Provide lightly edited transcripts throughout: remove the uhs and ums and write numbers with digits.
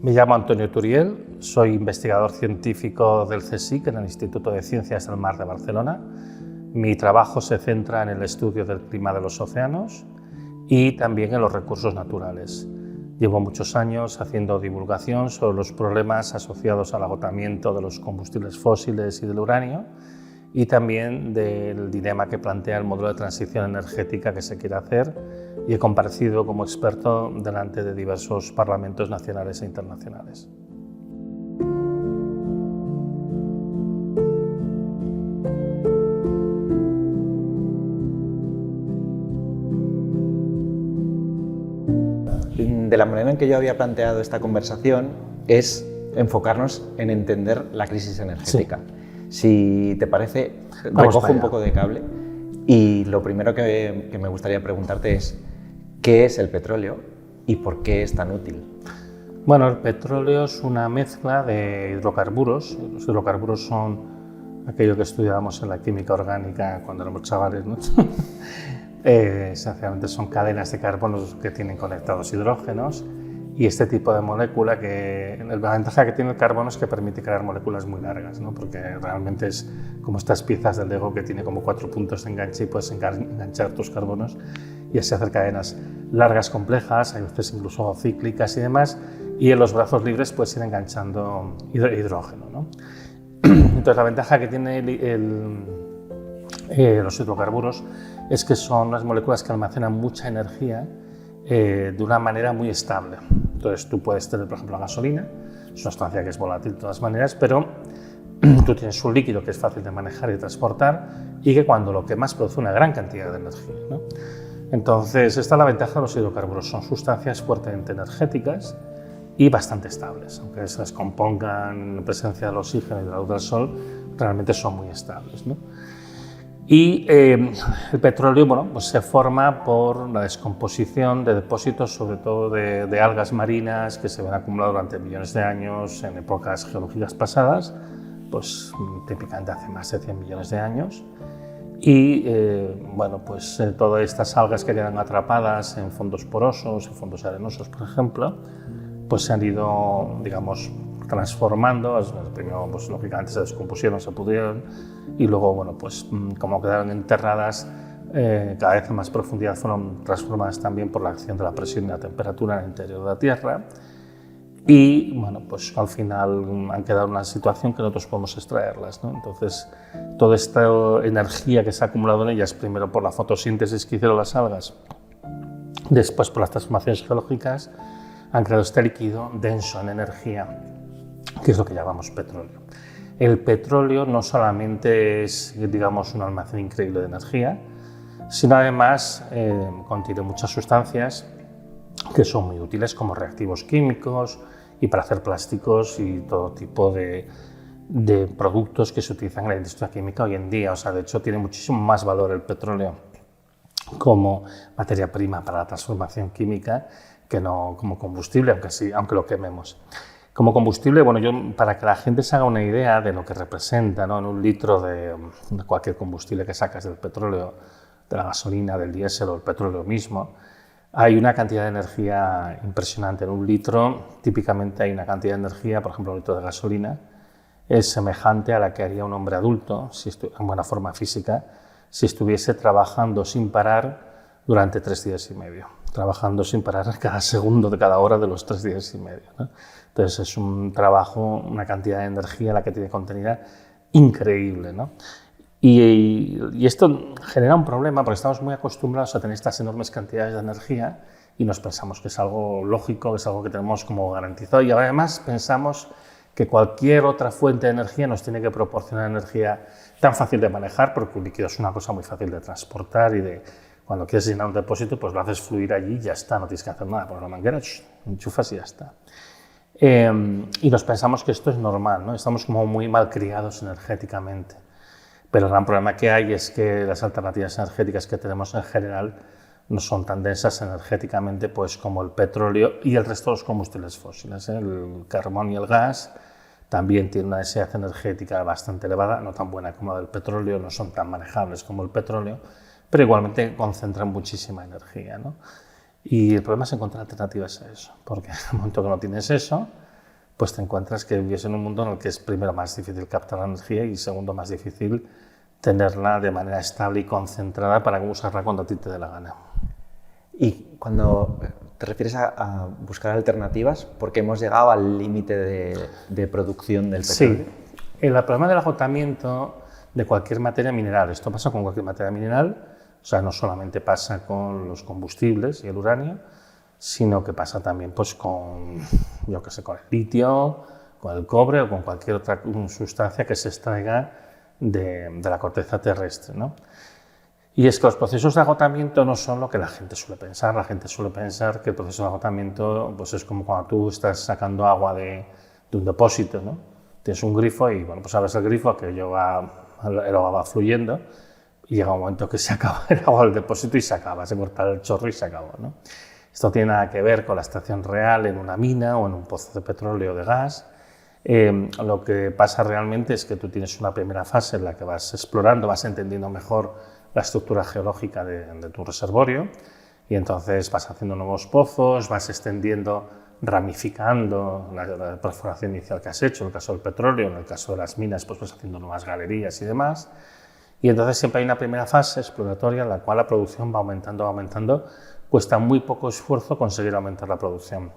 Me llamo Antonio Turiel, soy investigador científico del CSIC, en el Instituto de Ciencias del Mar de Barcelona. Mi trabajo se centra en el estudio del clima de los océanos y también en los recursos naturales. Llevo muchos años haciendo divulgación sobre los problemas asociados al agotamiento de los combustibles fósiles y del uranio, y también del dilema que plantea el modelo de transición energética que se quiere hacer, y he comparecido como experto delante de diversos parlamentos nacionales e internacionales. De la manera en que yo había planteado esta conversación es enfocarnos en entender la crisis energética. Sí. Si te parece, recojo un poco de cable y lo primero que me gustaría preguntarte es ¿qué es el petróleo y por qué es tan útil? Bueno, el petróleo es una mezcla de hidrocarburos. Los hidrocarburos son aquello que estudiábamos en la química orgánica cuando éramos chavales, ¿no? Esencialmente son cadenas de carbonos que tienen conectados hidrógenos, y este tipo de molécula, la ventaja que tiene el carbono es que permite crear moléculas muy largas, ¿no? Porque realmente es como estas piezas del Lego que tiene como 4 puntos de enganche y puedes enganchar tus carbonos y así hacer cadenas largas, complejas, hay veces incluso cíclicas y demás, y en los brazos libres puedes ir enganchando hidrógeno, ¿no? Entonces la ventaja que tiene los hidrocarburos es que son unas moléculas que almacenan mucha energía de una manera muy estable. Entonces tú puedes tener, por ejemplo, la gasolina, es una sustancia que es volátil de todas maneras, pero tú tienes un líquido que es fácil de manejar y transportar y que cuando lo quemas produce una gran cantidad de energía, ¿no? Entonces esta es la ventaja de los hidrocarburos, son sustancias fuertemente energéticas y bastante estables, aunque se descompongan en presencia del oxígeno y de la luz del sol, realmente son muy estables, ¿no? Y el petróleo, bueno, pues se forma por la descomposición de depósitos, sobre todo de algas marinas que se ven acumuladas durante millones de años en épocas geológicas pasadas, pues típicamente hace más de 100 millones de años. Y bueno, pues todas estas algas que quedan atrapadas en fondos porosos, en fondos arenosos, por ejemplo, pues se han ido, digamos, transformando. Primero, pues lógicamente se descompusieron, se pudrieron, y luego, bueno, pues como quedaron enterradas cada vez a más profundidad, fueron transformadas también por la acción de la presión y la temperatura en el interior de la Tierra, y bueno, pues al final han quedado en una situación que nosotros podemos extraerlas, ¿no? Entonces toda esta energía que se ha acumulado en ellas, primero por la fotosíntesis que hicieron las algas, después por las transformaciones geológicas, han creado este líquido denso en energía, que es lo que llamamos petróleo. El petróleo no solamente es, digamos, un almacén increíble de energía, sino además contiene muchas sustancias que son muy útiles como reactivos químicos y para hacer plásticos y todo tipo de productos que se utilizan en la industria química hoy en día. O sea, de hecho, tiene muchísimo más valor el petróleo como materia prima para la transformación química que no como combustible, aunque lo quememos. Como combustible, bueno, para que la gente se haga una idea de lo que representa, ¿no? En un litro de cualquier combustible que sacas del petróleo, de la gasolina, del diésel o el petróleo mismo, hay una cantidad de energía impresionante. En un litro, típicamente hay una cantidad de energía, por ejemplo, un litro de gasolina, es semejante a la que haría un hombre adulto, en buena forma física, si estuviese trabajando sin parar durante 3 días y medio. Trabajando sin parar cada segundo de cada hora de los 3 días y medio, ¿no? Entonces es un trabajo, una cantidad de energía la que tiene contenida increíble, ¿no? Y esto genera un problema porque estamos muy acostumbrados a tener estas enormes cantidades de energía y nos pensamos que es algo lógico, que es algo que tenemos como garantizado, y además pensamos que cualquier otra fuente de energía nos tiene que proporcionar energía tan fácil de manejar, porque un líquido es una cosa muy fácil de transportar y cuando quieres llenar un depósito, pues lo haces fluir allí y ya está, no tienes que hacer nada, poner la manguera, enchufas y ya está. Y nos pensamos que esto es normal, ¿no? Estamos como muy mal criados energéticamente. Pero el gran problema que hay es que las alternativas energéticas que tenemos en general no son tan densas energéticamente, pues, como el petróleo y el resto de los combustibles fósiles, ¿eh? El carbón y el gas también tienen una densidad energética bastante elevada, no tan buena como la del petróleo, no son tan manejables como el petróleo, pero igualmente concentran muchísima energía, ¿no? Y el problema es encontrar alternativas a eso, porque en el momento que no tienes eso, pues te encuentras que vives en un mundo en el que es primero más difícil captar la energía y segundo más difícil tenerla de manera estable y concentrada para usarla cuando a ti te dé la gana. Y cuando te refieres a buscar alternativas, porque hemos llegado al límite de producción del petróleo. Sí, el problema del agotamiento de cualquier materia mineral, esto pasa con cualquier materia mineral, o sea, no solamente pasa con los combustibles y el uranio, sino que pasa también pues, con, yo qué sé, con el litio, con el cobre o con cualquier otra sustancia que se extraiga de la corteza terrestre, ¿no? Y es que los procesos de agotamiento no son lo que la gente suele pensar. La gente suele pensar que el proceso de agotamiento pues es como cuando tú estás sacando agua de un depósito, ¿no? Tienes un grifo y bueno, pues abres el grifo, que el agua va fluyendo y llega un momento que se acaba el agua del depósito y se acaba, se corta el chorro y se acaba, ¿no? Esto no tiene nada que ver con la extracción real en una mina o en un pozo de petróleo o de gas. Lo que pasa realmente es que tú tienes una primera fase en la que vas explorando, vas entendiendo mejor la estructura geológica de tu reservorio y entonces vas haciendo nuevos pozos, vas extendiendo, ramificando la perforación inicial que has hecho, en el caso del petróleo, en el caso de las minas pues vas haciendo nuevas galerías y demás. Y entonces siempre hay una primera fase exploratoria en la cual la producción va aumentando, cuesta muy poco esfuerzo conseguir aumentar la producción.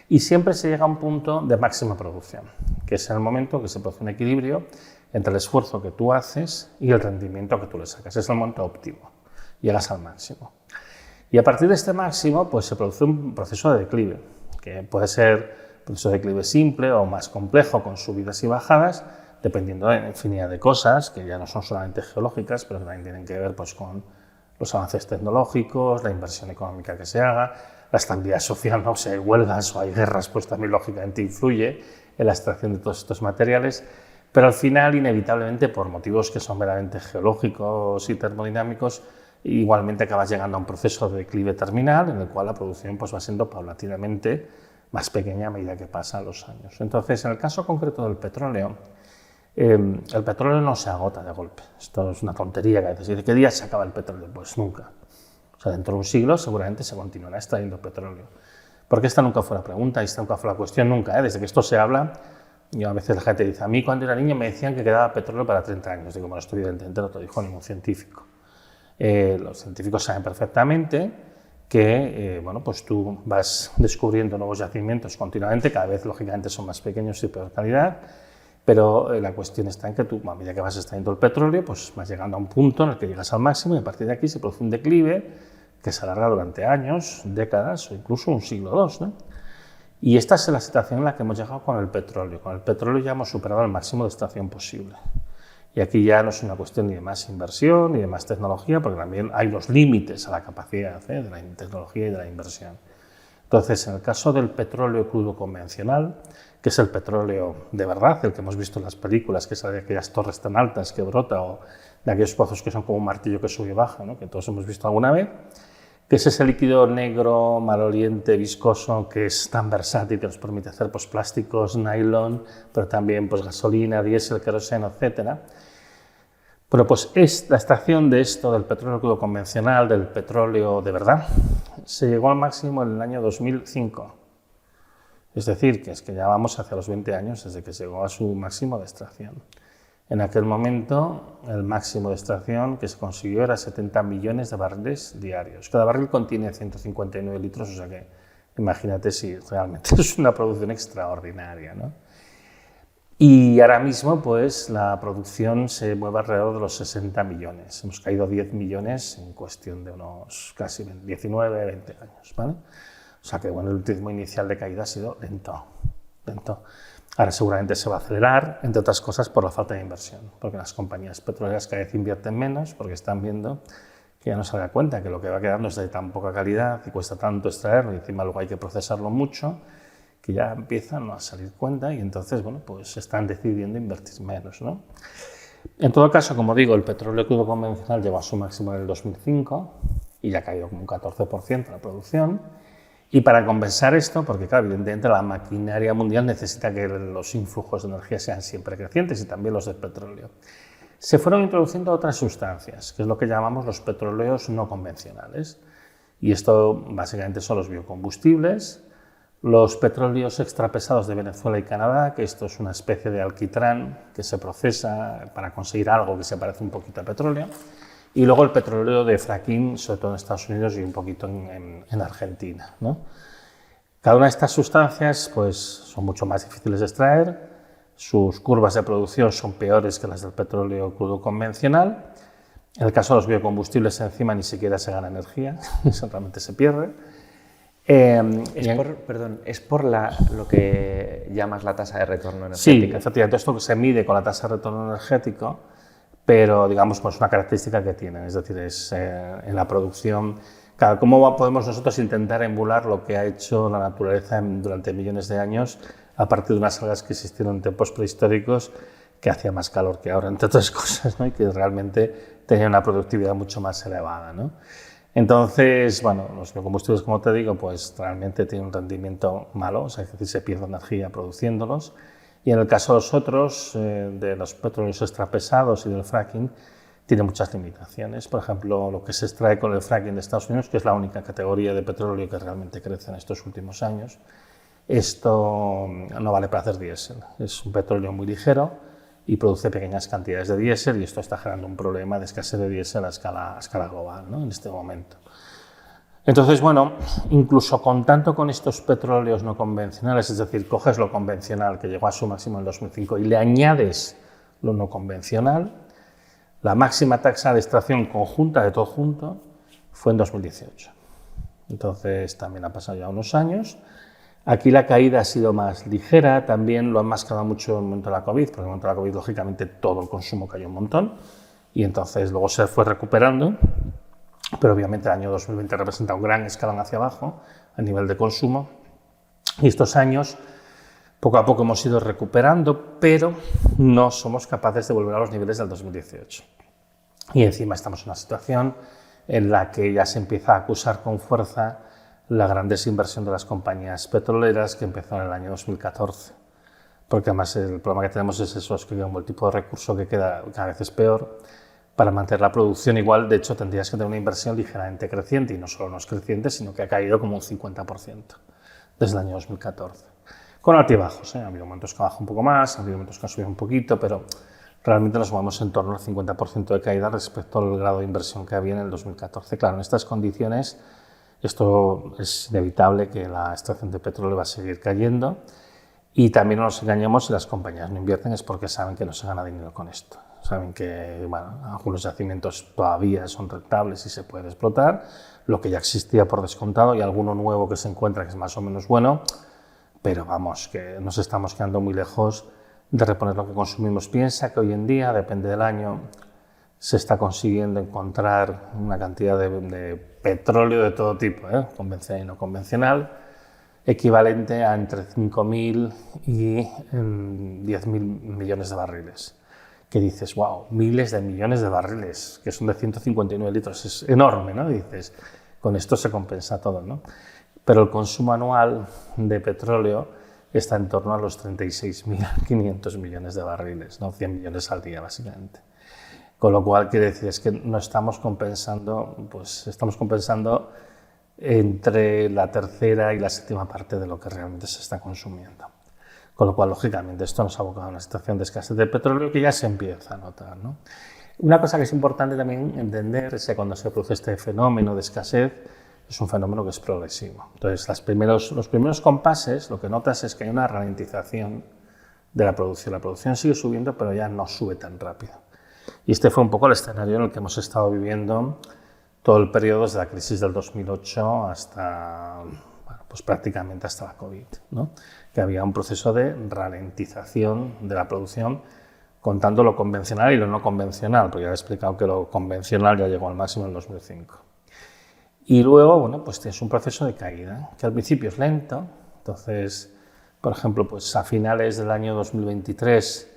Y siempre se llega a un punto de máxima producción, que es el momento que se produce un equilibrio entre el esfuerzo que tú haces y el rendimiento que tú le sacas. Es el momento óptimo, llegas al máximo. Y a partir de este máximo pues, se produce un proceso de declive, que puede ser un proceso de declive simple o más complejo, con subidas y bajadas, dependiendo de infinidad de cosas, que ya no son solamente geológicas, pero que también tienen que ver pues, con los avances tecnológicos, la inversión económica que se haga, la estabilidad social, ¿no? Si hay huelgas o hay guerras, pues también lógicamente influye en la extracción de todos estos materiales, pero al final, inevitablemente, por motivos que son meramente geológicos y termodinámicos, igualmente acabas llegando a un proceso de declive terminal en el cual la producción pues, va siendo paulatinamente más pequeña a medida que pasan los años. Entonces, en el caso concreto del petróleo, el petróleo no se agota de golpe. Esto es una tontería que a veces dice, ¿qué día se acaba el petróleo? Pues nunca. O sea, dentro de un siglo seguramente se continuará extrayendo petróleo. Porque esta nunca fue la pregunta, esta nunca fue la cuestión, nunca. Desde que esto se habla, yo a veces la gente dice, a mí cuando era niño me decían que quedaba petróleo para 30 años. Digo, bueno, esto evidentemente no te lo dijo ningún científico. Los científicos saben perfectamente que bueno, pues tú vas descubriendo nuevos yacimientos continuamente, cada vez lógicamente son más pequeños y de peor calidad, pero la cuestión está en que tú, a medida que vas extrayendo el petróleo, pues vas llegando a un punto en el que llegas al máximo y a partir de aquí se produce un declive que se alarga durante años, décadas o incluso un siglo o dos, ¿no? Y esta es la situación en la que hemos llegado con el petróleo. Con el petróleo ya hemos superado el máximo de extracción posible. Y aquí ya no es una cuestión ni de más inversión ni de más tecnología, porque también hay los límites a la capacidad de la tecnología y de la inversión. Entonces, en el caso del petróleo crudo convencional, que es el petróleo de verdad, el que hemos visto en las películas, que es de aquellas torres tan altas que brota, o de aquellos pozos que son como un martillo que sube y baja, ¿no? Que todos hemos visto alguna vez, que es ese líquido negro, maloliente, viscoso, que es tan versátil, que nos permite hacer pues, plásticos, nylon, pero también pues, gasolina, diésel, queroseno, etc. Bueno, pues la extracción de esto, del petróleo crudo convencional, del petróleo de verdad, se llegó al máximo en el año 2005. Es decir, que ya vamos hacia los 20 años desde que llegó a su máximo de extracción. En aquel momento, el máximo de extracción que se consiguió era 70 millones de barriles diarios. Cada barril contiene 159 litros, o sea que imagínate si realmente es una producción extraordinaria, ¿no? Y ahora mismo, pues, la producción se mueve alrededor de los 60 millones. Hemos caído 10 millones en cuestión de unos casi 19, 20 años, ¿vale? O sea que, bueno, el ritmo inicial de caída ha sido lento. Ahora seguramente se va a acelerar, entre otras cosas por la falta de inversión, porque las compañías petroleras cada vez invierten menos porque están viendo que ya no se da cuenta que lo que va quedando es de tan poca calidad y cuesta tanto extraerlo y encima luego hay que procesarlo mucho, que ya empiezan a salir cuenta y entonces, bueno, pues están decidiendo invertir menos, ¿no? En todo caso, como digo, el petróleo crudo convencional llegó a su máximo en el 2005 y ya ha caído como un 14% la producción. Y para compensar esto, porque claro, evidentemente la maquinaria mundial necesita que los influjos de energía sean siempre crecientes y también los del petróleo, se fueron introduciendo otras sustancias, que es lo que llamamos los petróleos no convencionales. Y esto básicamente son los biocombustibles, Los petróleos extrapesados de Venezuela y Canadá, que esto es una especie de alquitrán que se procesa para conseguir algo que se parece un poquito a petróleo. Y luego el petróleo de fracking, sobre todo en Estados Unidos y un poquito en Argentina, ¿no? Cada una de estas sustancias pues, son mucho más difíciles de extraer, sus curvas de producción son peores que las del petróleo crudo convencional. En el caso de los biocombustibles encima ni siquiera se gana energía, eso realmente se pierde. Es por lo que llamas la tasa de retorno energético. Sí, efectivamente, esto se mide con la tasa de retorno energético, pero digamos pues una característica que tienen, es decir, es en la producción. Claro, ¿cómo podemos nosotros intentar emular lo que ha hecho la naturaleza durante millones de años a partir de unas algas que existieron en tiempos prehistóricos que hacía más calor que ahora, entre otras cosas, ¿no? Y que realmente tenían una productividad mucho más elevada, ¿no? Entonces, bueno, los biocombustibles, como te digo, pues realmente tienen un rendimiento malo, o sea, es decir, se pierde energía produciéndolos. Y en el caso de los otros, de los petróleos extrapesados y del fracking, tiene muchas limitaciones. Por ejemplo, lo que se extrae con el fracking de Estados Unidos, que es la única categoría de petróleo que realmente crece en estos últimos años, esto no vale para hacer diésel. Es un petróleo muy ligero y produce pequeñas cantidades de diésel y esto está generando un problema de escasez de diésel a escala global, ¿no? En este momento. Entonces, bueno, incluso contando con estos petróleos no convencionales, es decir, coges lo convencional que llegó a su máximo en 2005 y le añades lo no convencional, la máxima tasa de extracción conjunta de todo junto fue en 2018. Entonces, también ha pasado ya unos años. Aquí la caída ha sido más ligera, también lo han mascarado mucho en el momento de la COVID, porque en el momento de la COVID, lógicamente, todo el consumo cayó un montón y entonces luego se fue recuperando. Pero obviamente el año 2020 representa un gran escalón hacia abajo a nivel de consumo y estos años poco a poco hemos ido recuperando, pero no somos capaces de volver a los niveles del 2018. Y encima estamos en una situación en la que ya se empieza a acusar con fuerza la gran desinversión de las compañías petroleras que empezó en el año 2014. Porque además el problema que tenemos es eso, es que el tipo de recurso que queda cada vez es peor. Para mantener la producción igual, de hecho, tendrías que tener una inversión ligeramente creciente, y no solo no es creciente, sino que ha caído como un 50% desde el año 2014. Con altibajos, ha habido momentos que baja un poco más, ha habido momentos que ha subido un poquito, pero realmente nos movemos en torno al 50% de caída respecto al grado de inversión que había en el 2014. Claro, en estas condiciones esto es inevitable que la extracción de petróleo va a seguir cayendo y también no nos engañemos, si las compañías no invierten es porque saben que no se gana dinero con esto. Saben que bueno, algunos yacimientos todavía son rentables y se puede explotar, lo que ya existía por descontado y alguno nuevo que se encuentra que es más o menos bueno, pero vamos, que nos estamos quedando muy lejos de reponer lo que consumimos. Piensa que hoy en día, depende del año, se está consiguiendo encontrar una cantidad de petróleo de todo tipo, convencional y no convencional, equivalente a entre 5.000 y 10.000 millones de barriles. Que dices, wow, miles de millones de barriles, que son de 159 litros, es enorme, ¿no? Y dices, con esto se compensa todo, ¿no? Pero el consumo anual de petróleo está en torno a los 36.500 millones de barriles, ¿no? 100 millones al día, básicamente. Con lo cual, quiere decir, es que no estamos compensando, pues estamos compensando entre la tercera y la séptima parte de lo que realmente se está consumiendo. Con lo cual, lógicamente, esto nos ha abocado a una situación de escasez de petróleo que ya se empieza a notar, ¿no? Una cosa que es importante también entender es que cuando se produce este fenómeno de escasez, es un fenómeno que es progresivo. Entonces, los primeros compases, lo que notas es que hay una ralentización de la producción. La producción sigue subiendo, pero ya no sube tan rápido. Y este fue un poco el escenario en el que hemos estado viviendo todo el periodo desde la crisis del 2008 hasta, bueno, pues prácticamente hasta la COVID, ¿no? Que había un proceso de ralentización de la producción, contando lo convencional y lo no convencional, porque ya he explicado que lo convencional ya llegó al máximo en 2005. Y luego, bueno, pues tienes un proceso de caída, que al principio es lento. Entonces, por ejemplo, pues a finales del año 2023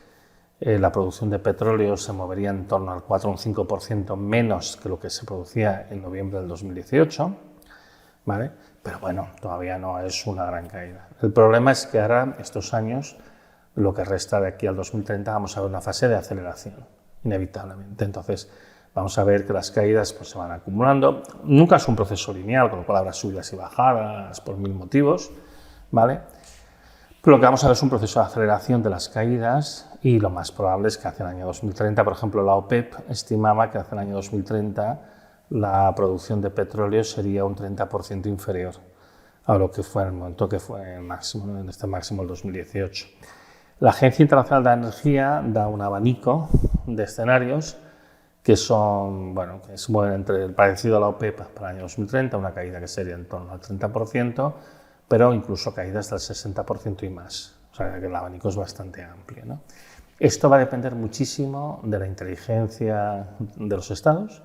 la producción de petróleo se movería en torno al 4 o un 5% menos que lo que se producía en noviembre del 2018, ¿vale? Pero bueno, todavía no es una gran caída. El problema es que ahora, estos años, lo que resta de aquí al 2030, vamos a ver una fase de aceleración, inevitablemente. Entonces, vamos a ver que las caídas pues, se van acumulando. Nunca es un proceso lineal, con lo cual habrá subidas y bajadas por mil motivos, ¿vale? Pero lo que vamos a ver es un proceso de aceleración de las caídas y lo más probable es que hacia el año 2030, por ejemplo, la OPEP estimaba que hacia el año 2030 la producción de petróleo sería un 30% inferior a lo que fue en el momento que fue el máximo, ¿no? En este máximo el 2018. La Agencia Internacional de la Energía da un abanico de escenarios que son, bueno, que se mueven entre el parecido a la OPEP para el año 2030, una caída que sería en torno al 30%, pero incluso caídas del 60% y más. O sea, que el abanico es bastante amplio, ¿no? Esto va a depender muchísimo de la inteligencia de los estados,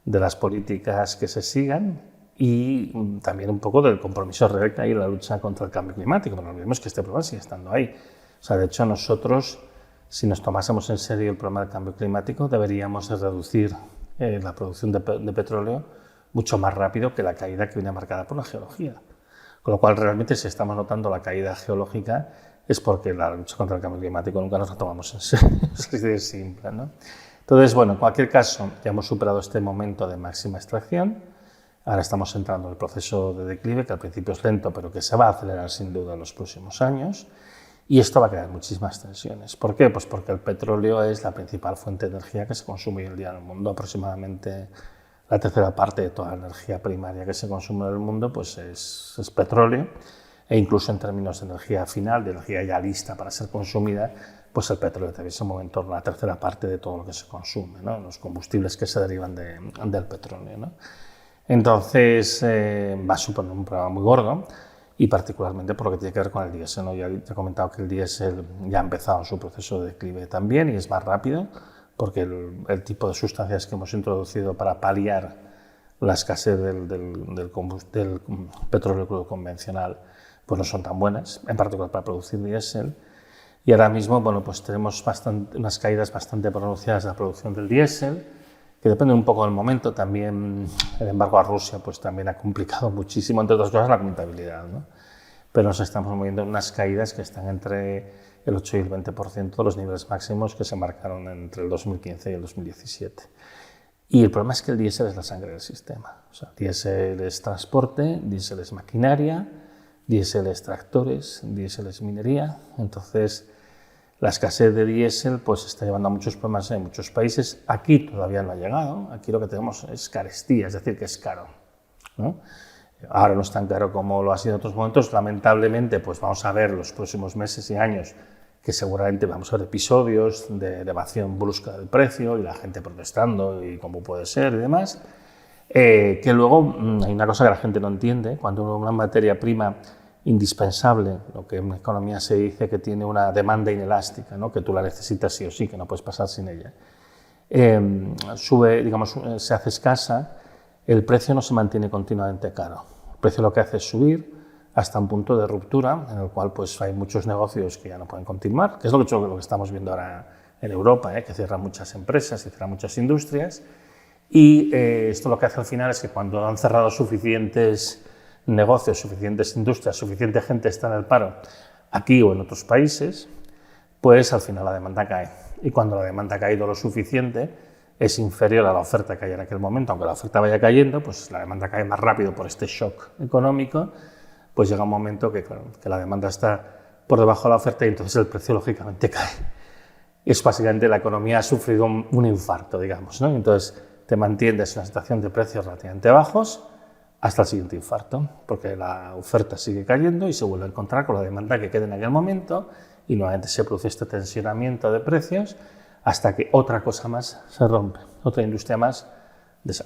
de las políticas que se sigan y también un poco del compromiso real que hay en la lucha contra el cambio climático. Pero no olvidemos que este problema sigue estando ahí. O sea, de hecho, nosotros, si nos tomásemos en serio el problema del cambio climático, deberíamos de reducir la producción de petróleo mucho más rápido que la caída que viene marcada por la geología. Con lo cual, realmente, si estamos notando la caída geológica, es porque la lucha contra el cambio climático nunca nos la tomamos en serio. Es de simple, ¿no? Entonces, bueno, en cualquier caso, ya hemos superado este momento de máxima extracción. Ahora estamos entrando en el proceso de declive, que al principio es lento, pero que se va a acelerar sin duda en los próximos años. Y esto va a crear muchísimas tensiones. ¿Por qué? Pues porque el petróleo es la principal fuente de energía que se consume hoy en día en el mundo. Aproximadamente la tercera parte de toda la energía primaria que se consume en el mundo pues es petróleo. E incluso en términos de energía final, de energía ya lista para ser consumida, pues el petróleo también se mueve en torno a la tercera parte de todo lo que se consume, ¿no? Los combustibles que se derivan del petróleo, ¿no? Entonces va a suponer un problema muy gordo y particularmente por lo que tiene que ver con el diésel, ¿no? Ya te he comentado que el diésel ya ha empezado su proceso de declive también y es más rápido porque el tipo de sustancias que hemos introducido para paliar la escasez del petróleo crudo convencional pues no son tan buenas, en particular para producir diésel. Y ahora mismo, bueno, pues tenemos unas caídas bastante pronunciadas de la producción del diésel, que depende un poco del momento. También el embargo a Rusia pues también ha complicado muchísimo, entre otras cosas, la contabilidad, ¿no? Pero nos estamos moviendo en unas caídas que están entre el 8 y el 20% de los niveles máximos que se marcaron entre el 2015 y el 2017. Y el problema es que el diésel es la sangre del sistema. O sea, diésel es transporte, diésel es maquinaria, diésel es tractores, diésel es minería. Entonces, la escasez de diésel pues está llevando a muchos problemas en muchos países. Aquí todavía no ha llegado. Aquí lo que tenemos es carestía, es decir, que es caro, ¿no? Ahora no es tan caro como lo ha sido en otros momentos. Lamentablemente, pues vamos a ver los próximos meses y años que seguramente vamos a ver episodios de elevación brusca del precio y la gente protestando y cómo puede ser y demás. Que luego hay una cosa que la gente no entiende. Cuando una materia prima indispensable, lo que en economía se dice que tiene una demanda inelástica, ¿no? Que tú la necesitas sí o sí, que no puedes pasar sin ella, sube, digamos, se hace escasa, el precio no se mantiene continuamente caro. El precio lo que hace es subir hasta un punto de ruptura en el cual pues hay muchos negocios que ya no pueden continuar, que es lo que estamos viendo ahora en Europa, que cierran muchas empresas y cierran muchas industrias. Y esto lo que hace al final es que cuando han cerrado suficientes negocios, suficientes industrias, suficiente gente está en el paro, aquí o en otros países, pues al final la demanda cae. Y cuando la demanda ha caído lo suficiente, es inferior a la oferta que hay en aquel momento, aunque la oferta vaya cayendo, pues la demanda cae más rápido por este shock económico, pues llega un momento que, claro, que la demanda está por debajo de la oferta y entonces el precio lógicamente cae. Es básicamente la economía ha sufrido un infarto, digamos, ¿no? Entonces te mantienes en una situación de precios relativamente bajos hasta el siguiente infarto, porque la oferta sigue cayendo y se vuelve a encontrar con la demanda que queda en aquel momento y nuevamente se produce este tensionamiento de precios hasta que otra cosa más se rompe, otra industria más,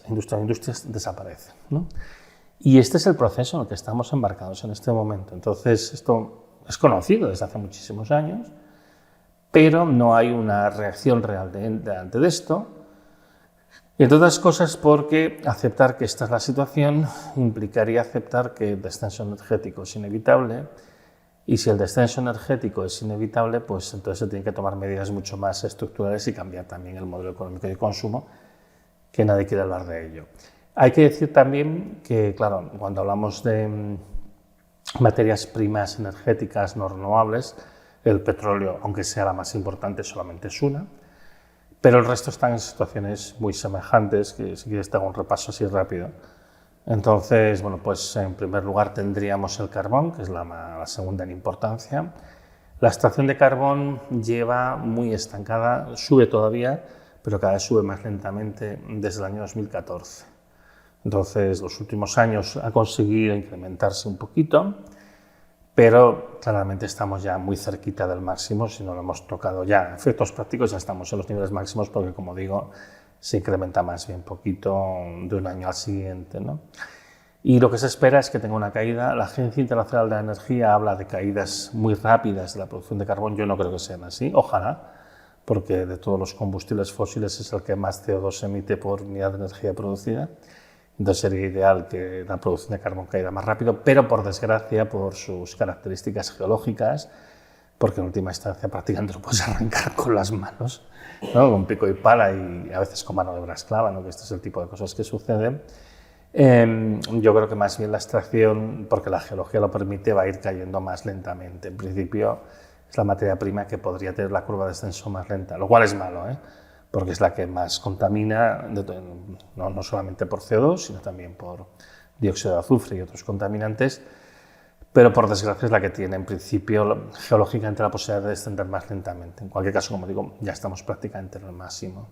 industrias desaparece, ¿no? Y este es el proceso en el que estamos embarcados en este momento. Entonces, esto es conocido desde hace muchísimos años, pero no hay una reacción real delante de esto. Y entre otras cosas porque aceptar que esta es la situación implicaría aceptar que el descenso energético es inevitable, y si el descenso energético es inevitable, pues entonces se tienen que tomar medidas mucho más estructurales y cambiar también el modelo económico de consumo, que nadie quiere hablar de ello. Hay que decir también que, claro, cuando hablamos de materias primas energéticas no renovables, el petróleo, aunque sea la más importante, solamente es una, pero el resto están en situaciones muy semejantes, que si quieres te hago un repaso así rápido. Entonces, bueno, pues en primer lugar tendríamos el carbón, que es la segunda en importancia. La extracción de carbón lleva muy estancada, sube todavía, pero cada vez sube más lentamente desde el año 2014. Entonces, los últimos años ha conseguido incrementarse un poquito, pero claramente estamos ya muy cerquita del máximo, si no lo hemos tocado ya. En efectos prácticos ya estamos en los niveles máximos porque, como digo, se incrementa más bien poquito de un año al siguiente, ¿no? Y lo que se espera es que tenga una caída. La Agencia Internacional de la Energía habla de caídas muy rápidas de la producción de carbón. Yo no creo que sean así, ojalá, porque de todos los combustibles fósiles es el que más CO2 emite por unidad de energía producida. Entonces sería ideal que la producción de carbón caiga más rápido, pero por desgracia, por sus características geológicas, porque en última instancia prácticamente lo puedes arrancar con las manos, ¿no? Con pico y pala y a veces con mano de obra esclava, ¿no? Que este es el tipo de cosas que suceden. Yo creo que más bien la extracción, porque la geología lo permite, va a ir cayendo más lentamente. En principio es la materia prima que podría tener la curva de descenso más lenta, lo cual es malo, porque es la que más contamina, no solamente por CO2, sino también por dióxido de azufre y otros contaminantes, pero por desgracia es la que tiene en principio geológicamente la posibilidad de descender más lentamente. En cualquier caso, como digo, ya estamos prácticamente en el máximo.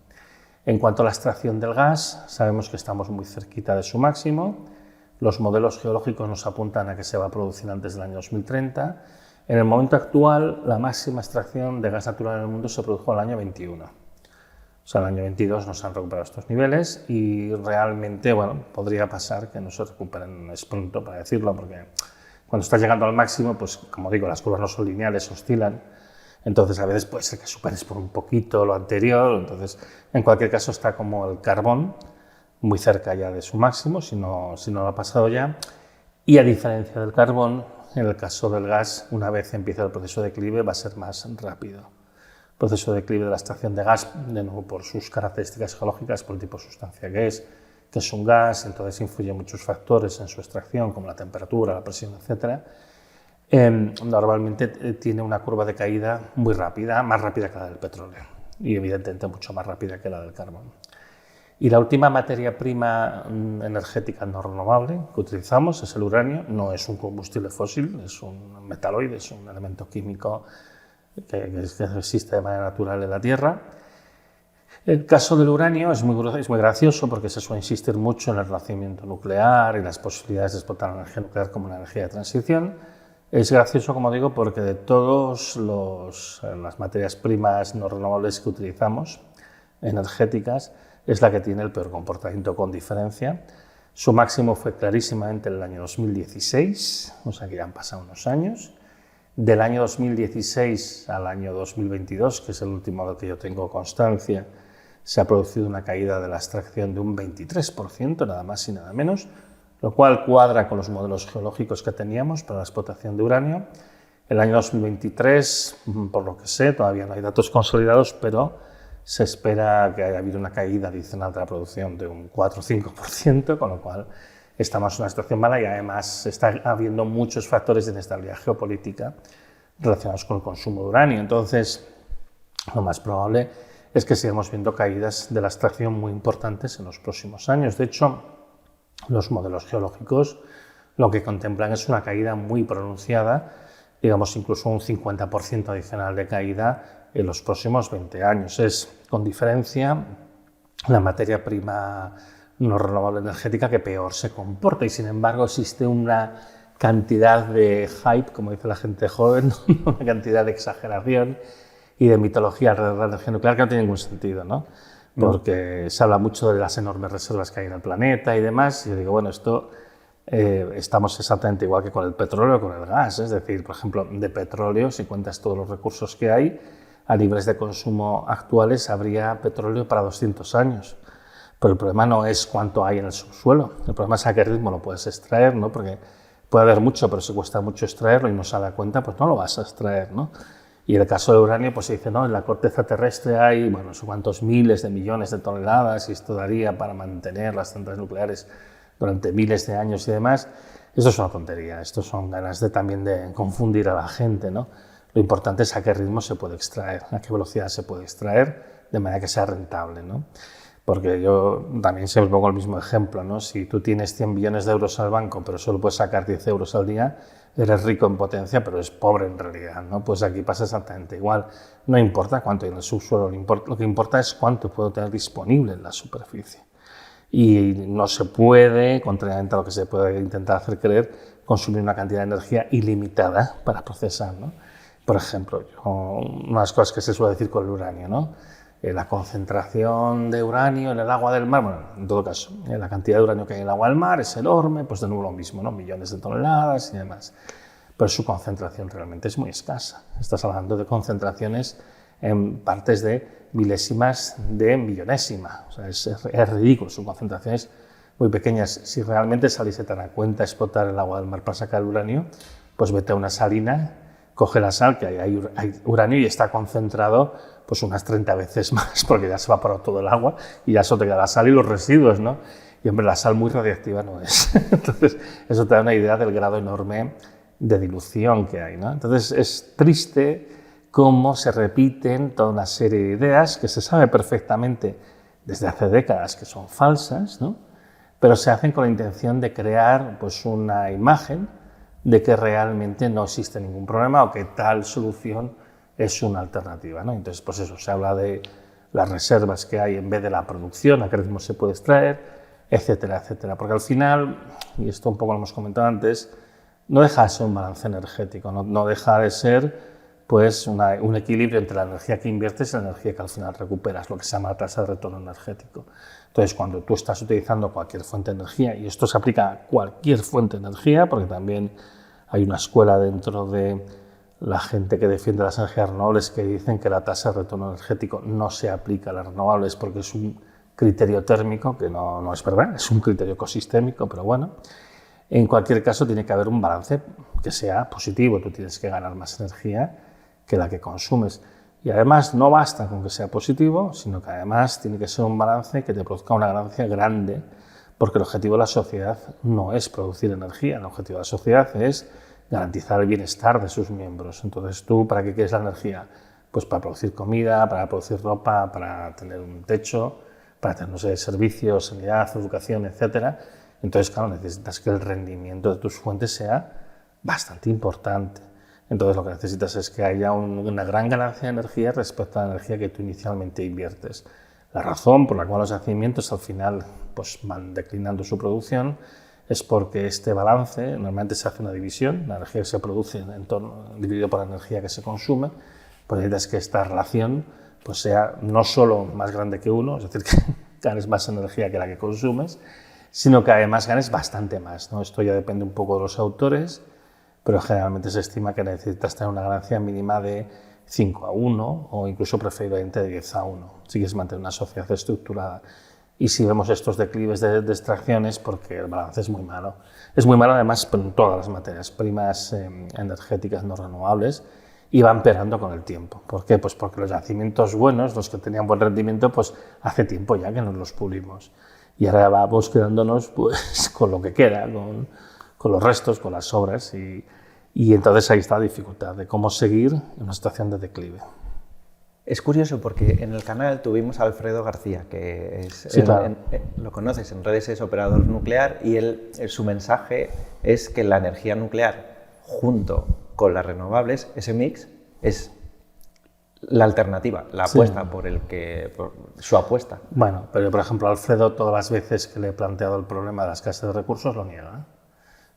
En cuanto a la extracción del gas, sabemos que estamos muy cerquita de su máximo. Los modelos geológicos nos apuntan a que se va a producir antes del año 2030. En el momento actual, la máxima extracción de gas natural en el mundo se produjo en el año 21. O sea, en el año 22 no se han recuperado estos niveles y realmente, bueno, podría pasar que no se recuperen, es pronto para decirlo, porque cuando estás llegando al máximo, pues como digo, las curvas no son lineales, oscilan. Entonces, a veces puede ser que superes por un poquito lo anterior. Entonces, en cualquier caso, está como el carbón muy cerca ya de su máximo, si no lo ha pasado ya. Y a diferencia del carbón, en el caso del gas, una vez empiece el proceso de declive, va a ser más rápido. El proceso de declive de la extracción de gas, de nuevo por sus características geológicas, por el tipo de sustancia que es un gas, entonces influyen muchos factores en su extracción, como la temperatura, la presión, etcétera. Normalmente tiene una curva de caída muy rápida, más rápida que la del petróleo y evidentemente mucho más rápida que la del carbón. Y la última materia prima energética no renovable que utilizamos es el uranio. No es un combustible fósil, es un metaloide, es un elemento químico que existe de manera natural en la Tierra. El caso del uranio es muy gracioso porque se suele insistir mucho en el renacimiento nuclear y las posibilidades de explotar la energía nuclear como una energía de transición. Es gracioso, como digo, porque de todas las materias primas no renovables que utilizamos, energéticas, es la que tiene el peor comportamiento con diferencia. Su máximo fue clarísimamente en el año 2016, o sea que ya han pasado unos años. Del año 2016 al año 2022, que es el último del que yo tengo constancia, se ha producido una caída de la extracción de un 23%, nada más y nada menos, lo cual cuadra con los modelos geológicos que teníamos para la explotación de uranio. El año 2023, por lo que sé, todavía no hay datos consolidados, pero se espera que haya habido una caída adicional de la producción de un 4 o 5%, con lo cual estamos en una situación mala y además está habiendo muchos factores de inestabilidad geopolítica relacionados con el consumo de uranio. Entonces, lo más probable es que sigamos viendo caídas de la extracción muy importantes en los próximos años. De hecho, los modelos geológicos lo que contemplan es una caída muy pronunciada, digamos incluso un 50% adicional de caída en los próximos 20 años. Es, con diferencia, la materia prima no renovable energética que peor se comporta y, sin embargo, existe una cantidad de hype, como dice la gente joven, una cantidad de exageración y de mitología alrededor de la energía nuclear que no tiene ningún sentido, ¿no? Porque se habla mucho de las enormes reservas que hay en el planeta y demás, y yo digo, bueno, esto estamos exactamente igual que con el petróleo o con el gas, es decir, por ejemplo, de petróleo, si cuentas todos los recursos que hay, a niveles de consumo actuales habría petróleo para 200 años, pero el problema no es cuánto hay en el subsuelo, el problema es a qué ritmo lo puedes extraer, ¿no? Porque puede haber mucho, pero si cuesta mucho extraerlo y no se da cuenta, pues no lo vas a extraer, ¿no? Y en el caso de uranio, pues se dice, no, en la corteza terrestre hay, bueno, no sé cuántos miles de millones de toneladas y esto daría para mantener las centrales nucleares durante miles de años y demás. Esto es una tontería, esto son ganas también de confundir a la gente, ¿no? Lo importante es a qué ritmo se puede extraer, a qué velocidad se puede extraer, de manera que sea rentable, ¿no? Porque yo también siempre pongo el mismo ejemplo, ¿no? Si tú tienes 100 billones de euros al banco, pero solo puedes sacar 10 euros al día, eres rico en potencia, pero eres pobre en realidad, ¿no? Pues aquí pasa exactamente igual. No importa cuánto hay en el subsuelo, lo que importa es cuánto puedo tener disponible en la superficie. Y no se puede, contrariamente a lo que se puede intentar hacer creer, consumir una cantidad de energía ilimitada para procesar, ¿no? Por ejemplo, una de las cosas que se suele decir con el uranio, ¿no? La concentración de uranio en el agua del mar, bueno, en todo caso, la cantidad de uranio que hay en el agua del mar es enorme, pues de nuevo lo mismo, ¿no? Millones de toneladas y demás. Pero su concentración realmente es muy escasa. Estás hablando de concentraciones en partes de milésimas de millonésima. O sea, es ridículo, su concentración es muy pequeñas. Si realmente saliese tan a cuenta explotar el agua del mar para sacar el uranio, pues vete a una salina, coge la sal, que hay uranio y está concentrado pues unas 30 veces más, porque ya se ha evaporado todo el agua y ya solo te queda la sal y los residuos, ¿no? Y hombre, la sal muy radiactiva no es. Entonces, eso te da una idea del grado enorme de dilución que hay, ¿no? Entonces, es triste cómo se repiten toda una serie de ideas que se sabe perfectamente desde hace décadas que son falsas, ¿no? Pero se hacen con la intención de crear pues, una imagen de que realmente no existe ningún problema o que tal solución es una alternativa, ¿no? Entonces, pues eso, se habla de las reservas que hay en vez de la producción, a qué ritmo se puede extraer, etcétera, etcétera. Porque al final, y esto un poco lo hemos comentado antes, no deja de ser un balance energético, no deja de ser pues, un equilibrio entre la energía que inviertes y la energía que al final recuperas, lo que se llama tasa de retorno energético. Entonces, cuando tú estás utilizando cualquier fuente de energía, y esto se aplica a cualquier fuente de energía, porque también hay una escuela dentro de la gente que defiende las energías renovables que dicen que la tasa de retorno energético no se aplica a las renovables porque es un criterio térmico, que no es verdad, es un criterio ecosistémico, pero bueno, en cualquier caso tiene que haber un balance que sea positivo, tú tienes que ganar más energía que la que consumes. Y además no basta con que sea positivo, sino que además tiene que ser un balance que te produzca una ganancia grande, porque el objetivo de la sociedad no es producir energía, el objetivo de la sociedad es garantizar el bienestar de sus miembros. Entonces, ¿tú para qué quieres la energía? Pues para producir comida, para producir ropa, para tener un techo, para tener, no sé, servicios, sanidad, educación, etc. Entonces, claro, necesitas que el rendimiento de tus fuentes sea bastante importante. Entonces, lo que necesitas es que haya una gran ganancia de energía respecto a la energía que tú inicialmente inviertes. La razón por la cual los yacimientos al final pues, van declinando su producción es porque este balance, normalmente se hace una división, la energía que se produce dividido por la energía que se consume, pues necesitas que esta relación pues sea no solo más grande que 1, es decir, que ganes más energía que la que consumes, sino que además ganes bastante más, ¿no? Esto ya depende un poco de los autores, pero generalmente se estima que necesitas tener una ganancia mínima de 5:1 o incluso preferiblemente de 10:1, si quieres mantener una sociedad estructurada. Y si vemos estos declives de extracciones, porque el balance es muy malo. Es muy malo además en todas las materias primas energéticas no renovables y va empeorando con el tiempo. ¿Por qué? Pues porque los yacimientos buenos, los que tenían buen rendimiento, pues hace tiempo ya que nos los pulimos. Y ahora vamos quedándonos pues, con lo que queda, con los restos, con las sobras. Y entonces ahí está la dificultad de cómo seguir en una situación de declive. Es curioso porque en el canal tuvimos a Alfredo García, que es, sí, claro. lo conoces, en redes es operador nuclear y su mensaje es que la energía nuclear junto con las renovables, ese mix, es la alternativa, la apuesta por su apuesta. Bueno, pero por ejemplo Alfredo todas las veces que le he planteado el problema de la escasez de recursos lo niega.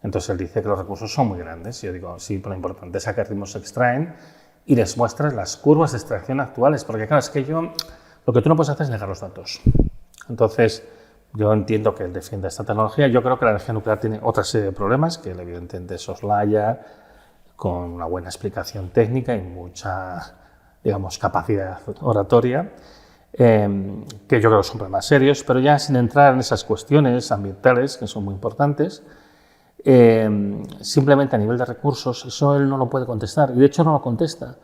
Entonces él dice que los recursos son muy grandes. Y yo digo, sí, pero lo importante es a qué ritmo se extraen y les muestras las curvas de extracción actuales, porque claro, es que lo que tú no puedes hacer es negar los datos. Entonces, yo entiendo que él defienda esta tecnología. Yo creo que la energía nuclear tiene otra serie de problemas que él evidentemente soslaya con una buena explicación técnica y mucha, digamos, capacidad oratoria, que yo creo que son problemas serios, pero ya sin entrar en esas cuestiones ambientales que son muy importantes, simplemente a nivel de recursos, eso él no lo puede contestar, y de hecho no lo contesta.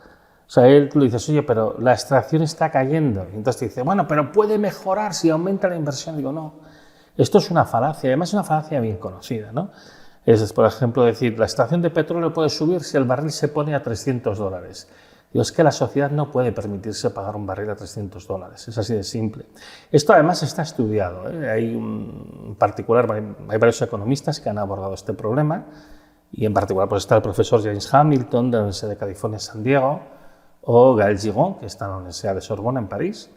O sea, él tú le dices, oye, pero la extracción está cayendo, y entonces te dice, bueno, pero puede mejorar si aumenta la inversión. Digo, no, esto es una falacia, además es una falacia bien conocida, ¿no? Es, por ejemplo, decir, la extracción de petróleo puede subir si el barril se pone a $300. Digo, es que la sociedad no puede permitirse pagar un barril a $300, es así de simple. Esto además está estudiado, ¿eh? Hay varios economistas que han abordado este problema, y en particular pues está el profesor James Hamilton de la Universidad de California en San Diego, o Gaël Gigon, que está en la Universidad de Sorbona en París,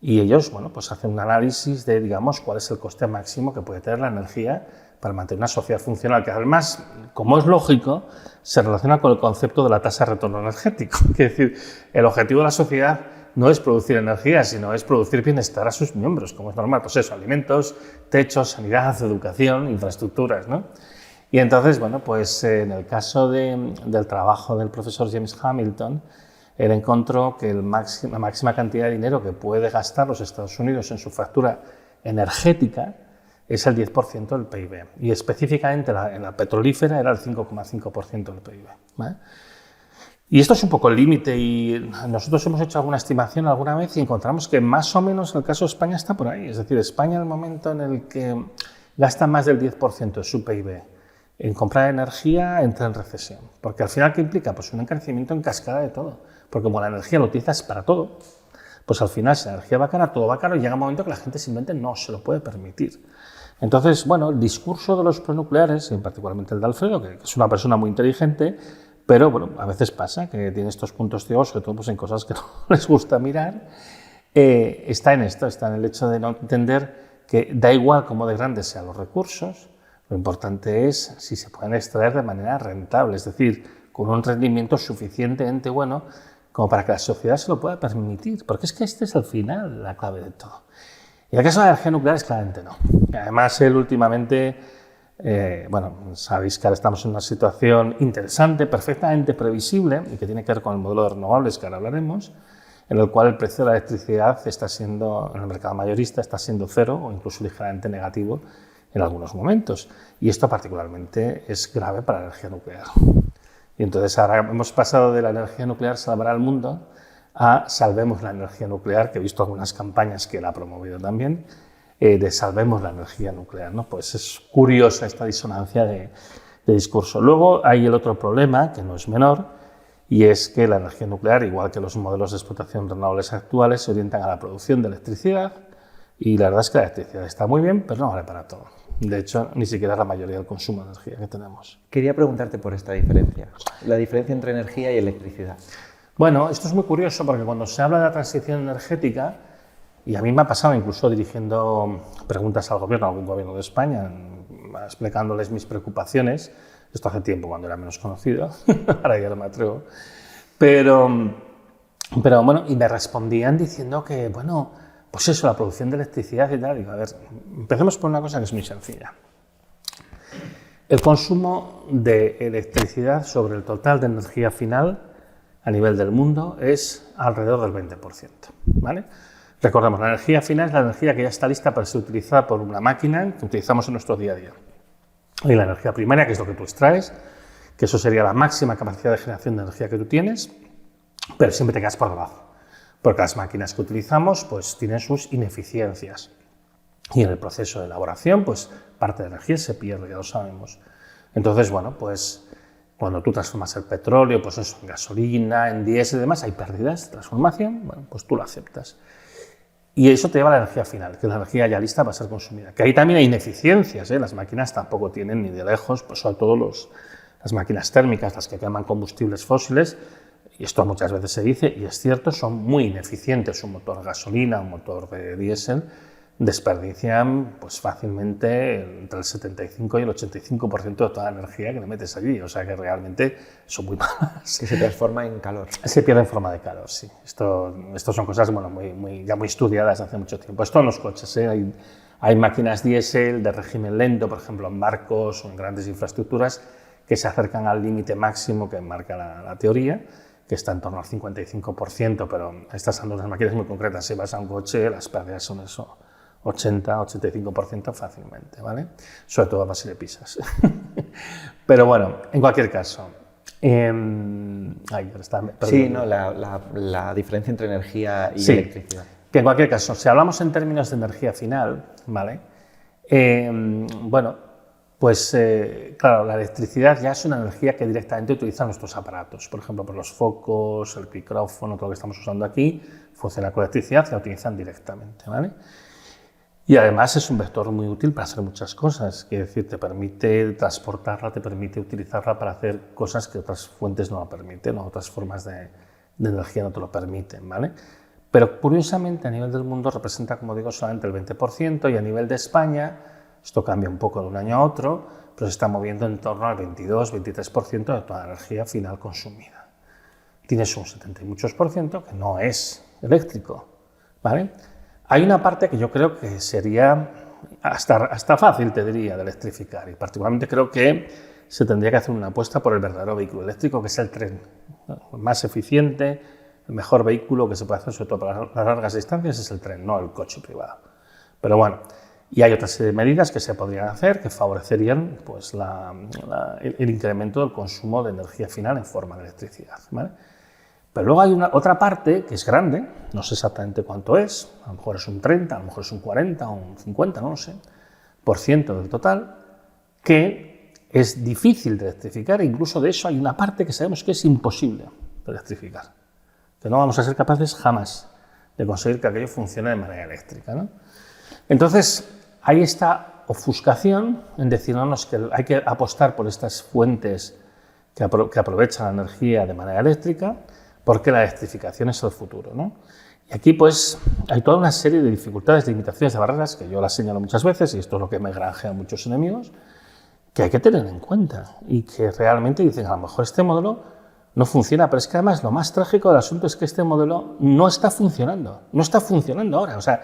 y ellos pues hacen un análisis de, digamos, cuál es el coste máximo que puede tener la energía para mantener una sociedad funcional, que además, como es lógico, se relaciona con el concepto de la tasa de retorno energético. Es decir, el objetivo de la sociedad no es producir energía, sino es producir bienestar a sus miembros, como es normal, pues eso, alimentos, techos, sanidad, educación, infraestructuras, ¿no? Y entonces, pues en el caso del trabajo del profesor James Hamilton, él encontró que la máxima cantidad de dinero que puede gastar los Estados Unidos en su factura energética es el 10% del PIB, y específicamente en la petrolífera era el 5,5% del PIB, ¿vale? Y esto es un poco el límite, y nosotros hemos hecho alguna estimación alguna vez y encontramos que más o menos el caso de España está por ahí. Es decir, España, en el momento en el que gasta más del 10% de su PIB en comprar energía, entra en recesión. Porque al final, ¿qué implica? Pues un encarecimiento en cascada de todo. Porque como la energía lo utilizas para todo, pues al final, si la energía va cara, todo va caro, y llega un momento que la gente simplemente no se lo puede permitir. Entonces, el discurso de los pronucleares, y particularmente el de Alfredo, que es una persona muy inteligente, pero a veces pasa que tiene estos puntos ciegos, sobre todo pues en cosas que no les gusta mirar, está en esto, está en el hecho de no entender que da igual cómo de grandes sean los recursos, lo importante es si se pueden extraer de manera rentable, es decir, con un rendimiento suficientemente bueno como para que la sociedad se lo pueda permitir, porque es que este es al final la clave de todo. Y en el caso de la energía nuclear es claramente no. Además, él últimamente, sabéis que ahora estamos en una situación interesante, perfectamente previsible, y que tiene que ver con el modelo de renovables, que ahora hablaremos, en el cual el precio de la electricidad está siendo, en el mercado mayorista, está siendo cero o incluso ligeramente negativo en algunos momentos. Y esto particularmente es grave para la energía nuclear. Y entonces ahora hemos pasado de la energía nuclear salvará al mundo a salvemos la energía nuclear, que he visto algunas campañas que la ha promovido también, de salvemos la energía nuclear, ¿no? Pues es curiosa esta disonancia de discurso. Luego hay el otro problema, que no es menor, y es que la energía nuclear, igual que los modelos de explotación renovables actuales, se orientan a la producción de electricidad, y la verdad es que la electricidad está muy bien, pero no vale para todo. De hecho, ni siquiera es la mayoría del consumo de energía que tenemos. Quería preguntarte por esta diferencia, la diferencia entre energía y electricidad. Bueno, esto es muy curioso porque cuando se habla de la transición energética, y a mí me ha pasado incluso dirigiendo preguntas al gobierno, a algún gobierno de España, explicándoles mis preocupaciones, esto hace tiempo cuando era menos conocido, ahora ya no me atrevo, pero y me respondían diciendo que, pues eso, la producción de electricidad y tal. Digo, a ver, empecemos por una cosa que es muy sencilla. El consumo de electricidad sobre el total de energía final a nivel del mundo es alrededor del 20%, ¿vale? Recordemos, la energía final es la energía que ya está lista para ser utilizada por una máquina que utilizamos en nuestro día a día. Y la energía primaria, que es lo que tú extraes, que eso sería la máxima capacidad de generación de energía que tú tienes, pero siempre te quedas por debajo, porque las máquinas que utilizamos pues tienen sus ineficiencias. Y en el proceso de elaboración, pues parte de la energía se pierde, ya lo sabemos. Entonces, pues cuando tú transformas el petróleo, pues eso, en gasolina, en diésel y demás, hay pérdidas de transformación, pues tú lo aceptas. Y eso te lleva a la energía final, que es la energía ya lista para ser consumida. Que ahí también hay ineficiencias, las máquinas tampoco tienen ni de lejos, pues sobre todo las máquinas térmicas, las que queman combustibles fósiles, y esto muchas veces se dice, y es cierto, son muy ineficientes. Un motor de gasolina, un motor de diésel, desperdician pues fácilmente entre el 75 y el 85% de toda la energía que le metes allí, o sea que realmente son muy malas. Que se transforma en calor. Se pierde en forma de calor, sí. Esto son cosas ya muy estudiadas hace mucho tiempo. Esto en los coches, hay máquinas diésel de régimen lento, por ejemplo en barcos o en grandes infraestructuras, que se acercan al límite máximo que marca la teoría, que está en torno al 55%, pero estas son unas máquinas muy concretas. Si vas a un coche, las pérdidas son eso, 80-85% fácilmente, ¿vale? Sobre todo si le pisas. Pero bueno, en cualquier caso. La diferencia entre energía y electricidad. Que en cualquier caso, si hablamos en términos de energía final, ¿vale? Pues claro, la electricidad ya es una energía que directamente utilizan nuestros aparatos. Por ejemplo, por los focos, el micrófono, todo lo que estamos usando aquí, funciona con electricidad y la utilizan directamente, ¿vale? Y además es un vector muy útil para hacer muchas cosas. Quiere decir, te permite transportarla, te permite utilizarla para hacer cosas que otras fuentes no lo permiten, o otras formas de energía no te lo permiten, ¿vale? Pero curiosamente a nivel del mundo representa, como digo, solamente el 20% y a nivel de España, esto cambia un poco de un año a otro, pero se está moviendo en torno al 22-23% de toda la energía final consumida. Tienes un 70 y muchos por ciento que no es eléctrico, ¿vale? Hay una parte que yo creo que sería hasta fácil, te diría, de electrificar, y particularmente creo que se tendría que hacer una apuesta por el verdadero vehículo eléctrico, que es el tren, ¿no? El más eficiente, el mejor vehículo que se puede hacer, sobre todo para las largas distancias, es el tren, no el coche privado. Pero bueno, y hay otra serie de medidas que se podrían hacer que favorecerían pues, el incremento del consumo de energía final en forma de electricidad, ¿vale? Pero luego hay otra parte que es grande, no sé exactamente cuánto es, a lo mejor es un 30, a lo mejor es un 40 o un 50, no lo sé, por ciento del total, que es difícil de electrificar, e incluso de eso hay una parte que sabemos que es imposible de electrificar, que no vamos a ser capaces jamás de conseguir que aquello funcione de manera eléctrica, ¿no? Entonces, hay esta ofuscación en decirnos que hay que apostar por estas fuentes que aprovechan la energía de manera eléctrica, porque la electrificación es el futuro, ¿no? Y aquí pues hay toda una serie de dificultades, limitaciones, de barreras, que yo las señalo muchas veces, y esto es lo que me granjea muchos enemigos, que hay que tener en cuenta y que realmente dicen, a lo mejor este modelo no funciona, pero es que además lo más trágico del asunto es que este modelo no está funcionando ahora. O sea,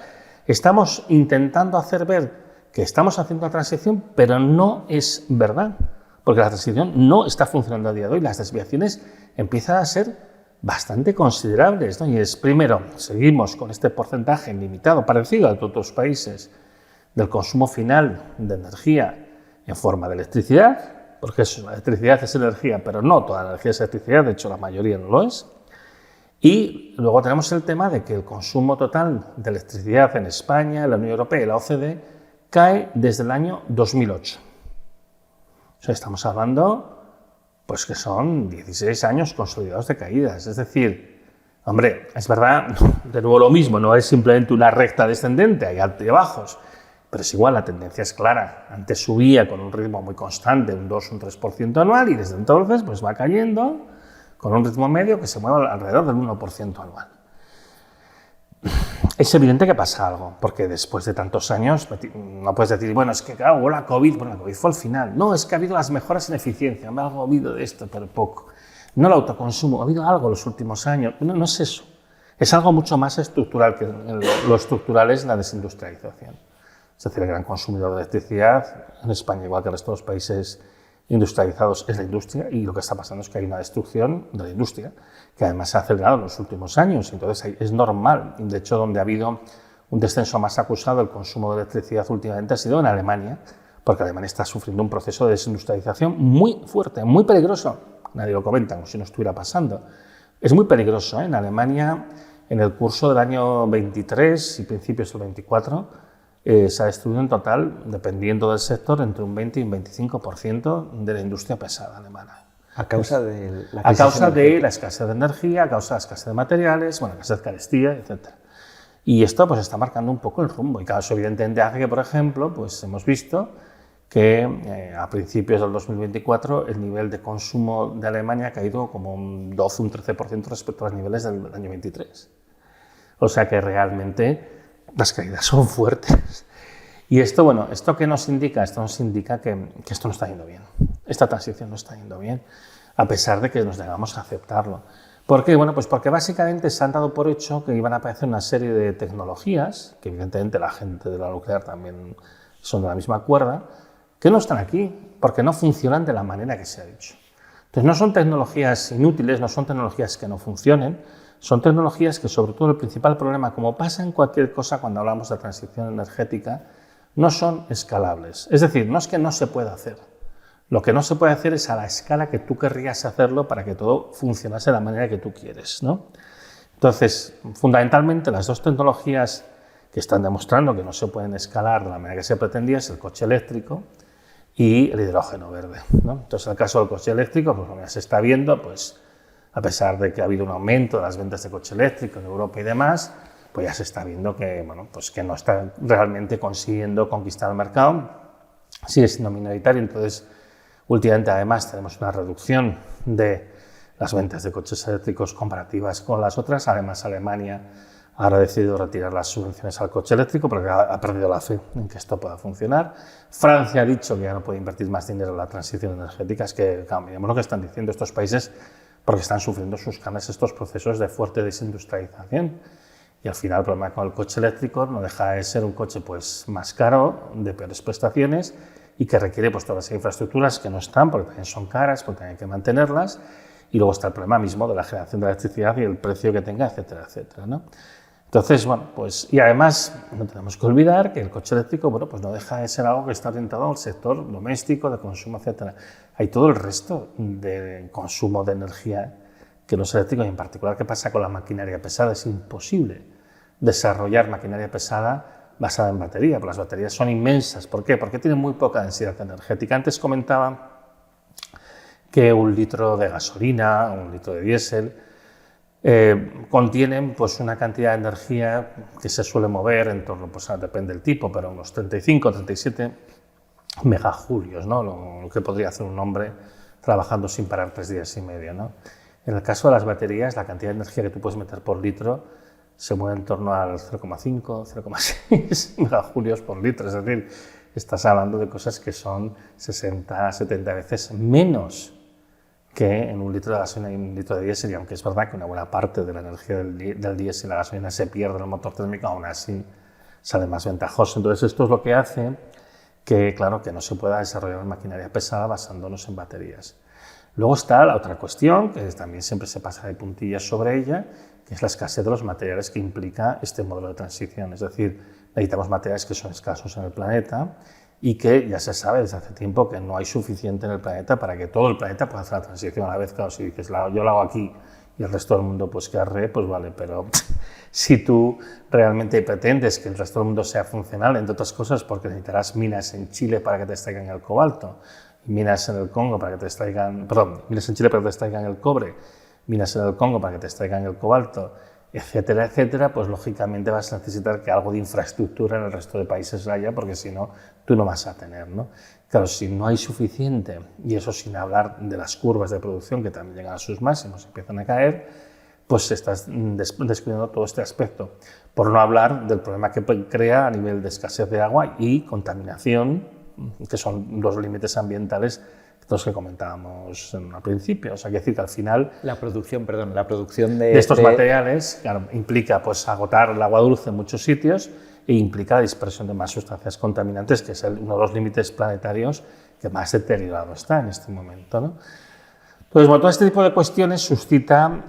estamos intentando hacer ver que estamos haciendo la transición, pero no es verdad, porque la transición no está funcionando a día de hoy. Las desviaciones empiezan a ser bastante considerables, ¿no? Y es, primero, seguimos con este porcentaje limitado, parecido a otros países, del consumo final de energía en forma de electricidad, porque la electricidad es energía, pero no toda la energía es electricidad, de hecho la mayoría no lo es. Y luego tenemos el tema de que el consumo total de electricidad en España, en la Unión Europea y la OCDE cae desde el año 2008. O sea, estamos hablando pues que son 16 años consolidados de caídas. Es decir, hombre, es verdad, de nuevo lo mismo, no es simplemente una recta descendente, hay altos y bajos, pero es igual, la tendencia es clara. Antes subía con un ritmo muy constante, un 2, un 3% anual, y desde entonces pues va cayendo con un ritmo medio que se mueve alrededor del 1% anual. Es evidente que pasa algo, porque después de tantos años no puedes decir, bueno, es que claro, hubo la COVID, bueno, la COVID fue al final. No, es que ha habido las mejoras en eficiencia, me ha habido de esto, pero poco. No el autoconsumo, ha habido algo en los últimos años. No es eso. Es algo mucho más estructural, que lo estructural es la desindustrialización. Es decir, el gran consumidor de electricidad en España, igual que en el resto de los países industrializados, es la industria, y lo que está pasando es que hay una destrucción de la industria que además se ha acelerado en los últimos años, entonces es normal. De hecho, donde ha habido un descenso más acusado del consumo de electricidad últimamente ha sido en Alemania, porque Alemania está sufriendo un proceso de desindustrialización muy fuerte, muy peligroso. Nadie lo comenta, como si no estuviera pasando. Es muy peligroso, ¿eh? En Alemania, en el curso del año 23 y principios del 24, se ha destruido en total, dependiendo del sector, entre un 20 y un 25% de la industria pesada alemana. A causa de la escasez de energía, a causa de la escasez de materiales, bueno, la escasez de carestía, etc. Y esto pues está marcando un poco el rumbo. Y claro, eso evidentemente hace que, por ejemplo, pues hemos visto que a principios del 2024 el nivel de consumo de Alemania ha caído como un 12, un 13% respecto a los niveles del año 23. O sea que realmente las caídas son fuertes. Y esto, bueno, ¿esto qué nos indica? Esto nos indica que esto no está yendo bien. Esta transición no está yendo bien, a pesar de que nos negamos a aceptarlo. ¿Por qué? Bueno, pues porque básicamente se han dado por hecho que iban a aparecer una serie de tecnologías, que evidentemente la gente de la nuclear también son de la misma cuerda, que no están aquí, porque no funcionan de la manera que se ha dicho. Entonces no son tecnologías inútiles, no son tecnologías que no funcionen, son tecnologías que, sobre todo, el principal problema, como pasa en cualquier cosa cuando hablamos de transición energética, no son escalables. Es decir, no es que no se pueda hacer. Lo que no se puede hacer es a la escala que tú querrías hacerlo para que todo funcionase de la manera que tú quieres, ¿no? Entonces, fundamentalmente, las dos tecnologías que están demostrando que no se pueden escalar de la manera que se pretendía es el coche eléctrico y el hidrógeno verde, ¿no? Entonces, en el caso del coche eléctrico, pues como ya se está viendo, pues a pesar de que ha habido un aumento de las ventas de coche eléctrico en Europa y demás, pues ya se está viendo que, bueno, pues que no está realmente consiguiendo conquistar el mercado, sigue siendo minoritario. Entonces, últimamente además tenemos una reducción de las ventas de coches eléctricos comparativas con las otras. Además, Alemania ha decidido retirar las subvenciones al coche eléctrico porque ha perdido la fe en que esto pueda funcionar. Francia ha dicho que ya no puede invertir más dinero en la transición energética. Es que, claro, miremos lo que están diciendo estos países porque están sufriendo sus carnes estos procesos de fuerte desindustrialización. Y al final el problema con el coche eléctrico no deja de ser un coche pues, más caro, de peores prestaciones y que requiere pues, todas las infraestructuras que no están porque también son caras, porque hay que mantenerlas. Y luego está el problema mismo de la generación de electricidad y el precio que tenga, etcétera, etcétera, ¿no? Entonces, bueno, pues, y además no tenemos que olvidar que el coche eléctrico, bueno, pues no deja de ser algo que está orientado al sector doméstico, de consumo, etcétera. Hay todo el resto de consumo de energía que no es eléctrico, y en particular qué pasa con la maquinaria pesada. Es imposible desarrollar maquinaria pesada basada en batería, porque las baterías son inmensas. ¿Por qué? Porque tienen muy poca densidad energética. Antes comentaba que 1 litro de gasolina, 1 litro de diésel, contienen pues, una cantidad de energía que se suele mover en torno, pues depende del tipo, pero unos 35 o 37 megajulios, ¿no? Lo que podría hacer un hombre trabajando sin parar 3 días y medio, ¿no? En el caso de las baterías, la cantidad de energía que tú puedes meter por litro se mueve en torno al 0,5, 0,6 megajulios por litro, es decir, estás hablando de cosas que son 60, 70 veces menos que en 1 litro de gasolina y 1 litro de diésel, y aunque es verdad que una buena parte de la energía del diésel y la gasolina se pierde en el motor térmico, aún así sale más ventajoso. Entonces esto es lo que hace que, claro, que no se pueda desarrollar maquinaria pesada basándonos en baterías. Luego está la otra cuestión, que también siempre se pasa de puntillas sobre ella, que es la escasez de los materiales que implica este modelo de transición. Es decir, necesitamos materiales que son escasos en el planeta y que ya se sabe desde hace tiempo que no hay suficiente en el planeta para que todo el planeta pueda hacer la transición a la vez. Claro, si dices, yo lo hago aquí y el resto del mundo pues que arre, pues vale, pero si tú realmente pretendes que el resto del mundo sea funcional, entre otras cosas porque necesitarás minas en Chile para que te extraigan el cobalto, minas en el Congo para que te extraigan, minas en Chile para que te extraigan el cobre, minas en el Congo para que te extraigan el cobalto, etcétera, etcétera, pues lógicamente vas a necesitar que algo de infraestructura en el resto de países haya, porque si no, tú no vas a tener, ¿no? Claro, si no hay suficiente, y eso sin hablar de las curvas de producción que también llegan a sus máximos, empiezan a caer, pues estás descuidando todo este aspecto. Por no hablar del problema que crea a nivel de escasez de agua y contaminación, que son los límites ambientales los que comentábamos al principio. O sea, que decir que al final la producción de estos materiales, claro, implica pues, agotar el agua dulce en muchos sitios e implica la dispersión de más sustancias contaminantes, que es uno de los límites planetarios que más deteriorado está en este momento, ¿no? Entonces, bueno, todo este tipo de cuestiones suscita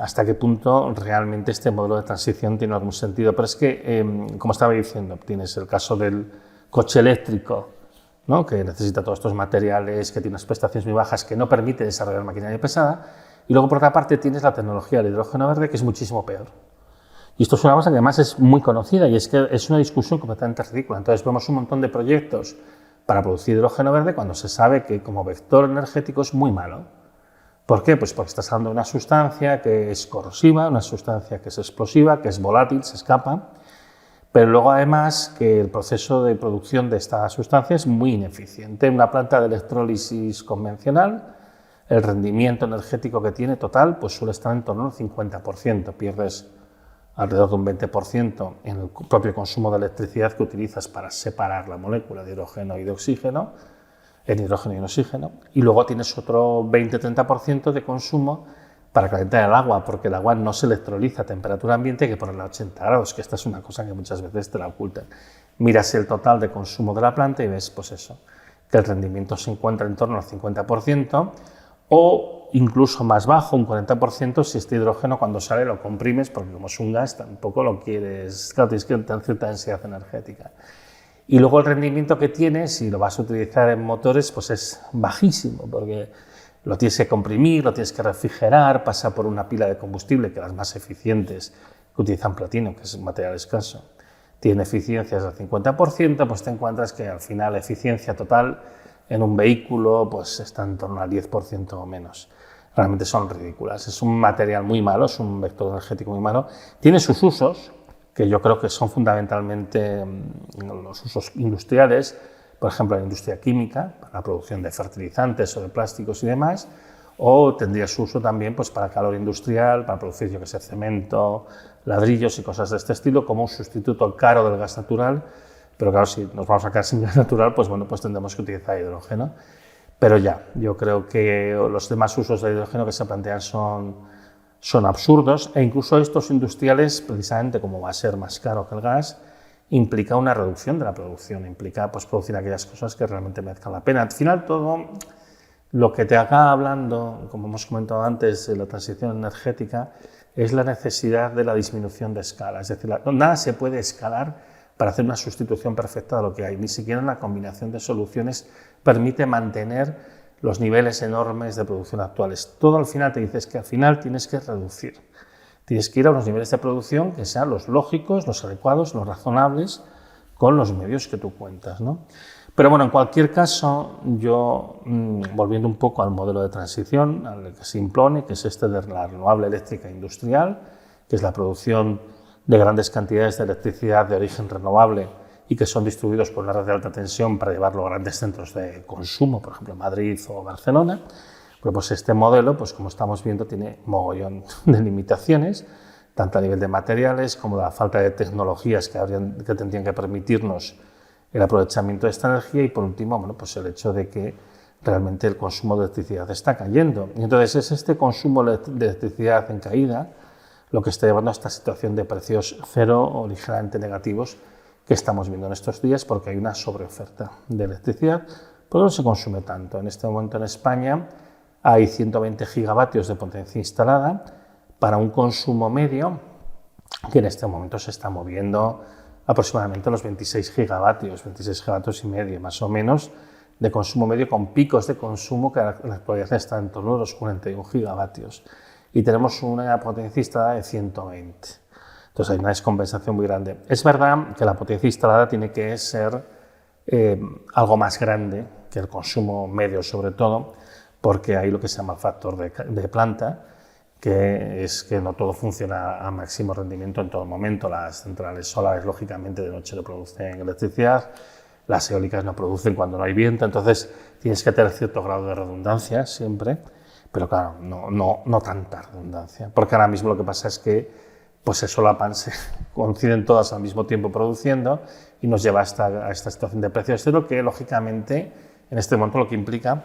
hasta qué punto realmente este modelo de transición tiene algún sentido. Pero es que, como estaba diciendo, tienes el caso del coche eléctrico, ¿no? Que necesita todos estos materiales, que tiene unas prestaciones muy bajas, que no permite desarrollar maquinaria pesada, y luego por otra parte tienes la tecnología del hidrógeno verde, que es muchísimo peor. Y esto es una cosa que además es muy conocida y es que es una discusión completamente ridícula. Entonces vemos un montón de proyectos para producir hidrógeno verde cuando se sabe que como vector energético es muy malo. ¿Por qué? Pues porque estás hablando de una sustancia que es corrosiva, una sustancia que es explosiva, que es volátil, se escapa. Pero luego, además, que el proceso de producción de esta sustancia es muy ineficiente. En una planta de electrólisis convencional, el rendimiento energético que tiene total pues suele estar en torno al 50%. Pierdes alrededor de un 20% en el propio consumo de electricidad que utilizas para separar la molécula de hidrógeno y de oxígeno, en hidrógeno y en oxígeno. Y luego tienes otro 20-30% de consumo para calentar el agua, porque el agua no se electroliza a temperatura ambiente, hay que ponerla a 80 grados, que esta es una cosa que muchas veces te la ocultan. Miras el total de consumo de la planta y ves, pues eso, que el rendimiento se encuentra en torno al 50% o incluso más bajo, un 40%, si este hidrógeno cuando sale lo comprimes, porque como es un gas tampoco lo quieres, claro, tienes que tener cierta densidad energética. Y luego el rendimiento que tienes, si lo vas a utilizar en motores, pues es bajísimo, porque lo tienes que comprimir, lo tienes que refrigerar, pasa por una pila de combustible, que las más eficientes que utilizan platino, que es un material escaso, tienen eficiencias del 50%, pues te encuentras que al final la eficiencia total en un vehículo pues está en torno al 10% o menos. Realmente son ridículas. Es un material muy malo, es un vector energético muy malo. Tiene sus usos, que yo creo que son fundamentalmente los usos industriales, por ejemplo, la industria química, para la producción de fertilizantes o de plásticos y demás, o tendría su uso también pues, para calor industrial, para producir, yo que sé, cemento, ladrillos y cosas de este estilo, como un sustituto caro del gas natural. Pero claro, si nos vamos a quedar sin gas natural, pues bueno, pues tendremos que utilizar hidrógeno. Pero ya, yo creo que los demás usos del hidrógeno que se plantean son absurdos, e incluso estos industriales, precisamente como va a ser más caro que el gas, implica una reducción de la producción, implica pues, producir aquellas cosas que realmente merezcan la pena. Al final, todo lo que te acaba hablando, como hemos comentado antes, de la transición energética, es la necesidad de la disminución de escala. Es decir, nada se puede escalar para hacer una sustitución perfecta de lo que hay. Ni siquiera una combinación de soluciones permite mantener los niveles enormes de producción actuales. Todo al final te dices que al final tienes que reducir. Tienes que ir a unos niveles de producción que sean los lógicos, los adecuados, los razonables, con los medios que tú cuentas, ¿no? Pero bueno, en cualquier caso, yo, volviendo un poco al modelo de transición al que se impone, que es este de la renovable eléctrica industrial, que es la producción de grandes cantidades de electricidad de origen renovable y que son distribuidos por una red de alta tensión para llevarlo a grandes centros de consumo, por ejemplo Madrid o Barcelona. Pero pues este modelo, pues como estamos viendo, tiene mogollón de limitaciones, tanto a nivel de materiales como de la falta de tecnologías que tendrían que permitirnos el aprovechamiento de esta energía, y por último, bueno, pues el hecho de que realmente el consumo de electricidad está cayendo. Y entonces es este consumo de electricidad en caída lo que está llevando a esta situación de precios cero o ligeramente negativos que estamos viendo en estos días, porque hay una sobreoferta de electricidad, porque no se consume tanto. En este momento en España hay 120 gigavatios de potencia instalada para un consumo medio que en este momento se está moviendo aproximadamente los 26 gigavatios y medio, más o menos, de consumo medio, con picos de consumo que en la actualidad están en torno a los 41 gigavatios. Y tenemos una potencia instalada de 120. Entonces hay una descompensación muy grande. Es verdad que la potencia instalada tiene que ser algo más grande que el consumo medio, sobre todo, porque hay lo que se llama el factor de planta, que es que no todo funciona a máximo rendimiento en todo momento. Las centrales solares, lógicamente, de noche no producen electricidad, las eólicas no producen cuando no hay viento, entonces tienes que tener cierto grado de redundancia siempre, pero claro, no tanta redundancia, porque ahora mismo lo que pasa es que pues se solapan, se coinciden todas al mismo tiempo produciendo y nos lleva a esta situación de precios cero, que lógicamente en este momento lo que implica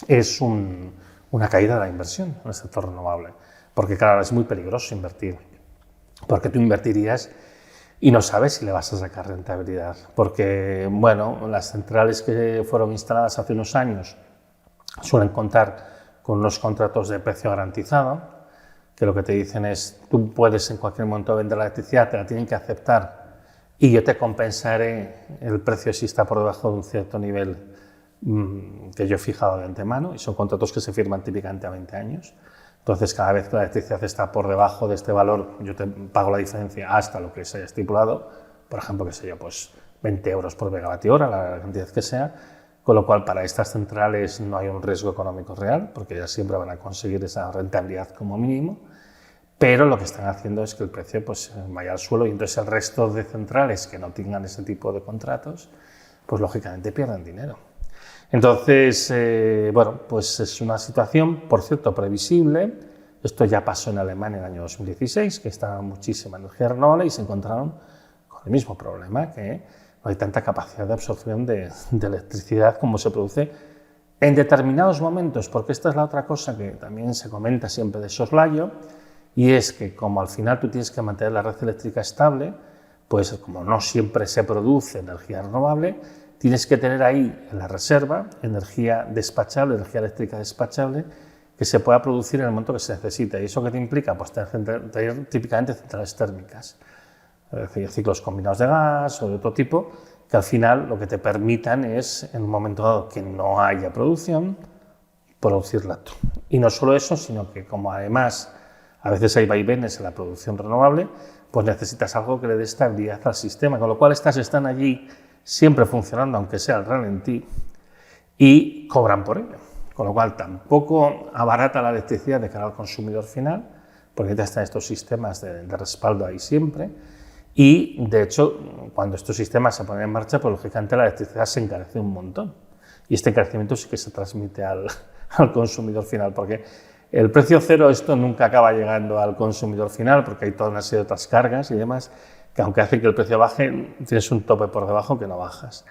es una caída de la inversión en el sector renovable, porque claro, es muy peligroso invertir, porque tú invertirías y no sabes si le vas a sacar rentabilidad, porque bueno, las centrales que fueron instaladas hace unos años suelen contar con unos contratos de precio garantizado, que lo que te dicen es, tú puedes en cualquier momento vender la electricidad, te la tienen que aceptar y yo te compensaré el precio si está por debajo de un cierto nivel que yo he fijado de antemano, y son contratos que se firman típicamente a 20 años. Entonces, cada vez que la electricidad está por debajo de este valor, yo te pago la diferencia hasta lo que se haya estipulado, por ejemplo, qué sé yo, pues 20 euros por megavatio hora, la cantidad que sea, con lo cual para estas centrales no hay un riesgo económico real, porque ellas siempre van a conseguir esa rentabilidad como mínimo, pero lo que están haciendo es que el precio pues, vaya al suelo, y entonces el resto de centrales que no tengan ese tipo de contratos, pues lógicamente pierden dinero. Entonces, bueno, pues es una situación, por cierto, previsible. Esto ya pasó en Alemania en el año 2016, que estaba muchísima energía renovable y se encontraron con el mismo problema, que no hay tanta capacidad de absorción de electricidad como se produce en determinados momentos, porque esta es la otra cosa que también se comenta siempre de soslayo, y es que como al final tú tienes que mantener la red eléctrica estable, pues como no siempre se produce energía renovable, tienes que tener ahí en la reserva energía despachable, energía eléctrica despachable, que se pueda producir en el momento que se necesita. ¿Y eso qué te implica? Pues tener típicamente centrales térmicas, es decir, ciclos combinados de gas o de otro tipo, que al final lo que te permitan es, en un momento dado que no haya producción, producirla tú. Y no solo eso, sino que como además a veces hay vaivenes en la producción renovable, pues necesitas algo que le dé estabilidad al sistema, con lo cual estas están allí siempre funcionando, aunque sea al ralentí, y cobran por ello. Con lo cual tampoco abarata la electricidad de cara al consumidor final, porque ya están estos sistemas de respaldo ahí siempre. Y, de hecho, cuando estos sistemas se ponen en marcha, pues lógicamente la electricidad se encarece un montón. Y este encarecimiento sí que se transmite al consumidor final, porque el precio cero, esto nunca acaba llegando al consumidor final, porque hay toda una serie de otras cargas y demás, que aunque hacen que el precio baje, tienes un tope por debajo que no bajas.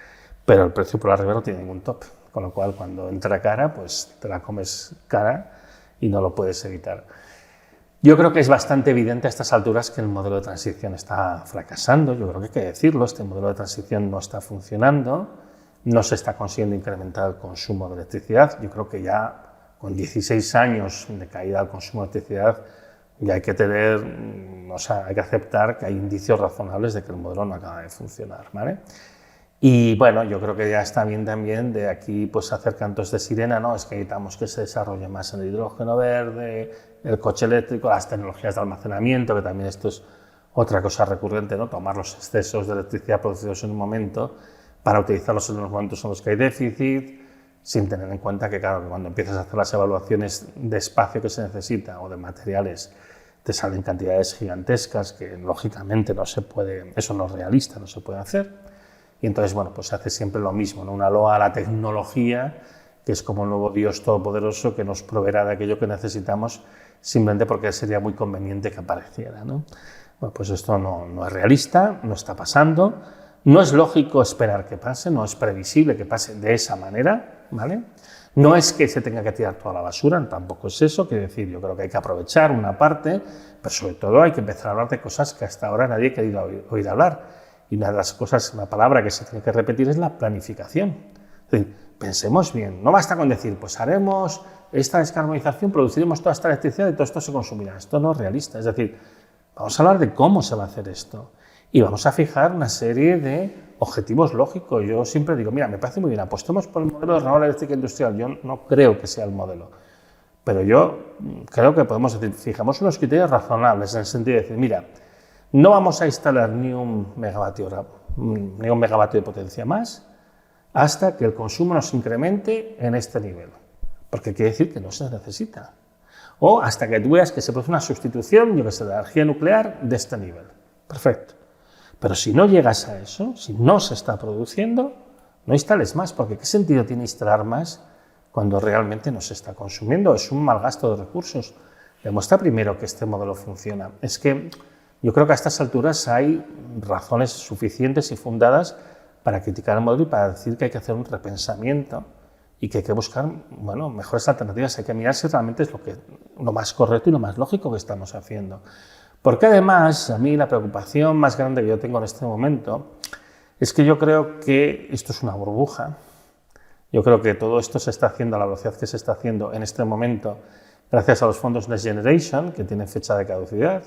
Pero el precio por arriba no tiene ningún tope, con lo cual cuando entra cara, pues te la comes cara y no lo puedes evitar. Yo creo que es bastante evidente a estas alturas que el modelo de transición está fracasando. Yo creo que hay que decirlo, este modelo de transición no está funcionando, no se está consiguiendo incrementar el consumo de electricidad. Yo creo que ya con 16 años de caída del consumo de electricidad ya hay que tener, o sea, hay que aceptar que hay indicios razonables de que el modelo no acaba de funcionar, ¿vale? Y bueno, yo creo que ya está bien también de aquí pues hacer cantos de sirena, ¿no? Es que necesitamos que se desarrolle más el hidrógeno verde, el coche eléctrico, las tecnologías de almacenamiento, que también esto es otra cosa recurrente, ¿no? Tomar los excesos de electricidad producidos en un momento para utilizarlos en los momentos en los que hay déficit, sin tener en cuenta que, claro, que cuando empiezas a hacer las evaluaciones de espacio que se necesita o de materiales, te salen cantidades gigantescas que lógicamente no se puede, eso no es realista, no se puede hacer. Y entonces, bueno, pues se hace siempre lo mismo, ¿no? Una loa a la tecnología, que es como el nuevo Dios todopoderoso que nos proveerá de aquello que necesitamos simplemente porque sería muy conveniente que apareciera, ¿no? Bueno, pues esto no es realista, no está pasando, no es lógico esperar que pase, no es previsible que pase de esa manera, ¿vale? No es que se tenga que tirar toda la basura, tampoco es eso, quiero decir, yo creo que hay que aprovechar una parte, pero sobre todo hay que empezar a hablar de cosas que hasta ahora nadie ha querido oír hablar. Y una de las cosas, una palabra que se tiene que repetir es la planificación. Es decir, pensemos bien, no basta con decir, pues haremos esta descarbonización, produciremos toda esta electricidad y todo esto se consumirá. Esto no es realista, es decir, vamos a hablar de cómo se va a hacer esto y vamos a fijar una serie de objetivos lógicos. Yo siempre digo, mira, me parece muy bien, apostemos por el modelo de renovable eléctrica industrial. Yo no creo que sea el modelo, pero yo creo que podemos decir, fijamos unos criterios razonables en el sentido de decir, mira, no vamos a instalar ni un megavatio de potencia más hasta que el consumo nos incremente en este nivel, porque quiere decir que no se necesita. O hasta que tú veas que se produce una sustitución, yo que sé, de la energía nuclear de este nivel. Perfecto. Pero si no llegas a eso, si no se está produciendo, no instales más, porque ¿qué sentido tiene instalar más cuando realmente no se está consumiendo? Es un mal gasto de recursos. Demuestra primero que este modelo funciona. Es que yo creo que a estas alturas hay razones suficientes y fundadas para criticar el modelo y para decir que hay que hacer un repensamiento y que hay que buscar, bueno, mejores alternativas. Hay que mirar si realmente es lo más correcto y lo más lógico que estamos haciendo. Porque además, a mí la preocupación más grande que yo tengo en este momento es que yo creo que esto es una burbuja. Yo creo que todo esto se está haciendo a la velocidad que se está haciendo en este momento gracias a los fondos Next Generation, que tienen fecha de caducidad.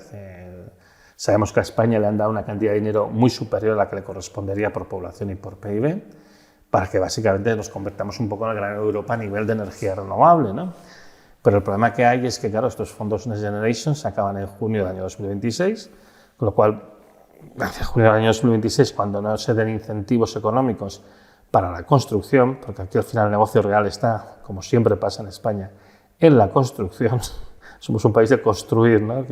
Sabemos que a España le han dado una cantidad de dinero muy superior a la que le correspondería por población y por PIB, para que básicamente nos convertamos un poco en la gran Europa a nivel de energía renovable, ¿no? Pero el problema que hay es que, claro, estos fondos Next Generation se acaban en junio del año 2026, con lo cual, hacia junio del año 2026, cuando no se den incentivos económicos para la construcción, porque aquí al final el negocio real está, como siempre pasa en España, en la construcción. Somos un país de construir, ¿no?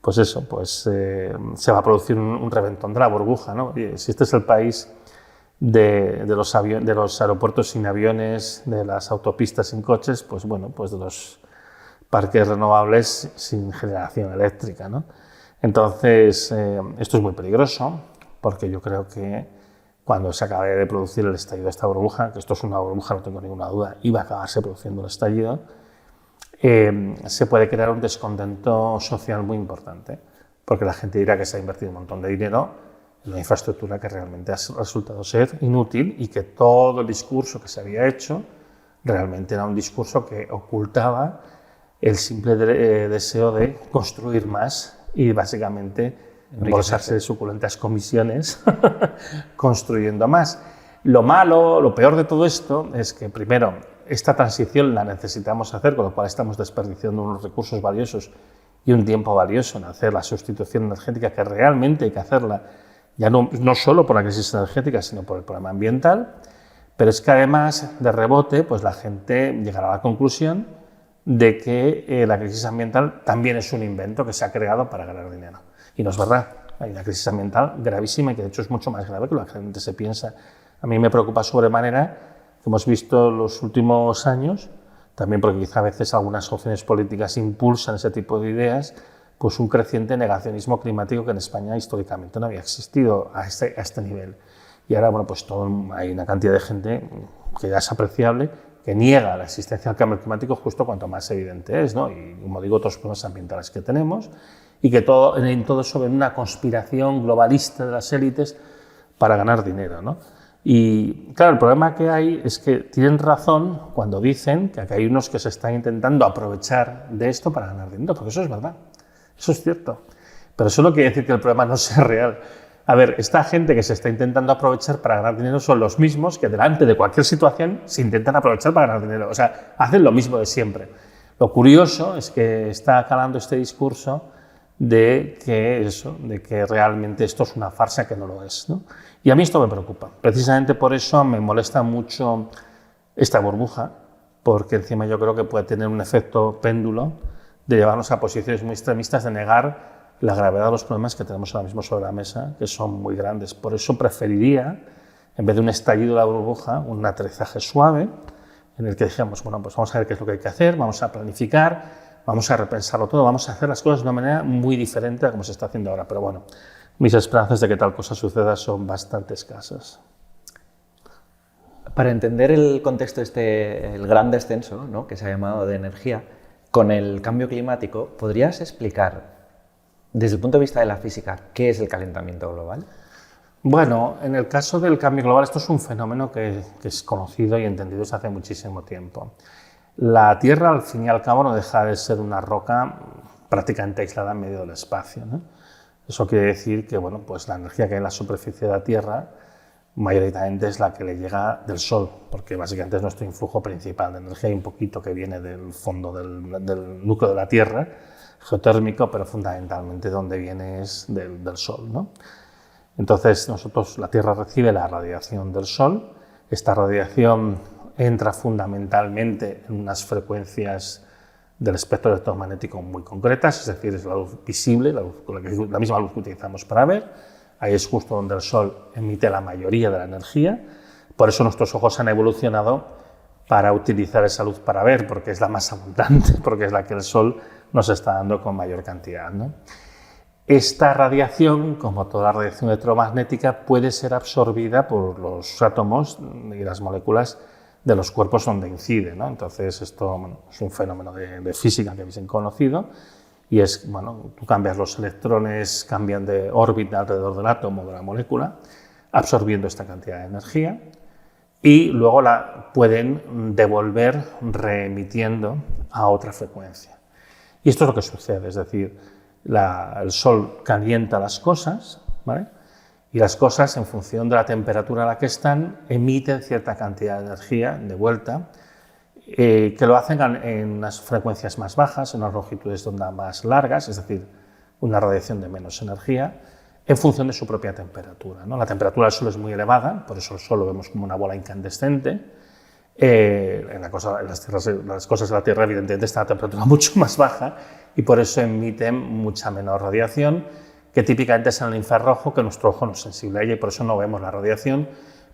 Pues eso, se va a producir un reventón de la burbuja, ¿no? Y si este es el país de los aeropuertos sin aviones, de las autopistas sin coches, pues bueno, pues de los parques renovables sin generación eléctrica, ¿no? Entonces, esto es muy peligroso, porque yo creo que cuando se acabe de producir el estallido de esta burbuja, que esto es una burbuja, no tengo ninguna duda, y va a acabarse produciendo el estallido, se puede crear un descontento social muy importante, porque la gente dirá que se ha invertido un montón de dinero en una infraestructura que realmente ha resultado ser inútil y que todo el discurso que se había hecho realmente era un discurso que ocultaba el simple deseo de construir más y básicamente embolsarse de suculentas comisiones construyendo más. Lo malo, lo peor de todo esto es que, primero, esta transición la necesitamos hacer, con lo cual estamos desperdiciando unos recursos valiosos y un tiempo valioso en hacer la sustitución energética, que realmente hay que hacerla, ya no solo por la crisis energética, sino por el problema ambiental. Pero es que además, de rebote, pues la gente llegará a la conclusión de que la crisis ambiental también es un invento que se ha creado para ganar dinero. Y no es verdad. Hay una crisis ambiental gravísima y que de hecho es mucho más grave que lo que la gente se piensa. A mí me preocupa sobremanera, que hemos visto en los últimos años, también porque quizá a veces algunas opciones políticas impulsan ese tipo de ideas, pues un creciente negacionismo climático que en España históricamente no había existido a este nivel. Y ahora, bueno, pues hay una cantidad de gente que ya es apreciable, que niega la existencia del cambio climático justo cuanto más evidente es, ¿no? Y como digo, otros problemas ambientales que tenemos, y que en todo eso ven una conspiración globalista de las élites para ganar dinero, ¿no? Y claro, el problema que hay es que tienen razón cuando dicen que aquí hay unos que se están intentando aprovechar de esto para ganar dinero, porque eso es verdad, eso es cierto. Pero eso no quiere decir que el problema no sea real. A ver, esta gente que se está intentando aprovechar para ganar dinero son los mismos que delante de cualquier situación se intentan aprovechar para ganar dinero. O sea, hacen lo mismo de siempre. Lo curioso es que está calando este discurso de que realmente esto es una farsa que no lo es, ¿no? Y a mí esto me preocupa. Precisamente por eso me molesta mucho esta burbuja, porque encima yo creo que puede tener un efecto péndulo de llevarnos a posiciones muy extremistas, de negar la gravedad de los problemas que tenemos ahora mismo sobre la mesa, que son muy grandes. Por eso preferiría, en vez de un estallido de la burbuja, un aterrizaje suave, en el que dijéramos, bueno, pues vamos a ver qué es lo que hay que hacer, vamos a planificar, vamos a repensarlo todo, vamos a hacer las cosas de una manera muy diferente a como se está haciendo ahora. Pero bueno, mis esperanzas de que tal cosa suceda son bastante escasas. Para entender el contexto el gran descenso, ¿no?, que se ha llamado de energía, con el cambio climático, ¿podrías explicar, desde el punto de vista de la física, qué es el calentamiento global? Bueno, en el caso del cambio global, esto es un fenómeno que es conocido y entendido desde hace muchísimo tiempo. La Tierra, al fin y al cabo, no deja de ser una roca prácticamente aislada en medio del espacio, ¿no? Eso quiere decir que, bueno, pues la energía que hay en la superficie de la Tierra mayoritariamente es la que le llega del Sol, porque básicamente es nuestro influjo principal de energía. Hay un poquito que viene del fondo del núcleo de la Tierra, geotérmico, pero fundamentalmente donde viene es del Sol, ¿no? Entonces, la Tierra recibe la radiación del Sol. Esta radiación entra fundamentalmente en unas frecuencias del espectro electromagnético muy concretas, es decir, es la luz visible, la misma luz que utilizamos para ver. Ahí es justo donde el Sol emite la mayoría de la energía. Por eso nuestros ojos han evolucionado para utilizar esa luz para ver, porque es la más abundante, porque es la que el Sol nos está dando con mayor cantidad, ¿no? Esta radiación, como toda radiación electromagnética, puede ser absorbida por los átomos y las moléculas de los cuerpos donde incide, ¿no? Entonces, esto, bueno, es un fenómeno de física que habéis conocido, y es, bueno, tú cambias los electrones, cambian de órbita alrededor del átomo, de la molécula, absorbiendo esta cantidad de energía, y luego la pueden devolver reemitiendo a otra frecuencia. Y esto es lo que sucede, es decir, el Sol calienta las cosas, ¿vale? Y las cosas, en función de la temperatura a la que están, emiten cierta cantidad de energía de vuelta, que lo hacen en unas frecuencias más bajas, en unas longitudes de onda más largas, es decir, una radiación de menos energía, en función de su propia temperatura, ¿no? La temperatura del Sol es muy elevada, por eso el Sol lo vemos como una bola incandescente. Las cosas de la Tierra, evidentemente, están a temperatura mucho más baja y por eso emiten mucha menor radiación, que típicamente es en el infrarrojo, que nuestro ojo no es sensible a ella y por eso no vemos la radiación.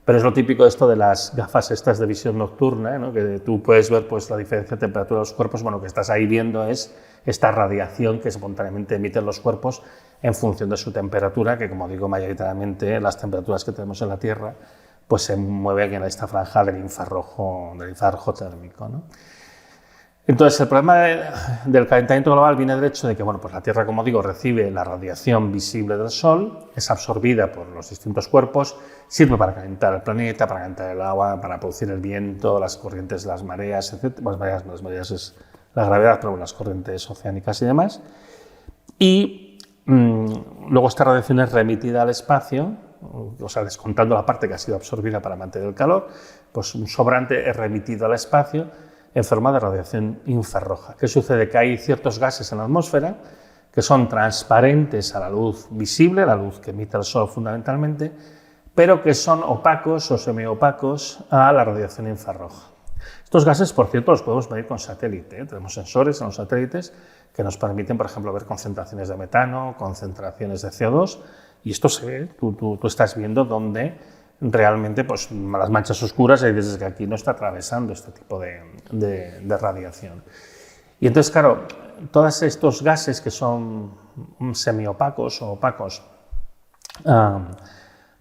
Pero es lo típico esto de las gafas estas de visión nocturna, ¿no?, que tú puedes ver, pues, la diferencia de temperatura de los cuerpos. Bueno, lo que estás ahí viendo es esta radiación que espontáneamente emiten los cuerpos en función de su temperatura, que, como digo, mayoritariamente las temperaturas que tenemos en la Tierra pues se mueven en esta franja del infrarrojo térmico, ¿no? Entonces, el problema del calentamiento global viene del hecho de que, bueno, pues la Tierra, como digo, recibe la radiación visible del Sol, es absorbida por los distintos cuerpos, sirve para calentar el planeta, para calentar el agua, para producir el viento, las corrientes, las mareas, etc. Las mareas es la gravedad, pero bueno, las corrientes oceánicas y demás. Y luego esta radiación es remitida al espacio, o sea, descontando la parte que ha sido absorbida para mantener el calor, pues un sobrante es remitido al espacio en forma de radiación infrarroja. ¿Qué sucede? Que hay ciertos gases en la atmósfera que son transparentes a la luz visible, la luz que emite el Sol fundamentalmente, pero que son opacos o semiopacos a la radiación infrarroja. Estos gases, por cierto, los podemos medir con satélite, ¿eh? Tenemos sensores en los satélites que nos permiten, por ejemplo, ver concentraciones de metano, concentraciones de CO2, y esto se ve, tú estás viendo dónde realmente pues, las manchas oscuras, y desde que aquí no está atravesando este tipo de radiación. Y entonces, claro, todos estos gases que son semiopacos o opacos a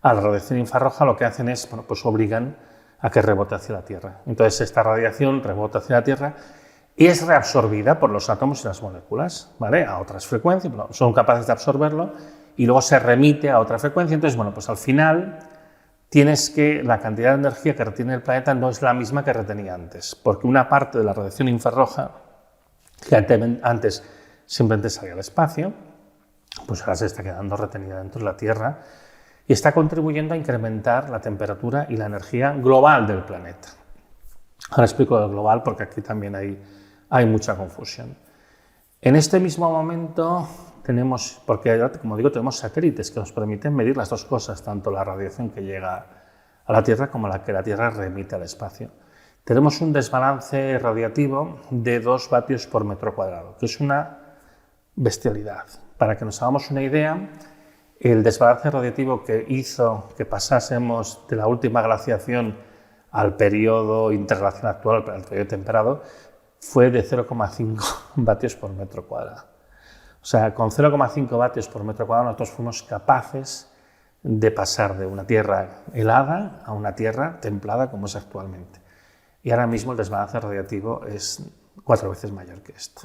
la radiación infrarroja, lo que hacen es, bueno, pues obligan a que rebote hacia la Tierra. Entonces, esta radiación rebota hacia la Tierra y es reabsorbida por los átomos y las moléculas, ¿vale? A otras frecuencias, bueno, son capaces de absorberlo y luego se remite a otra frecuencia. Entonces, bueno, pues al final tienes que la cantidad de energía que retiene el planeta no es la misma que retenía antes, porque una parte de la radiación infrarroja, que antes simplemente salía al espacio, pues ahora se está quedando retenida dentro de la Tierra y está contribuyendo a incrementar la temperatura y la energía global del planeta. Ahora explico lo global porque aquí también hay mucha confusión. En este mismo momento tenemos, porque como digo, tenemos satélites que nos permiten medir las dos cosas, tanto la radiación que llega a la Tierra como la que la Tierra remite al espacio. Tenemos un desbalance radiativo de 2 vatios por metro cuadrado, que es una bestialidad. Para que nos hagamos una idea, el desbalance radiativo que hizo que pasásemos de la última glaciación al periodo interglacial actual, al periodo temperado, fue de 0,5 vatios por metro cuadrado. O sea, con 0,5 vatios por metro cuadrado nosotros fuimos capaces de pasar de una Tierra helada a una Tierra templada como es actualmente. Y ahora mismo el desbalance radiativo es 4 veces mayor que esto.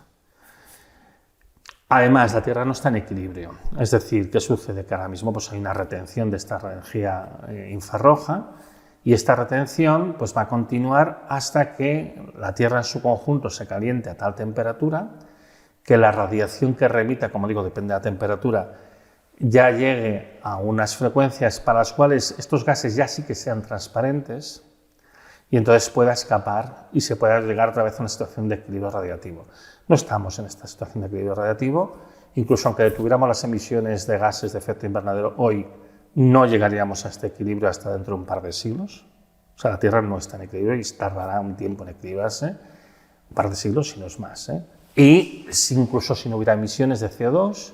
Además, la Tierra no está en equilibrio. Es decir, ¿qué sucede? Que ahora mismo pues, hay una retención de esta energía infrarroja y esta retención pues, va a continuar hasta que la Tierra en su conjunto se caliente a tal temperatura que la radiación que remita, como digo, depende de la temperatura, ya llegue a unas frecuencias para las cuales estos gases ya sí que sean transparentes y entonces pueda escapar y se pueda llegar otra vez a una situación de equilibrio radiativo. No estamos en esta situación de equilibrio radiativo, incluso aunque detuviéramos las emisiones de gases de efecto invernadero hoy, no llegaríamos a este equilibrio hasta dentro de un par de siglos. O sea, la Tierra no está en equilibrio y tardará un tiempo en equilibrarse, un par de siglos si no es más. Y incluso si no hubiera emisiones de CO2,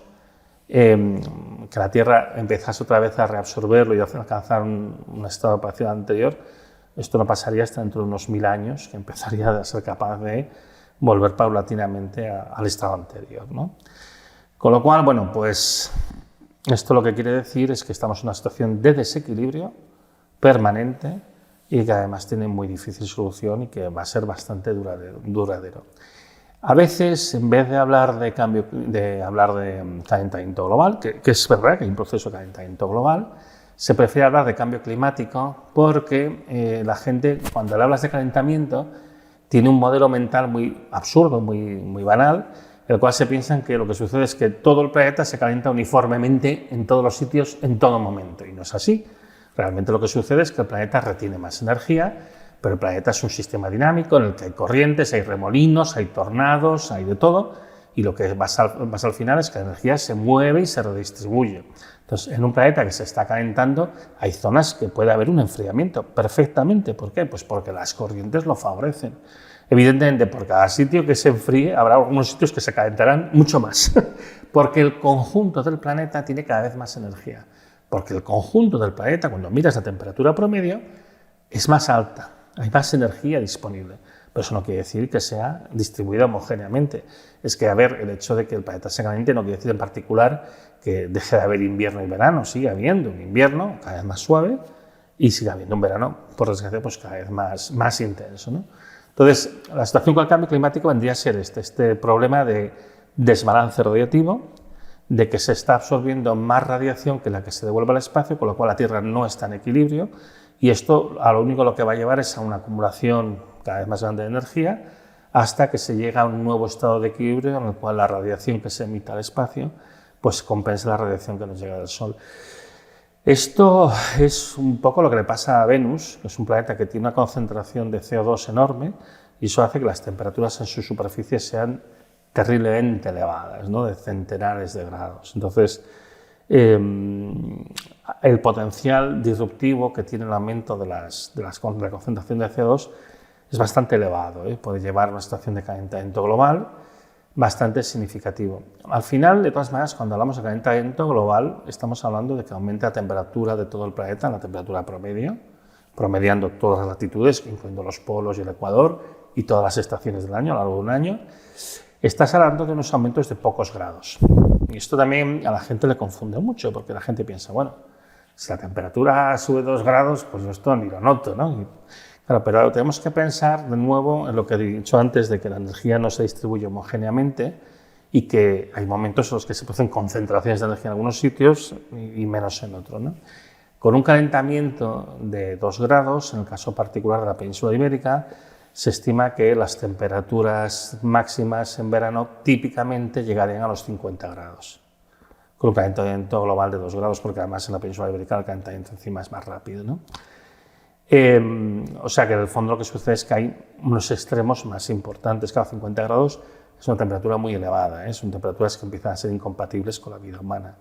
que la Tierra empezase otra vez a reabsorberlo y a alcanzar un estado de operación anterior, esto no pasaría hasta dentro de unos 1000 años, que empezaría a ser capaz de volver paulatinamente al estado anterior, ¿no? Con lo cual, bueno, pues esto lo que quiere decir es que estamos en una situación de desequilibrio permanente y que además tiene muy difícil solución y que va a ser bastante duradero. A veces, en vez de hablar de calentamiento global, que es verdad que hay un proceso de calentamiento global, se prefiere hablar de cambio climático porque la gente, cuando le hablas de calentamiento, tiene un modelo mental muy absurdo, muy banal, en el cual se piensan que lo que sucede es que todo el planeta se calienta uniformemente en todos los sitios, en todo momento, y no es así. Realmente lo que sucede es que el planeta retiene más energía, pero el planeta es un sistema dinámico en el que hay corrientes, hay remolinos, hay tornados, hay de todo, y lo que pasa al final es que la energía se mueve y se redistribuye. Entonces, en un planeta que se está calentando, hay zonas que puede haber un enfriamiento perfectamente. ¿Por qué? Pues porque las corrientes lo favorecen. Evidentemente, por cada sitio que se enfríe, habrá algunos sitios que se calentarán mucho más, porque el conjunto del planeta tiene cada vez más energía. Porque el conjunto del planeta, cuando miras la temperatura promedio, es más alta, hay más energía disponible. Pero eso no quiere decir que sea distribuida homogéneamente. Es que, a ver, el hecho de que el planeta se caliente no quiere decir en particular que deje de haber invierno y verano. Sigue habiendo un invierno cada vez más suave y sigue habiendo un verano, por desgracia, pues cada vez más intenso, ¿no? Entonces, la situación con el cambio climático vendría a ser este problema de desbalance radiativo, de que se está absorbiendo más radiación que la que se devuelve al espacio, con lo cual la Tierra no está en equilibrio, y esto a lo único lo que va a llevar es a una acumulación cada vez más grande de energía, hasta que se llega a un nuevo estado de equilibrio en el cual la radiación que se emite al espacio pues compensa la radiación que nos llega del Sol. Esto es un poco lo que le pasa a Venus, que es un planeta que tiene una concentración de CO2 enorme, y eso hace que las temperaturas en su superficie sean terriblemente elevadas, ¿no? De centenares de grados. Entonces, el potencial disruptivo que tiene el aumento de la concentración de CO2 es bastante elevado, puede llevar a una situación de calentamiento global bastante significativo. Al final, de todas maneras, cuando hablamos de calentamiento global, estamos hablando de que aumente la temperatura de todo el planeta, la temperatura promedio, promediando todas las latitudes, incluyendo los polos y el Ecuador, y todas las estaciones del año, a lo largo de un año. Estás hablando de unos aumentos de pocos grados. Y esto también a la gente le confunde mucho, porque la gente piensa, bueno, si la temperatura sube 2 grados, pues esto ni lo noto, ¿no? Y, claro, pero tenemos que pensar de nuevo en lo que he dicho antes, de que la energía no se distribuye homogéneamente y que hay momentos en los que se producen concentraciones de energía en algunos sitios y menos en otros, ¿no? Con un calentamiento de 2 grados, en el caso particular de la península ibérica, se estima que las temperaturas máximas en verano típicamente llegarían a los 50 grados, con un calentamiento global de 2 grados, porque además en la península ibérica el calentamiento encima es más rápido, ¿no? O sea que en el fondo lo que sucede es que hay unos extremos más importantes. Cada 50 grados es una temperatura muy elevada, son temperaturas que empiezan a ser incompatibles con la vida humana.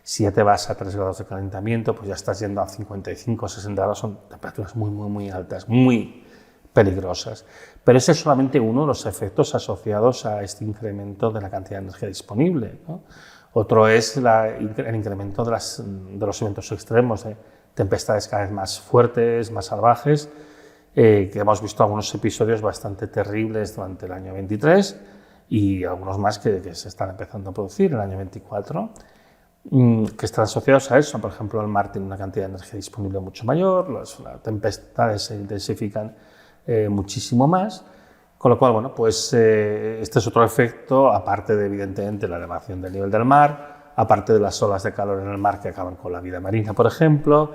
Si ya te vas a 3 grados de calentamiento, pues ya estás yendo a 55 o 60 grados, son temperaturas muy, muy, muy altas, muy peligrosas. Pero ese es solamente uno de los efectos asociados a este incremento de la cantidad de energía disponible, ¿no? Otro es el incremento de los eventos extremos, de tempestades cada vez más fuertes, más salvajes, que hemos visto algunos episodios bastante terribles durante el año 23 y algunos más que se están empezando a producir el año 24, que están asociados a eso. Por ejemplo, el mar tiene una cantidad de energía disponible mucho mayor, las tempestades se intensifican muchísimo más, con lo cual, bueno, pues este es otro efecto, aparte de, evidentemente, la elevación del nivel del mar, aparte de las olas de calor en el mar que acaban con la vida marina, por ejemplo,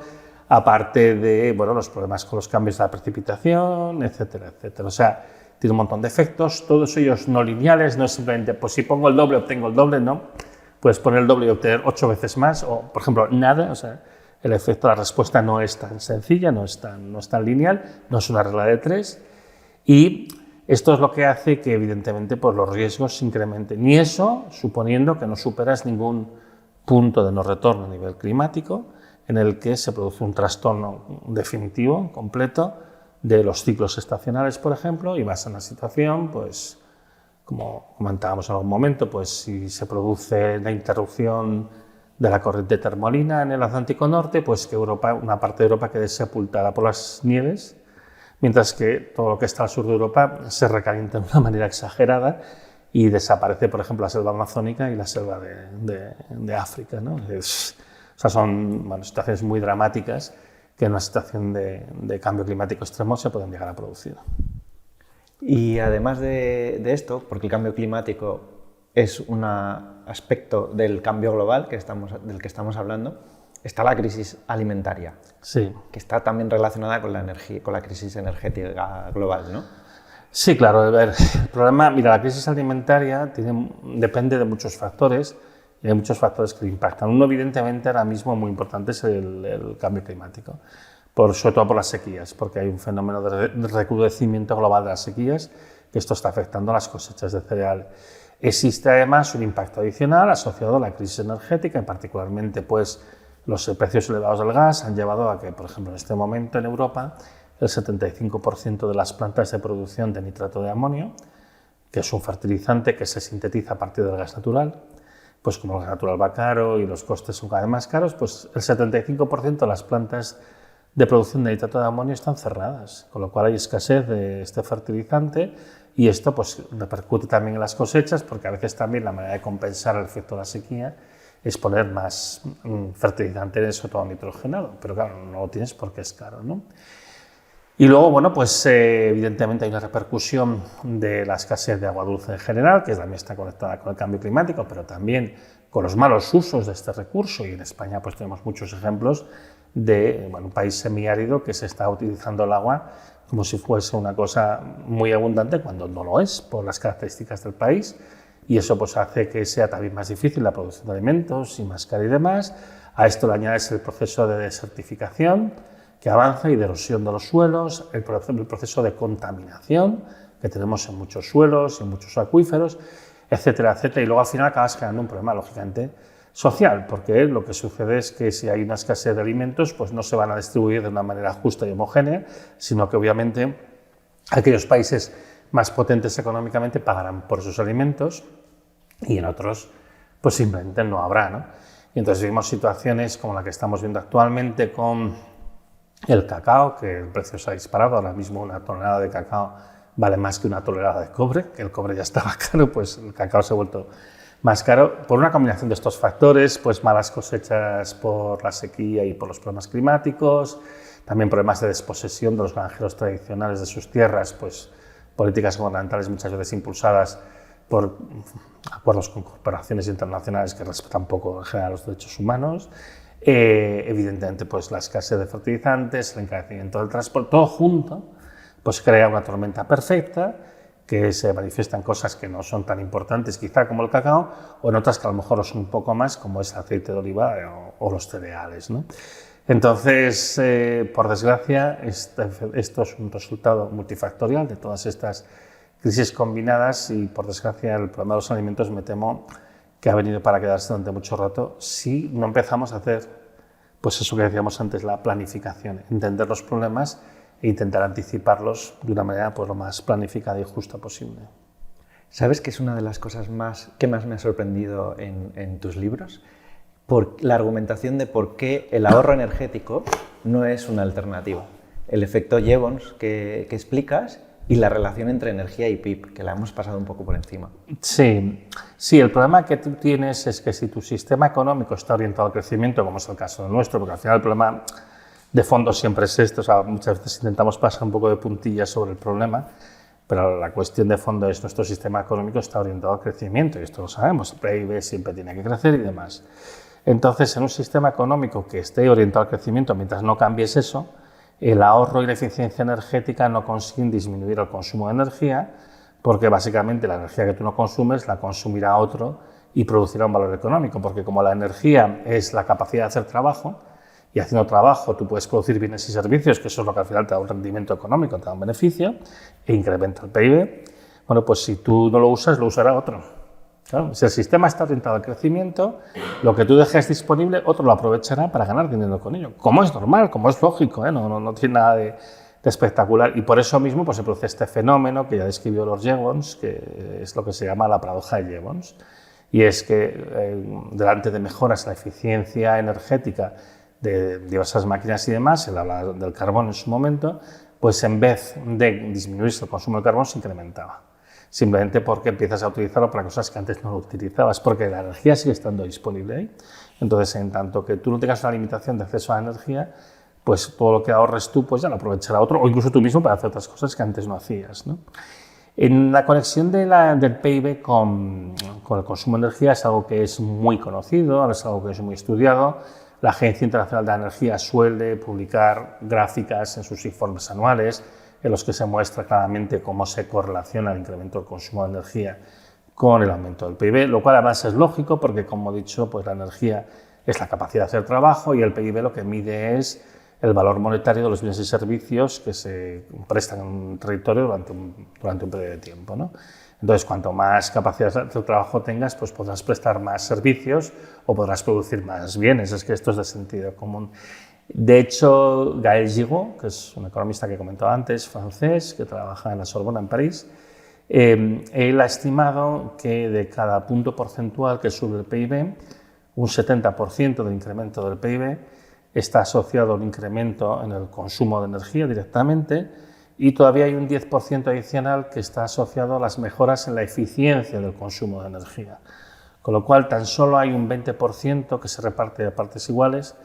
aparte de, bueno, los problemas con los cambios de la precipitación, etcétera, etcétera. O sea, tiene un montón de efectos, todos ellos no lineales, no es simplemente, pues si pongo el doble, obtengo el doble, no. Puedes poner el doble y obtener 8 veces más, o, por ejemplo, nada. O sea, el efecto de la respuesta no es tan sencilla, no es tan lineal, no es una regla de 3. Y esto es lo que hace que, evidentemente, pues, los riesgos se incrementen. Y eso suponiendo que no superas ningún punto de no retorno a nivel climático, en el que se produce un trastorno definitivo, completo, de los ciclos estacionales, por ejemplo, y vas a una situación, pues, como comentábamos en algún momento, pues si se produce la interrupción de la corriente termolina en el Atlántico Norte, pues que una parte de Europa quede sepultada por las nieves, mientras que todo lo que está al sur de Europa se recalienta de una manera exagerada y desaparece, por ejemplo, la selva amazónica y la selva de África, ¿no? O sea, son, bueno, situaciones muy dramáticas que en una situación de cambio climático extremo se pueden llegar a producir. Y además de esto, porque el cambio climático es un aspecto del cambio global del que estamos hablando, está la crisis alimentaria, sí, que está también relacionada con la energía, con la crisis energética global, ¿no? Sí, claro. A ver, el problema, mira, la crisis alimentaria depende de muchos factores, y hay muchos factores que le impactan. Uno, evidentemente, ahora mismo muy importante es el cambio climático, sobre todo por las sequías, porque hay un fenómeno de recrudecimiento global de las sequías, que esto está afectando a las cosechas de cereal. Existe además un impacto adicional asociado a la crisis energética, y particularmente pues, los precios elevados del gas han llevado a que, por ejemplo, en este momento en Europa, el 75% de las plantas de producción de nitrato de amonio, que es un fertilizante que se sintetiza a partir del gas natural, pues como el gas natural va caro y los costes son cada vez más caros, pues el 75% de las plantas de producción de nitrato de amonio están cerradas, con lo cual hay escasez de este fertilizante y esto pues, repercute también en las cosechas, porque a veces también la manera de compensar el efecto de la sequía es poner más fertilizante, sobre todo nitrogenado, pero claro, no lo tienes porque es caro, ¿no? Y luego, bueno, pues evidentemente hay una repercusión de la escasez de agua dulce en general, que también está conectada con el cambio climático, pero también con los malos usos de este recurso, y en España pues tenemos muchos ejemplos de un país semiárido que se está utilizando el agua como si fuese una cosa muy abundante, cuando no lo es, por las características del país, y eso pues hace que sea también más difícil la producción de alimentos y más cara y demás. A esto le añades el proceso de desertificación que avanza y de erosión de los suelos, el proceso de contaminación que tenemos en muchos suelos, en muchos acuíferos, etcétera, etcétera, y luego al final acabas creando un problema, lógicamente, social, porque lo que sucede es que si hay una escasez de alimentos, pues no se van a distribuir de una manera justa y homogénea, sino que obviamente aquellos países más potentes económicamente pagarán por esos alimentos y en otros pues simplemente no habrá, ¿no? Y entonces vimos situaciones como la que estamos viendo actualmente con el cacao, que el precio se ha disparado. Ahora mismo una tonelada de cacao vale más que una tonelada de cobre, que el cobre ya estaba caro, pues el cacao se ha vuelto más caro por una combinación de estos factores, pues malas cosechas por la sequía y por los problemas climáticos, también problemas de desposesión de los granjeros tradicionales de sus tierras, pues políticas gubernamentales muchas veces impulsadas por acuerdos con corporaciones internacionales que respetan poco en general los derechos humanos, evidentemente pues la escasez de fertilizantes, el encarecimiento del transporte, todo junto pues crea una tormenta perfecta que se manifiestan cosas que no son tan importantes quizá como el cacao, o en otras que a lo mejor lo son un poco más, como es el aceite de oliva o los cereales, ¿no? Entonces, por desgracia, esto es un resultado multifactorial de todas estas crisis combinadas y, por desgracia, el problema de los alimentos me temo que ha venido para quedarse durante mucho rato si no empezamos a hacer, pues eso que decíamos antes, la planificación, entender los problemas e intentar anticiparlos de una manera pues, lo más planificada y justa posible. ¿Sabes qué es una de las cosas que más me ha sorprendido en tus libros? Por la argumentación de por qué el ahorro energético no es una alternativa. El efecto Jevons que explicas y la relación entre energía y PIB, que la hemos pasado un poco por encima. Sí, el problema que tú tienes es que si tu sistema económico está orientado al crecimiento, como es el caso nuestro, porque al final el problema de fondo siempre es esto, o sea, muchas veces intentamos pasar un poco de puntillas sobre el problema, pero la cuestión de fondo es nuestro sistema económico está orientado al crecimiento, y esto lo sabemos, el PIB siempre tiene que crecer y demás. Entonces, en un sistema económico que esté orientado al crecimiento, mientras no cambies eso, el ahorro y la eficiencia energética no consiguen disminuir el consumo de energía, porque básicamente la energía que tú no consumes la consumirá otro y producirá un valor económico, porque como la energía es la capacidad de hacer trabajo, y haciendo trabajo tú puedes producir bienes y servicios, que eso es lo que al final te da un rendimiento económico, te da un beneficio e incrementa el PIB, bueno, pues si tú no lo usas, lo usará otro. Claro, si el sistema está orientado al crecimiento, lo que tú dejes disponible, otro lo aprovechará para ganar dinero con ello. Como es normal, como es lógico, no tiene nada de espectacular. Y por eso mismo pues, se produce este fenómeno que ya describió Lord Jevons, que es lo que se llama la paradoja de Jevons. Y es que delante de mejoras en la eficiencia energética de diversas máquinas y demás, él habla del carbón en su momento, pues en vez de disminuirse el consumo de carbón se incrementaba. Simplemente porque empiezas a utilizarlo para cosas que antes no lo utilizabas, porque la energía sigue estando disponible ahí. Entonces, en tanto que tú no tengas una limitación de acceso a la energía, pues todo lo que ahorres tú pues ya lo aprovechará otro, o incluso tú mismo para hacer otras cosas que antes no hacías, ¿no? En la conexión del PIB con el consumo de energía es algo que es muy conocido, es algo que es muy estudiado. La Agencia Internacional de la Energía suele publicar gráficas en sus informes anuales en los que se muestra claramente cómo se correlaciona el incremento del consumo de energía con el aumento del PIB, lo cual además es lógico porque, como he dicho, pues la energía es la capacidad de hacer trabajo y el PIB lo que mide es el valor monetario de los bienes y servicios que se prestan en un territorio durante un periodo de tiempo, ¿no? Entonces, cuanto más capacidad de trabajo tengas, pues podrás prestar más servicios o podrás producir más bienes. Es que esto es de sentido común. De hecho, Gaël Giraud, que es un economista que he comentado antes, francés, que trabaja en la Sorbona en París, él ha estimado que de cada punto porcentual que sube el PIB, un 70% del incremento del PIB está asociado a un incremento en el consumo de energía directamente, y todavía hay un 10% adicional que está asociado a las mejoras en la eficiencia del consumo de energía. Con lo cual, tan solo hay un 20% que se reparte a partes iguales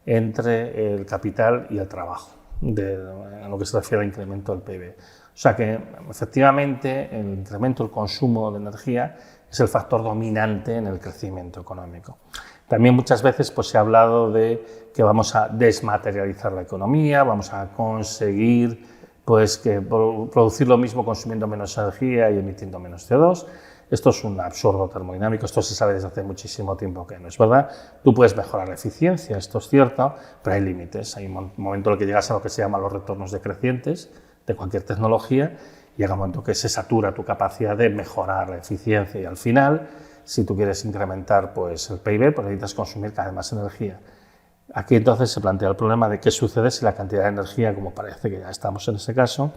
entre el capital y el trabajo, en lo que se refiere al incremento del PIB. O sea que, efectivamente, el incremento del consumo de energía es el factor dominante en el crecimiento económico. También muchas veces pues, se ha hablado de que vamos a desmaterializar la economía, vamos a conseguir pues, que producir lo mismo consumiendo menos energía y emitiendo menos CO2. Esto es un absurdo termodinámico, esto se sabe desde hace muchísimo tiempo que no es verdad. Tú puedes mejorar la eficiencia, esto es cierto, pero hay límites. Hay un momento en el que llegas a lo que se llama los retornos decrecientes de cualquier tecnología, y llega un momento que se satura tu capacidad de mejorar la eficiencia y al final si tú quieres incrementar pues, el PIB, pues necesitas consumir cada vez más energía. Aquí entonces se plantea el problema de qué sucede si la cantidad de energía, como parece que ya estamos en ese caso,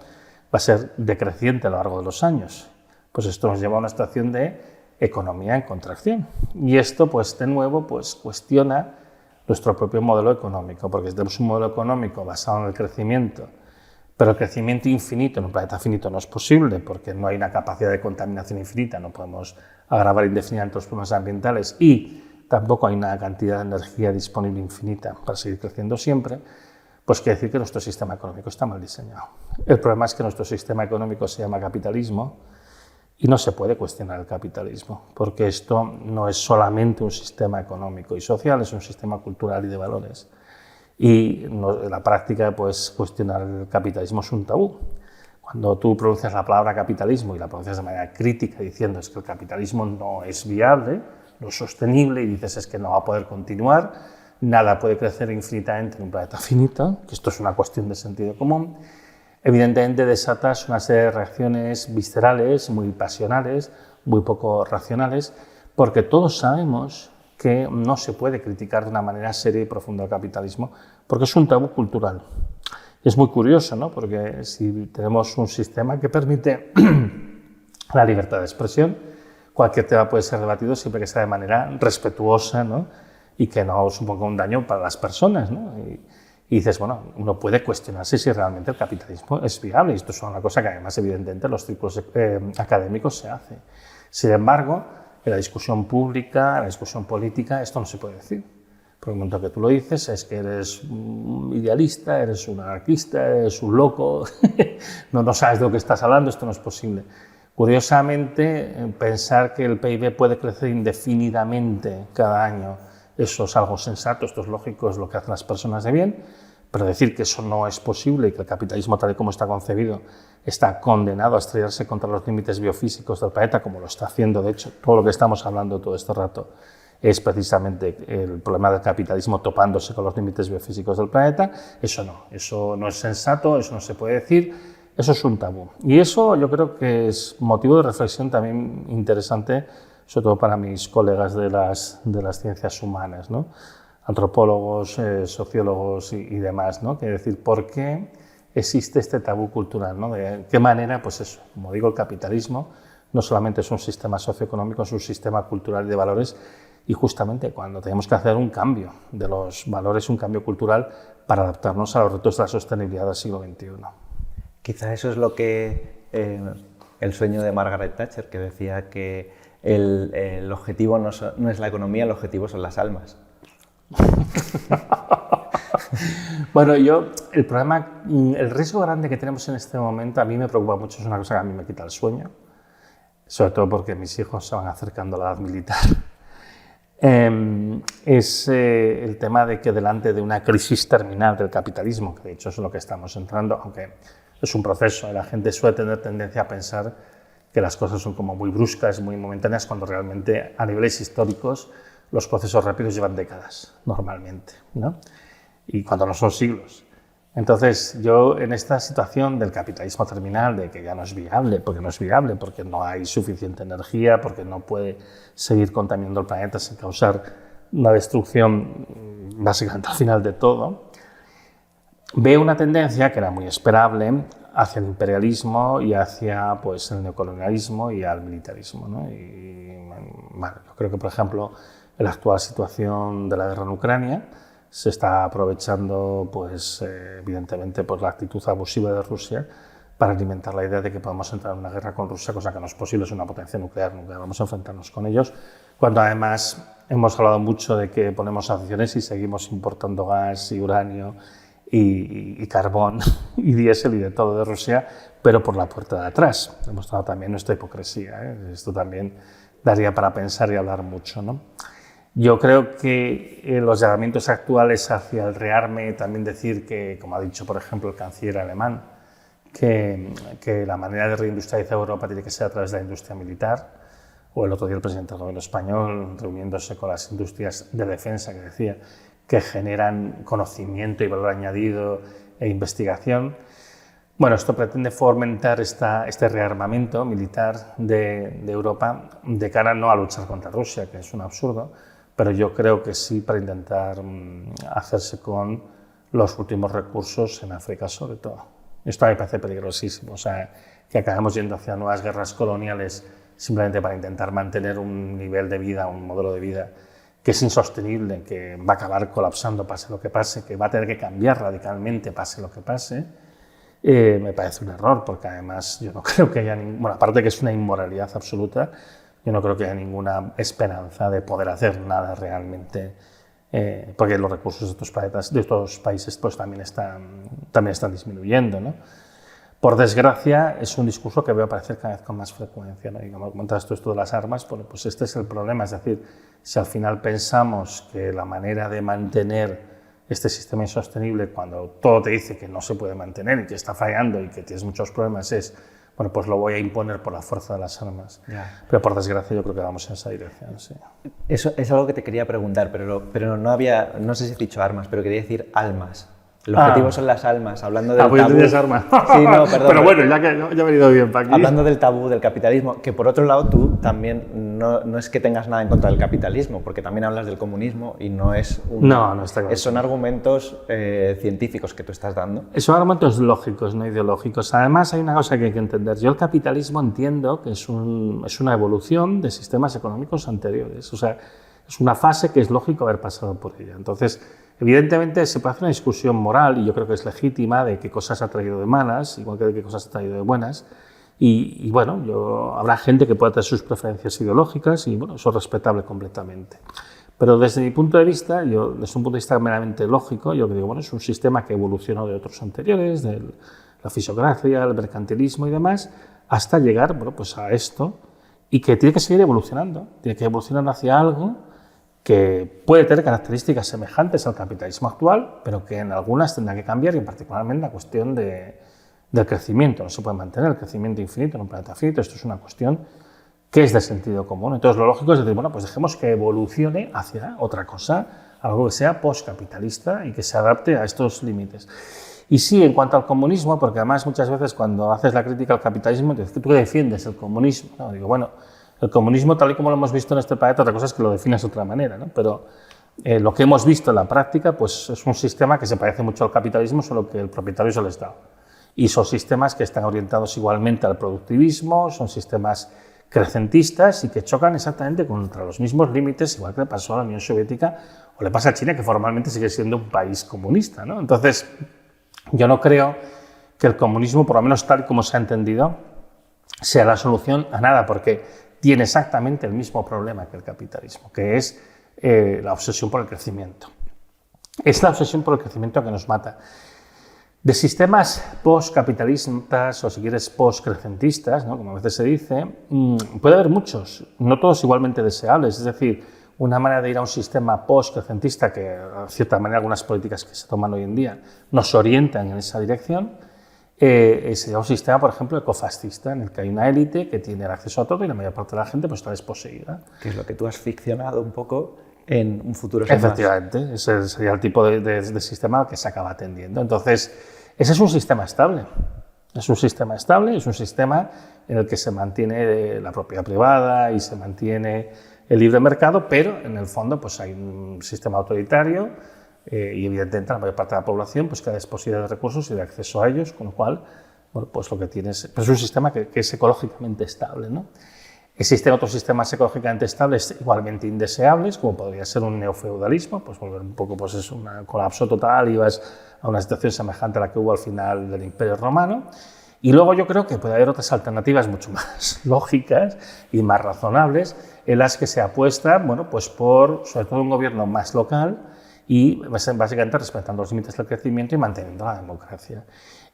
va a ser decreciente a lo largo de los años. Pues esto nos lleva a una situación de economía en contracción. Y esto, pues de nuevo, pues cuestiona nuestro propio modelo económico, porque si tenemos un modelo económico basado en el crecimiento, pero el crecimiento infinito en un planeta finito no es posible, porque no hay una capacidad de contaminación infinita, no podemos agravar indefinidamente los problemas ambientales y tampoco hay una cantidad de energía disponible infinita para seguir creciendo siempre, pues quiere decir que nuestro sistema económico está mal diseñado. El problema es que nuestro sistema económico se llama capitalismo y no se puede cuestionar el capitalismo, porque esto no es solamente un sistema económico y social, es un sistema cultural y de valores. Y en la práctica, pues, cuestionar el capitalismo es un tabú. Cuando tú pronuncias la palabra capitalismo y la pronuncias de manera crítica diciendo es que el capitalismo no es viable, no es sostenible y dices es que no va a poder continuar, nada puede crecer infinitamente en un planeta finito, que esto es una cuestión de sentido común, evidentemente desatas una serie de reacciones viscerales, muy pasionales, muy poco racionales, porque todos sabemos que no se puede criticar de una manera seria y profunda el capitalismo, porque es un tabú cultural. Es muy curioso, ¿no? Porque si tenemos un sistema que permite la libertad de expresión, cualquier tema puede ser debatido siempre que sea de manera respetuosa, ¿no? Y que no suponga un daño para las personas, ¿no? Y dices, bueno, uno puede cuestionarse si realmente el capitalismo es viable, y esto es una cosa que además evidentemente en los círculos académicos se hace. Sin embargo, en la discusión pública, en la discusión política, esto no se puede decir. Por el momento que tú lo dices es que eres un idealista, eres un anarquista, eres un loco, no sabes de lo que estás hablando, esto no es posible. Curiosamente, pensar que el PIB puede crecer indefinidamente cada año, eso es algo sensato, esto es lógico, es lo que hacen las personas de bien, pero decir que eso no es posible y que el capitalismo tal y como está concebido está condenado a estrellarse contra los límites biofísicos del planeta, como lo está haciendo, de hecho, todo lo que estamos hablando todo este rato es precisamente el problema del capitalismo topándose con los límites biofísicos del planeta, eso no es sensato, eso no se puede decir, eso es un tabú. Y eso yo creo que es motivo de reflexión también interesante, sobre todo para mis colegas de las ciencias humanas, ¿no? Antropólogos, sociólogos y demás, ¿no? Que decir, ¿por qué existe este tabú cultural, ¿no? De qué manera, pues eso, como digo, el capitalismo no solamente es un sistema socioeconómico, es un sistema cultural y de valores, y justamente cuando tenemos que hacer un cambio de los valores, un cambio cultural para adaptarnos a los retos de la sostenibilidad del siglo XXI. Quizá eso es lo que el sueño de Margaret Thatcher, que decía que el objetivo no es la economía, el objetivo son las almas. Bueno, el riesgo grande que tenemos en este momento, a mí me preocupa mucho, es una cosa que a mí me quita el sueño, sobre todo porque mis hijos se van acercando a la edad militar. Es el tema de que delante de una crisis terminal del capitalismo, que de hecho es en lo que estamos entrando, aunque es un proceso, la gente suele tener tendencia a pensar que las cosas son como muy bruscas, muy momentáneas, cuando realmente a niveles históricos los procesos rápidos llevan décadas, normalmente, ¿no? Y cuando no son siglos. Entonces, yo en esta situación del capitalismo terminal, de que ya no es viable, porque no hay suficiente energía, porque no puede seguir contaminando el planeta sin causar una destrucción básicamente al final de todo, veo una tendencia que era muy esperable hacia el imperialismo y hacia pues, el neocolonialismo y al militarismo, ¿no? Y, bueno, yo creo que, por ejemplo, en la actual situación de la guerra en Ucrania, se está aprovechando, pues, evidentemente, por la actitud abusiva de Rusia para alimentar la idea de que podemos entrar en una guerra con Rusia, cosa que no es posible, es una potencia nuclear, nunca vamos a enfrentarnos con ellos, cuando además hemos hablado mucho de que ponemos sanciones y seguimos importando gas y uranio y carbón y diésel y de todo de Rusia, pero por la puerta de atrás. Hemos mostrado también nuestra hipocresía, ¿eh? Esto también daría para pensar y hablar mucho, ¿no? Yo creo que los llamamientos actuales hacia el rearme, también decir que, como ha dicho por ejemplo el canciller alemán, que la manera de reindustrializar Europa tiene que ser a través de la industria militar, o el otro día el presidente del gobierno español reuniéndose con las industrias de defensa, que decía que generan conocimiento y valor añadido e investigación, Bueno, esto pretende fomentar este rearmamento militar de Europa de cara no a luchar contra Rusia, que es un absurdo, pero yo creo que sí para intentar hacerse con los últimos recursos en África sobre todo. Esto a mí me parece peligrosísimo, o sea, que acabemos yendo hacia nuevas guerras coloniales simplemente para intentar mantener un nivel de vida, un modelo de vida que es insostenible, que va a acabar colapsando pase lo que pase, que va a tener que cambiar radicalmente pase lo que pase, me parece un error, porque además yo no creo que haya bueno, aparte que es una inmoralidad absoluta, yo no creo que haya ninguna esperanza de poder hacer nada realmente, porque los recursos de estos países pues, también están disminuyendo, ¿no? Por desgracia, es un discurso que veo aparecer cada vez con más frecuencia, ¿no? Y como comentas tú esto de las armas, bueno, pues este es el problema, es decir, si al final pensamos que la manera de mantener este sistema insostenible, cuando todo te dice que no se puede mantener y que está fallando y que tienes muchos problemas, es, bueno, pues lo voy a imponer por la fuerza de las armas. Yeah. Pero por desgracia yo creo que vamos en esa dirección, sí. Eso es algo que te quería preguntar, pero no sé si he dicho armas, pero quería decir almas. El objetivo son las almas, hablando del pues tabú. Tienes armas. Sí, no, perdón. Pero bueno, ya he venido bien para aquí. Hablando del tabú del capitalismo, que por otro lado tú también no es que tengas nada en contra del capitalismo, porque también hablas del comunismo y no es no está claro. Son argumentos científicos que tú estás dando. Son argumentos lógicos, no ideológicos. Además hay una cosa que hay que entender. Yo el capitalismo entiendo que es una evolución de sistemas económicos anteriores. O sea, es una fase que es lógico haber pasado por ella. Entonces, evidentemente se puede hacer una discusión moral, y yo creo que es legítima, de qué cosas ha traído de malas, igual que de qué cosas ha traído de buenas. Y bueno, habrá gente que pueda tener sus preferencias ideológicas y bueno, eso es respetable completamente. Pero desde mi punto de vista, desde un punto de vista meramente lógico, yo digo, bueno, es un sistema que evolucionó de otros anteriores, de la fisiocracia, el mercantilismo y demás, hasta llegar, bueno, pues a esto, y que tiene que seguir evolucionando, tiene que evolucionar hacia algo que puede tener características semejantes al capitalismo actual, pero que en algunas tendrá que cambiar, y particularmente la cuestión del crecimiento. No se puede mantener el crecimiento infinito en un planeta finito, esto es una cuestión que es de sentido común. Entonces lo lógico es decir, bueno, pues dejemos que evolucione hacia otra cosa, algo que sea postcapitalista y que se adapte a estos límites. Y sí, en cuanto al comunismo, porque además muchas veces cuando haces la crítica al capitalismo, te dices, ¿tú defiendes el comunismo? No, digo, bueno, el comunismo, tal y como lo hemos visto en este planeta, otra cosa es que lo defines de otra manera, ¿no? Pero lo que hemos visto en la práctica pues, es un sistema que se parece mucho al capitalismo, solo que el propietario es el Estado. Y son sistemas que están orientados igualmente al productivismo, son sistemas crecentistas y que chocan exactamente contra los mismos límites, igual que le pasó a la Unión Soviética o le pasa a China, que formalmente sigue siendo un país comunista, ¿no? Entonces, yo no creo que el comunismo, por lo menos tal como se ha entendido, sea la solución a nada, porque tiene exactamente el mismo problema que el capitalismo, que es la obsesión por el crecimiento. Es la obsesión por el crecimiento que nos mata. De sistemas postcapitalistas, o si quieres postcrecentistas, ¿no? Como a veces se dice, puede haber muchos, no todos igualmente deseables. Es decir, una manera de ir a un sistema postcrecentista, que de cierta manera algunas políticas que se toman hoy en día nos orientan en esa dirección, sería un sistema, por ejemplo, ecofascista, en el que hay una élite que tiene el acceso a todo y la mayor parte de la gente pues, está desposeída. Que es lo que tú has ficcionado un poco en un futuro. Efectivamente, ese sería el tipo de sistema al que se acaba atendiendo. Entonces, ese es un sistema estable. Es un sistema estable, es un sistema en el que se mantiene la propiedad privada y se mantiene el libre mercado, pero en el fondo pues, hay un sistema autoritario. Y evidentemente la mayor parte de la población pues, queda desposeída de recursos y de acceso a ellos, con lo cual bueno, pues lo que tienes es un sistema que es ecológicamente estable, ¿no? Existen otros sistemas ecológicamente estables igualmente indeseables, como podría ser un neofeudalismo, pues volver un poco, pues es un colapso total y vas a una situación semejante a la que hubo al final del Imperio Romano. Y luego yo creo que puede haber otras alternativas mucho más lógicas y más razonables, en las que se apuesta, bueno, pues por sobre todo un gobierno más local, y básicamente respetando los límites del crecimiento y manteniendo la democracia.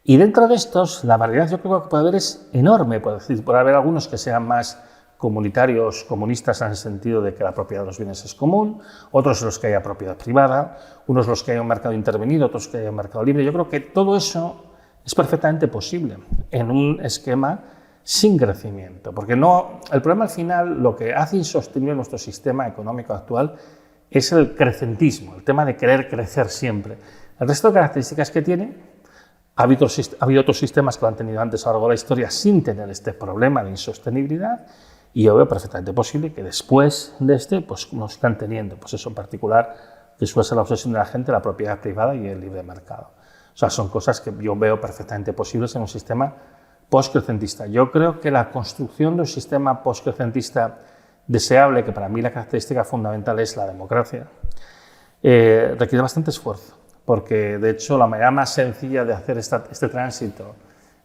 Y dentro de estos, la variedad yo creo que puede haber es enorme, puede haber algunos que sean más comunitarios, comunistas en el sentido de que la propiedad de los bienes es común, otros los que haya propiedad privada, unos los que haya un mercado intervenido, otros que haya un mercado libre. Yo creo que todo eso es perfectamente posible en un esquema sin crecimiento, porque el problema al final, lo que hace insostenible nuestro sistema económico actual es el crecentismo, el tema de querer crecer siempre. El resto de características que tiene Ha habido otros sistemas que lo han tenido antes a lo largo de la historia sin tener este problema de insostenibilidad, y yo veo perfectamente posible que después de pues nos están teniendo, pues eso en particular, que suele ser la obsesión de la gente, la propiedad privada y el libre mercado. O sea, son cosas que yo veo perfectamente posibles en un sistema postcrecentista. Yo creo que la construcción de un sistema postcrecentista deseable, que para mí la característica fundamental es la democracia, requiere bastante esfuerzo, porque de hecho la manera más sencilla de hacer este tránsito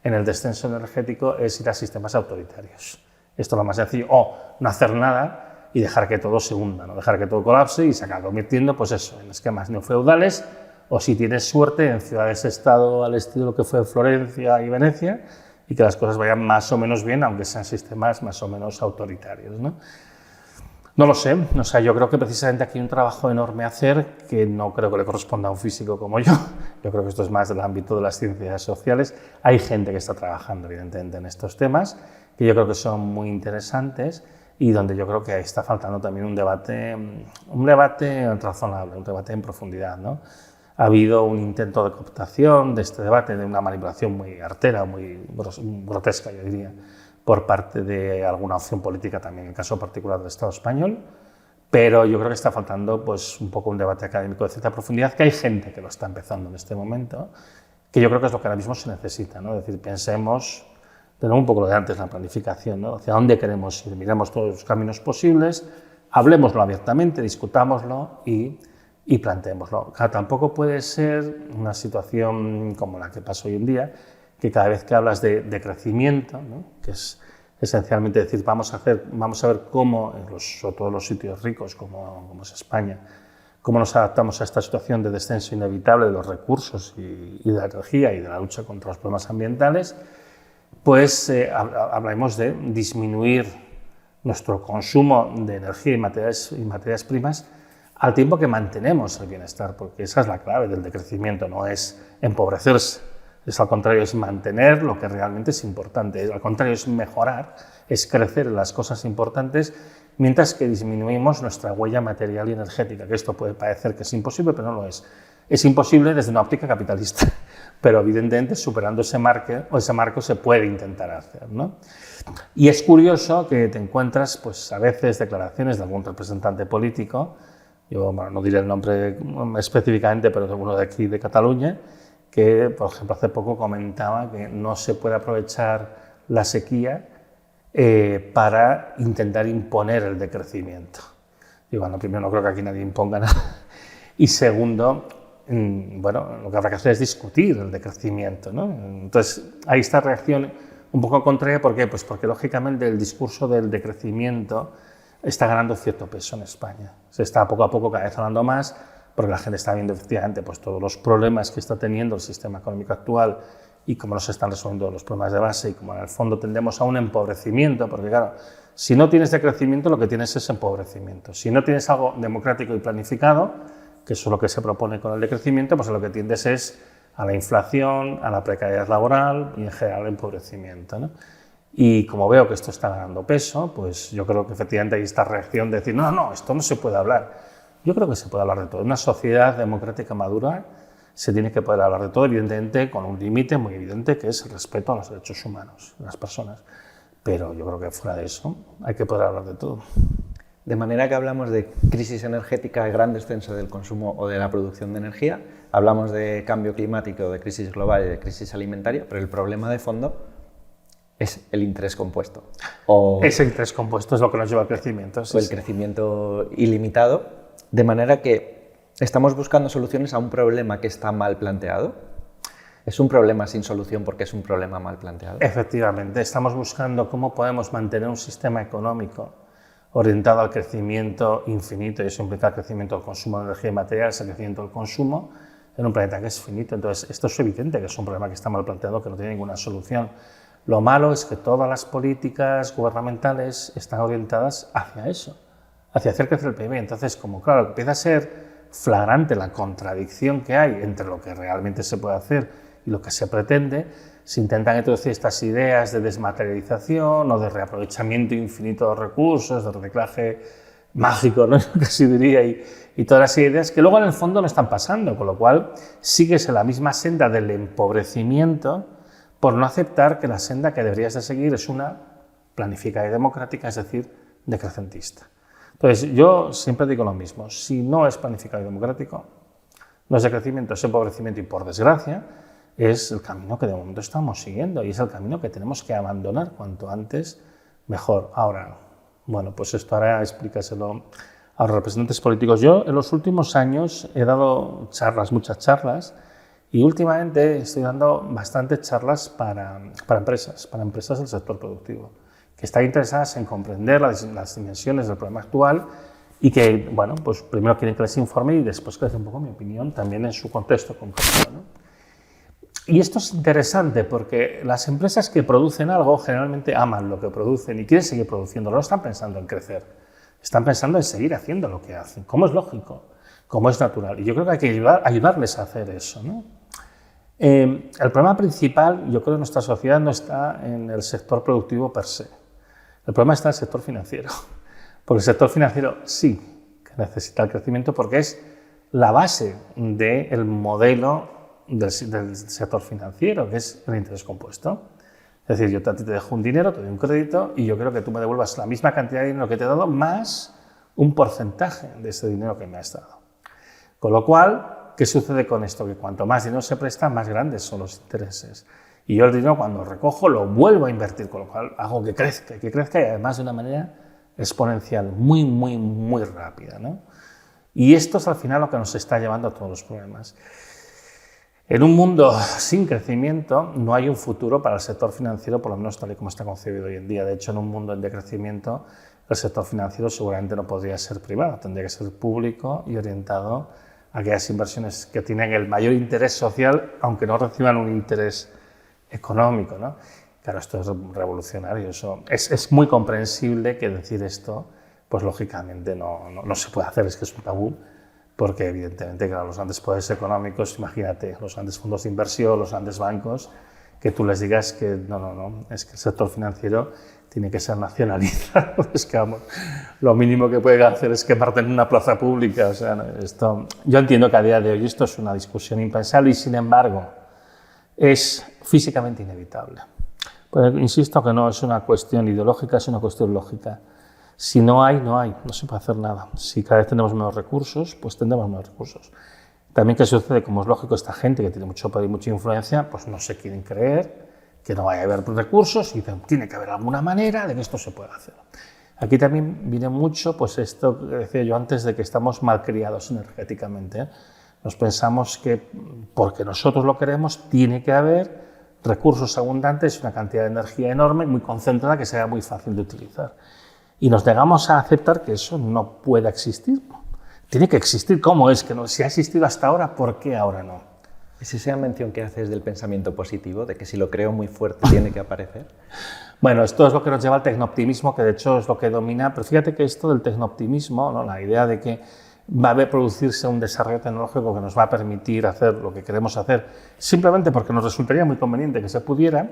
en el descenso energético es ir a sistemas autoritarios. Esto es lo más sencillo, o no hacer nada y dejar que todo se hunda, ¿no? Dejar que todo colapse y se acaba convirtiendo, pues eso, en esquemas neofeudales, o si tienes suerte, en ciudades-estado al estilo de lo que fue Florencia y Venecia, y que las cosas vayan más o menos bien, aunque sean sistemas más o menos autoritarios, ¿no? No lo sé, o sea, yo creo que precisamente aquí hay un trabajo enorme a hacer que no creo que le corresponda a un físico como yo. Yo creo que esto es más del ámbito de las ciencias sociales. Hay gente que está trabajando, evidentemente, en estos temas, que yo creo que son muy interesantes y donde yo creo que está faltando también un debate razonable, un debate en profundidad, ¿no? Ha habido un intento de cooptación de este debate, de una manipulación muy artera, muy grotesca, yo diría, por parte de alguna opción política también, en el caso particular del Estado español, pero yo creo que está faltando pues, un poco un debate académico de cierta profundidad, que hay gente que lo está empezando en este momento, que yo creo que es lo que ahora mismo se necesita, ¿no? Es decir, pensemos, tenemos un poco lo de antes, la planificación, ¿no? Hacia dónde queremos ir, miremos todos los caminos posibles, hablemoslo abiertamente, discutámoslo y planteémoslo. Claro, tampoco puede ser una situación como la que pasa hoy en día, que cada vez que hablas de crecimiento, ¿no? Que es esencialmente decir, vamos a ver cómo, sobre todo en los sitios ricos como es España, cómo nos adaptamos a esta situación de descenso inevitable de los recursos y de la energía y de la lucha contra los problemas ambientales, pues hablamos de disminuir nuestro consumo de energía y materias primas al tiempo que mantenemos el bienestar, porque esa es la clave del decrecimiento, no es empobrecerse. Es al contrario, es mantener lo que realmente es importante, al contrario, es mejorar, es crecer en las cosas importantes, mientras que disminuimos nuestra huella material y energética, que esto puede parecer que es imposible, pero no lo es. Es imposible desde una óptica capitalista, pero evidentemente superando ese marco se puede intentar hacer, ¿no? Y es curioso que te encuentras pues, a veces declaraciones de algún representante político, yo bueno, no diré el nombre específicamente, pero de uno de aquí de Cataluña, que, por ejemplo, hace poco comentaba que no se puede aprovechar la sequía para intentar imponer el decrecimiento. Y bueno, primero, no creo que aquí nadie imponga nada. Y segundo, bueno, lo que habrá que hacer es discutir el decrecimiento, ¿no? Entonces, hay esta reacción un poco contraria. ¿Por qué? Pues porque, lógicamente, el discurso del decrecimiento está ganando cierto peso en España. Se está poco a poco cada vez hablando más, porque la gente está viendo efectivamente pues, todos los problemas que está teniendo el sistema económico actual y cómo no se están resolviendo los problemas de base y cómo en el fondo tendemos a un empobrecimiento, porque claro, si no tienes decrecimiento lo que tienes es empobrecimiento. Si no tienes algo democrático y planificado, que eso es lo que se propone con el decrecimiento, pues lo que tiendes es a la inflación, a la precariedad laboral y en general al empobrecimiento, ¿no? Y como veo que esto está ganando peso, pues yo creo que efectivamente hay esta reacción de decir, no, esto no se puede hablar. Yo creo que se puede hablar de todo. En una sociedad democrática madura se tiene que poder hablar de todo, evidentemente con un límite muy evidente que es el respeto a los derechos humanos de las personas. Pero yo creo que fuera de eso hay que poder hablar de todo. De manera que hablamos de crisis energética, gran descenso del consumo o de la producción de energía, hablamos de cambio climático, de crisis global y de crisis alimentaria, pero el problema de fondo es el interés compuesto. Ese interés compuesto es lo que nos lleva al crecimiento. O el crecimiento ilimitado, de manera que estamos buscando soluciones a un problema que está mal planteado. ¿Es un problema sin solución porque es un problema mal planteado? Efectivamente, estamos buscando cómo podemos mantener un sistema económico orientado al crecimiento infinito, y eso implica el crecimiento del consumo de energía y materiales, el crecimiento del consumo, en un planeta que es finito. Entonces, esto es evidente que es un problema que está mal planteado, que no tiene ninguna solución. Lo malo es que todas las políticas gubernamentales están orientadas hacia eso, hacia hacer crecer el PIB. Entonces, como claro, empieza a ser flagrante la contradicción que hay entre lo que realmente se puede hacer y lo que se pretende, se intentan introducir estas ideas de desmaterialización o de reaprovechamiento infinito de recursos, de reciclaje mágico, ¿no? Casi diría, y todas las ideas que luego en el fondo no están pasando, con lo cual sigues en la misma senda del empobrecimiento por no aceptar que la senda que deberías de seguir es una planificada y democrática, es decir, decrecentista. Entonces, yo siempre digo lo mismo, si no es planificado y democrático, no es decrecimiento, es empobrecimiento y, por desgracia, es el camino que de momento estamos siguiendo y es el camino que tenemos que abandonar cuanto antes, mejor. Ahora, bueno, pues esto ahora explícaselo a los representantes políticos. Yo en los últimos años he dado charlas, muchas charlas, y últimamente estoy dando bastantes charlas para empresas del sector productivo, que están interesadas en comprender las dimensiones del problema actual y que, bueno, pues primero quieren que les informe y después que les dé un poco mi opinión también en su contexto concreto, ¿no? Y esto es interesante porque las empresas que producen algo generalmente aman lo que producen y quieren seguir produciendo, no están pensando en crecer, están pensando en seguir haciendo lo que hacen, como es lógico, como es natural. Y yo creo que hay que ayudarles a hacer eso, ¿no? El problema principal, yo creo, de nuestra sociedad no está en el sector productivo per se. El problema está en el sector financiero. Porque el sector financiero sí que necesita el crecimiento porque es la base del modelo del sector financiero, que es el interés compuesto. Es decir, yo a ti te dejo un dinero, te doy un crédito y yo quiero que tú me devuelvas la misma cantidad de dinero que te he dado más un porcentaje de ese dinero que me has dado. Con lo cual, ¿qué sucede con esto? Que cuanto más dinero se presta, más grandes son los intereses. Y yo el dinero cuando recojo lo vuelvo a invertir, con lo cual hago que crezca y además de una manera exponencial, muy, muy, muy rápida, ¿no? Y esto es al final lo que nos está llevando a todos los problemas. En un mundo sin crecimiento no hay un futuro para el sector financiero, por lo menos tal y como está concebido hoy en día. De hecho, en un mundo en decrecimiento, el sector financiero seguramente no podría ser privado, tendría que ser público y orientado a aquellas inversiones que tienen el mayor interés social, aunque no reciban un interés económico, ¿no? Claro, esto es revolucionario, eso es muy comprensible que decir esto, pues lógicamente no se puede hacer, es que es un tabú, porque evidentemente, claro, los grandes poderes económicos, imagínate, los grandes fondos de inversión, los grandes bancos, que tú les digas que no, es que el sector financiero tiene que ser nacionalizado, es que vamos, lo mínimo que puede hacer es quemarte en una plaza pública, o sea, esto, yo entiendo que a día de hoy esto es una discusión impensable y sin embargo es físicamente inevitable. Pues insisto que no es una cuestión ideológica, es una cuestión lógica. Si no hay, no se puede hacer nada. Si cada vez tenemos menos recursos, pues tendremos menos recursos. También, ¿qué sucede? Como es lógico, esta gente que tiene mucho poder y mucha influencia, pues no se quieren creer que no vaya a haber recursos y dicen, tiene que haber alguna manera de que esto se pueda hacer. Aquí también viene mucho, pues esto que decía yo antes, de que estamos malcriados energéticamente, ¿eh? Nos pensamos que porque nosotros lo queremos, tiene que haber recursos abundantes y una cantidad de energía enorme, muy concentrada, que sea muy fácil de utilizar. Y nos negamos a aceptar que eso no pueda existir. Tiene que existir. ¿Cómo es que no? Si ha existido hasta ahora, ¿por qué ahora no? ¿Es esa mención que haces del pensamiento positivo, de que si lo creo muy fuerte tiene que aparecer? Bueno, esto es lo que nos lleva al tecnooptimismo, que de hecho es lo que domina. Pero fíjate que esto del tecnooptimismo, ¿no? La idea de que va a producirse un desarrollo tecnológico que nos va a permitir hacer lo que queremos hacer, simplemente porque nos resultaría muy conveniente que se pudiera,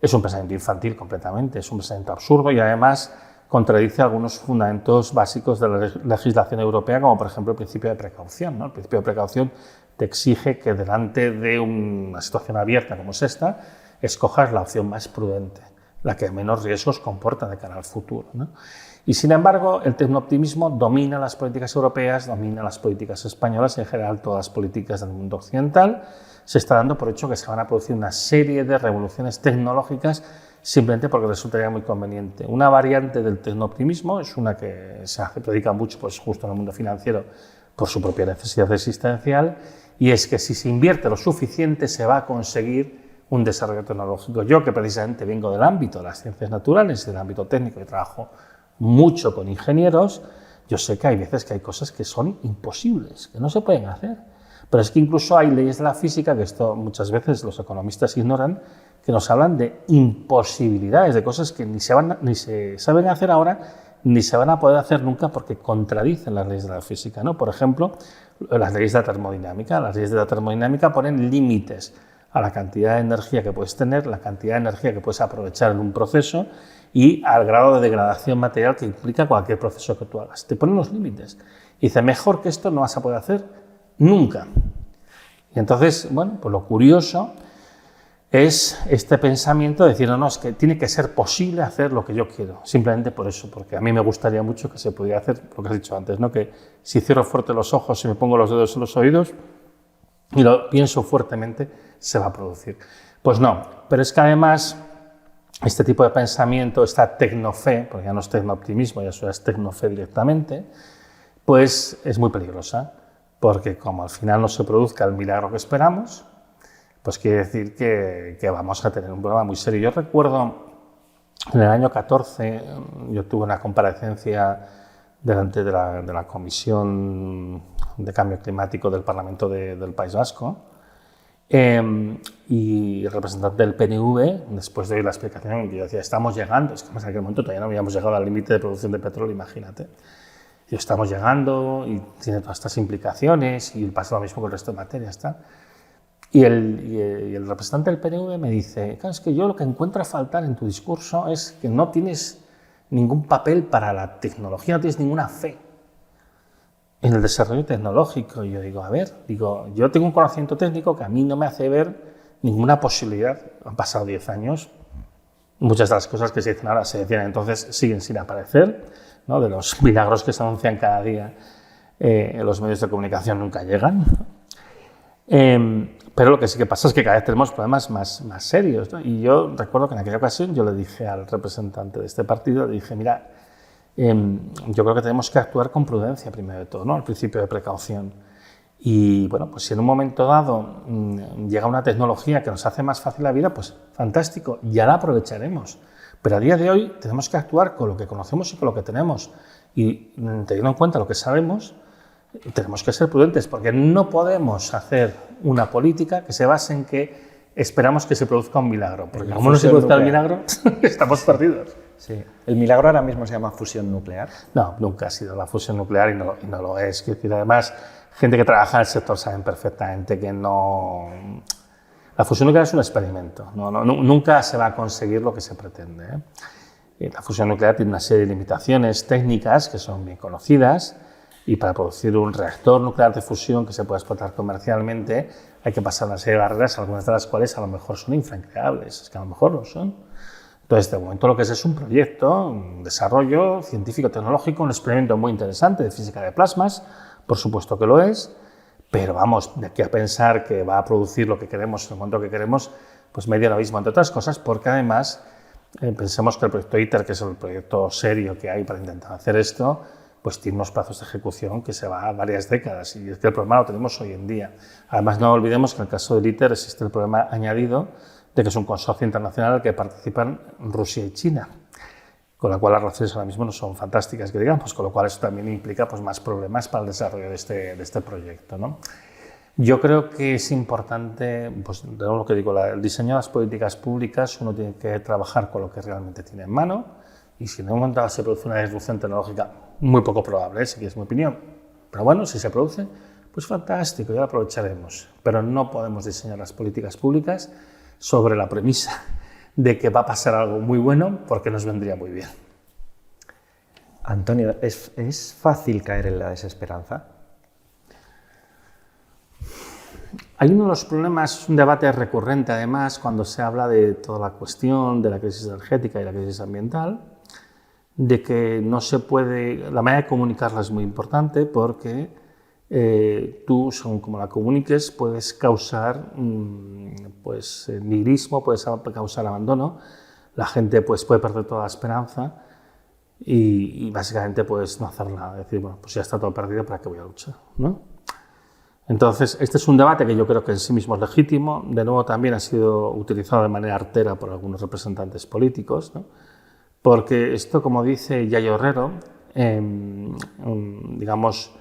es un pensamiento infantil completamente, es un pensamiento absurdo y además contradice algunos fundamentos básicos de la legislación europea, como por ejemplo el principio de precaución, ¿no? El principio de precaución te exige que delante de una situación abierta como es esta, escojas la opción más prudente, la que menos riesgos comporta de cara al futuro, ¿no? Y sin embargo, el tecnooptimismo domina las políticas europeas, domina las políticas españolas y en general todas las políticas del mundo occidental. Se está dando por hecho que se van a producir una serie de revoluciones tecnológicas simplemente porque resultaría muy conveniente. Una variante del tecnooptimismo es una que se predica mucho, pues justo en el mundo financiero, por su propia necesidad existencial, y es que si se invierte lo suficiente se va a conseguir un desarrollo tecnológico. Yo, que precisamente vengo del ámbito de las ciencias naturales, del ámbito técnico, y trabajo mucho con ingenieros, yo sé que hay veces que hay cosas que son imposibles, que no se pueden hacer. Pero es que incluso hay leyes de la física, que esto muchas veces los economistas ignoran, que nos hablan de imposibilidades, de cosas que ni se saben hacer ahora, ni se van a poder hacer nunca porque contradicen las leyes de la física, ¿no? Por ejemplo, las leyes de la termodinámica. Las leyes de la termodinámica ponen límites a la cantidad de energía que puedes tener, la cantidad de energía que puedes aprovechar en un proceso y al grado de degradación material que implica cualquier proceso que tú hagas. Te ponen los límites. Y dice, mejor que esto no vas a poder hacer nunca. Y entonces, bueno, pues lo curioso es este pensamiento de decir, no, es que tiene que ser posible hacer lo que yo quiero, simplemente por eso, porque a mí me gustaría mucho que se pudiera hacer lo que has dicho antes, ¿no? Que si cierro fuerte los ojos y me pongo los dedos en los oídos y lo pienso fuertemente, se va a producir. Pues no, pero es que además este tipo de pensamiento, esta tecnofe, porque ya no es tecnooptimismo, ya eso es tecnofe directamente, pues es muy peligrosa, porque como al final no se produzca el milagro que esperamos, pues quiere decir que vamos a tener un problema muy serio. Yo recuerdo en el año 14, yo tuve una comparecencia delante de la Comisión de Cambio Climático del Parlamento del País Vasco, y el representante del PNV, después de oír la explicación, que yo decía, estamos llegando, es que en aquel momento todavía no habíamos llegado al límite de producción de petróleo, imagínate. Y estamos llegando y tiene todas estas implicaciones y pasa lo mismo con el resto de materias, ¿está? Y el representante del PNV me dice, claro, es que yo lo que encuentro a faltar en tu discurso es que no tienes ningún papel para la tecnología, no tienes ninguna fe en el desarrollo tecnológico. Y yo digo, a ver, yo tengo un conocimiento técnico que a mí no me hace ver ninguna posibilidad. Han pasado 10 años, muchas de las cosas que se dicen ahora se decían entonces siguen sin aparecer, ¿no? De los milagros que se anuncian cada día en los medios de comunicación nunca llegan. Pero lo que sí que pasa es que cada vez tenemos problemas más serios, ¿no? Y yo recuerdo que en aquella ocasión yo le dije al representante de este partido, le dije, mira, yo creo que tenemos que actuar con prudencia primero de todo, ¿no? El principio de precaución. Y bueno, pues si en un momento dado llega una tecnología que nos hace más fácil la vida, pues fantástico, ya la aprovecharemos. Pero a día de hoy tenemos que actuar con lo que conocemos y con lo que tenemos. Y teniendo en cuenta lo que sabemos, tenemos que ser prudentes, porque no podemos hacer una política que se base en que esperamos que se produzca un milagro, porque como no se produzca el milagro, estamos perdidos. Sí. ¿El milagro ahora mismo se llama fusión nuclear? No, nunca ha sido la fusión nuclear y no lo es. Quiero decir, además, gente que trabaja en el sector saben perfectamente que no... La fusión nuclear es un experimento, nunca se va a conseguir lo que se pretende, ¿eh? La fusión nuclear tiene una serie de limitaciones técnicas que son bien conocidas, y para producir un reactor nuclear de fusión que se pueda explotar comercialmente hay que pasar una serie de barreras, algunas de las cuales a lo mejor son infranqueables, es que a lo mejor lo son. Entonces, de momento lo que es un proyecto, un desarrollo científico-tecnológico, un experimento muy interesante de física de plasmas, por supuesto que lo es, pero vamos, de aquí a pensar que va a producir lo que queremos en el momento que queremos, pues medio abismo, entre otras cosas, porque además pensemos que el proyecto ITER, que es el proyecto serio que hay para intentar hacer esto, pues tiene unos plazos de ejecución que se va a varias décadas, y es que el problema lo tenemos hoy en día. Además, no olvidemos que en el caso del ITER existe el problema añadido de que es un consorcio internacional en el que participan Rusia y China, con lo cual las relaciones ahora mismo no son fantásticas, que digamos, con lo cual eso también implica pues, más problemas para el desarrollo de este proyecto, ¿no? Yo creo que es importante, pues, de nuevo lo que digo, el diseño de las políticas públicas, uno tiene que trabajar con lo que realmente tiene en mano, y si en un momento se produce una disrupción tecnológica, muy poco probable, si es mi opinión, pero bueno, si se produce, pues fantástico, ya lo aprovecharemos. Pero no podemos diseñar las políticas públicas sobre la premisa de que va a pasar algo muy bueno porque nos vendría muy bien. Antonio, ¿es fácil caer en la desesperanza? Hay uno de los problemas, un debate recurrente además, cuando se habla de toda la cuestión de la crisis energética y la crisis ambiental, de que no se puede, la manera de comunicarla es muy importante porque tú, según como la comuniques, puedes causar nihilismo, puedes causar abandono, la gente pues, puede perder toda la esperanza y básicamente puedes no hacer nada, decir, bueno, pues ya está todo perdido, ¿para qué voy a luchar?, ¿no? Entonces, este es un debate que yo creo que en sí mismo es legítimo, de nuevo también ha sido utilizado de manera artera por algunos representantes políticos, ¿no? Porque esto, como dice Yayo Herrero, digamos,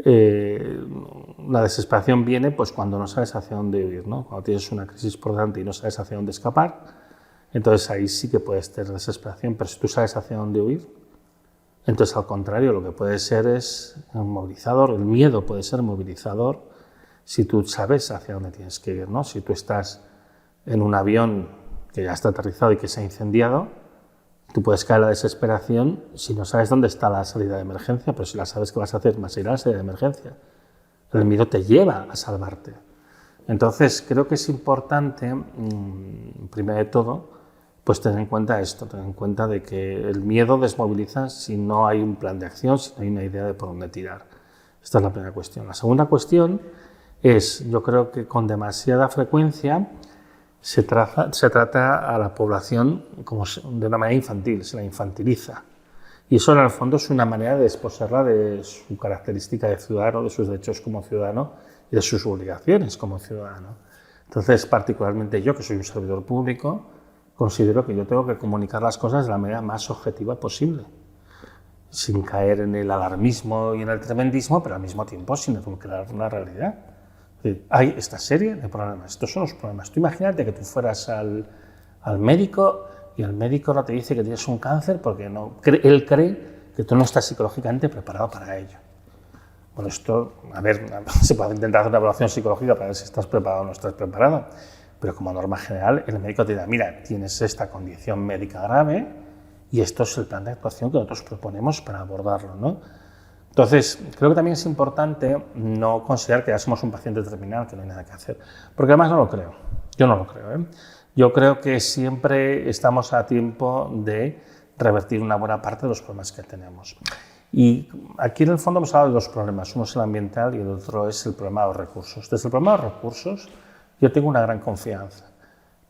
la desesperación viene pues, cuando no sabes hacia dónde ir, ¿no? Cuando tienes una crisis por delante y no sabes hacia dónde escapar, entonces ahí sí que puedes tener desesperación, pero si tú sabes hacia dónde huir, entonces al contrario, lo que puede ser es un movilizador, el miedo puede ser movilizador, si tú sabes hacia dónde tienes que ir, ¿no? Si tú estás en un avión que ya está aterrizado y que se ha incendiado, tú puedes caer en la desesperación si no sabes dónde está la salida de emergencia, pero si la sabes que vas a hacer, vas a ir a la salida de emergencia. El miedo te lleva a salvarte. Entonces, creo que es importante, primero de todo, pues tener en cuenta esto, tener en cuenta de que el miedo desmoviliza si no hay un plan de acción, si no hay una idea de por dónde tirar. Esta es la primera cuestión. La segunda cuestión es, yo creo que con demasiada frecuencia se trata a la población como de una manera infantil, se la infantiliza. Y eso en el fondo es una manera de desposeerla de su característica de ciudadano, de sus derechos como ciudadano y de sus obligaciones como ciudadano. Entonces, particularmente yo, que soy un servidor público, considero que yo tengo que comunicar las cosas de la manera más objetiva posible, sin caer en el alarmismo y en el tremendismo, pero al mismo tiempo sin adulterar una realidad. Hay esta serie de problemas, estos son los problemas. Tú imagínate que tú fueras al médico y el médico no te dice que tienes un cáncer porque él cree que tú no estás psicológicamente preparado para ello. Bueno, esto, a ver, se puede intentar hacer una evaluación psicológica para ver si estás preparado o no estás preparado, pero como norma general el médico te dirá, mira, tienes esta condición médica grave y esto es el plan de actuación que nosotros proponemos para abordarlo, ¿no? Entonces, creo que también es importante no considerar que ya somos un paciente terminal, que no hay nada que hacer, porque además no lo creo, yo no lo creo, ¿eh? Yo creo que siempre estamos a tiempo de revertir una buena parte de los problemas que tenemos. Y aquí en el fondo hemos hablado de dos problemas, uno es el ambiental y el otro es el problema de los recursos. Desde el problema de los recursos yo tengo una gran confianza,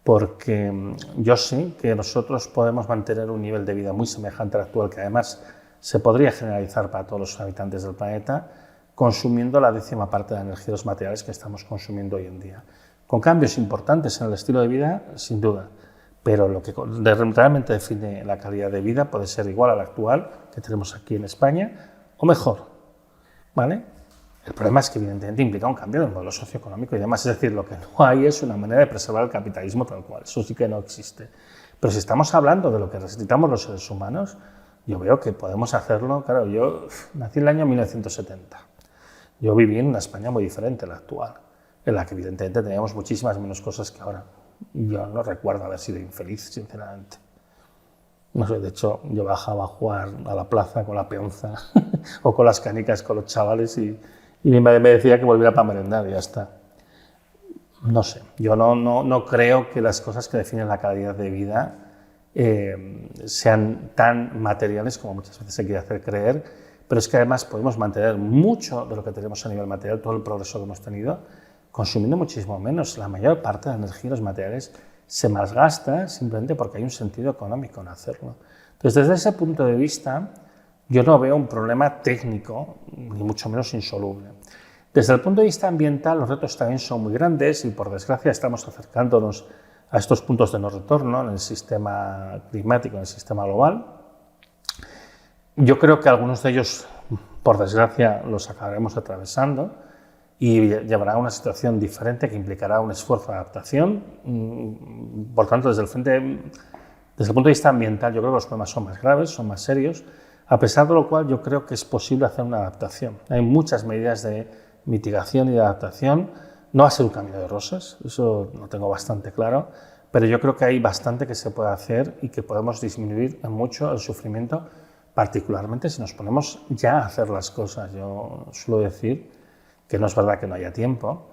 porque yo sé que nosotros podemos mantener un nivel de vida muy semejante al actual, que además se podría generalizar para todos los habitantes del planeta, consumiendo la 10ª parte de la energía de los materiales que estamos consumiendo hoy en día. Con cambios importantes en el estilo de vida, sin duda, pero lo que realmente define la calidad de vida puede ser igual a la actual que tenemos aquí en España o mejor, ¿vale? El problema es que evidentemente implica un cambio del modelo socioeconómico y demás, es decir, lo que no hay es una manera de preservar el capitalismo tal cual, eso sí que no existe. Pero si estamos hablando de lo que necesitamos los seres humanos, yo veo que podemos hacerlo. Claro, yo nací en el año 1970, yo viví en una España muy diferente a la actual, en la que evidentemente teníamos muchísimas menos cosas que ahora. Yo no recuerdo haber sido infeliz, sinceramente. No sé, de hecho, yo bajaba a jugar a la plaza con la peonza o con las canicas con los chavales y mi madre me decía que volviera para merendar y ya está. No sé, yo no creo que las cosas que definen la calidad de vida sean tan materiales como muchas veces se quiere hacer creer, pero es que además podemos mantener mucho de lo que tenemos a nivel material, todo el progreso que hemos tenido, consumiendo muchísimo menos. La mayor parte de la energía y los materiales se malgasta simplemente porque hay un sentido económico en hacerlo. Entonces, desde ese punto de vista, yo no veo un problema técnico, ni mucho menos insoluble. Desde el punto de vista ambiental, los retos también son muy grandes y, por desgracia, estamos acercándonos a estos puntos de no retorno en el sistema climático, en el sistema global. Yo creo que algunos de ellos, por desgracia, los acabaremos atravesando y llevará a una situación diferente que implicará un esfuerzo de adaptación. Por tanto, desde el punto de vista ambiental, yo creo que los problemas son más graves, son más serios, a pesar de lo cual yo creo que es posible hacer una adaptación. Hay muchas medidas de mitigación y de adaptación. No va a ser un camino de rosas, eso lo tengo bastante claro, pero yo creo que hay bastante que se puede hacer y que podemos disminuir en mucho el sufrimiento, particularmente si nos ponemos ya a hacer las cosas. Yo suelo decir que no es verdad que no haya tiempo,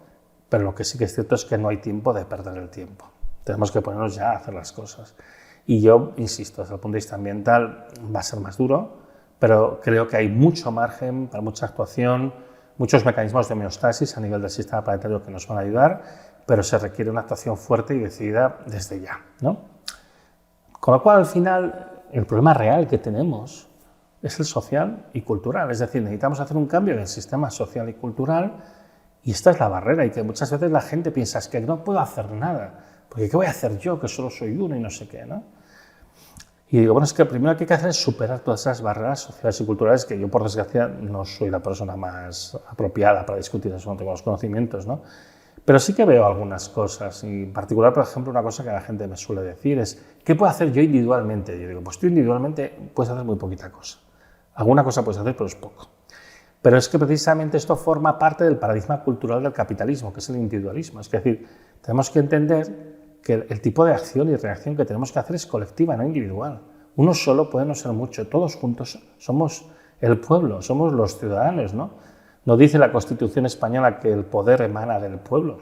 pero lo que sí que es cierto es que no hay tiempo de perder el tiempo. Tenemos que ponernos ya a hacer las cosas. Y yo, insisto, desde el punto de vista ambiental va a ser más duro, pero creo que hay mucho margen para mucha actuación, muchos mecanismos de homeostasis a nivel del sistema planetario que nos van a ayudar, pero se requiere una actuación fuerte y decidida desde ya, ¿no? Con lo cual, al final, el problema real que tenemos es el social y cultural, es decir, necesitamos hacer un cambio en el sistema social y cultural y esta es la barrera y que muchas veces la gente piensa es que no puedo hacer nada, porque ¿qué voy a hacer yo que solo soy uno y no sé qué, ¿no? Y digo, bueno, es que lo primero que hay que hacer es superar todas esas barreras sociales y culturales que yo, por desgracia, no soy la persona más apropiada para discutir eso, no tengo los conocimientos, ¿no? Pero sí que veo algunas cosas, y en particular, por ejemplo, una cosa que la gente me suele decir es ¿qué puedo hacer yo individualmente? Y yo digo, pues tú individualmente puedes hacer muy poquita cosa. Alguna cosa puedes hacer, pero es poco. Pero es que precisamente esto forma parte del paradigma cultural del capitalismo, que es el individualismo. Es decir, tenemos que entender que el tipo de acción y reacción que tenemos que hacer es colectiva, no individual. Uno solo puede no ser mucho, todos juntos somos el pueblo, somos los ciudadanos, ¿no? No dice la Constitución española que el poder emana del pueblo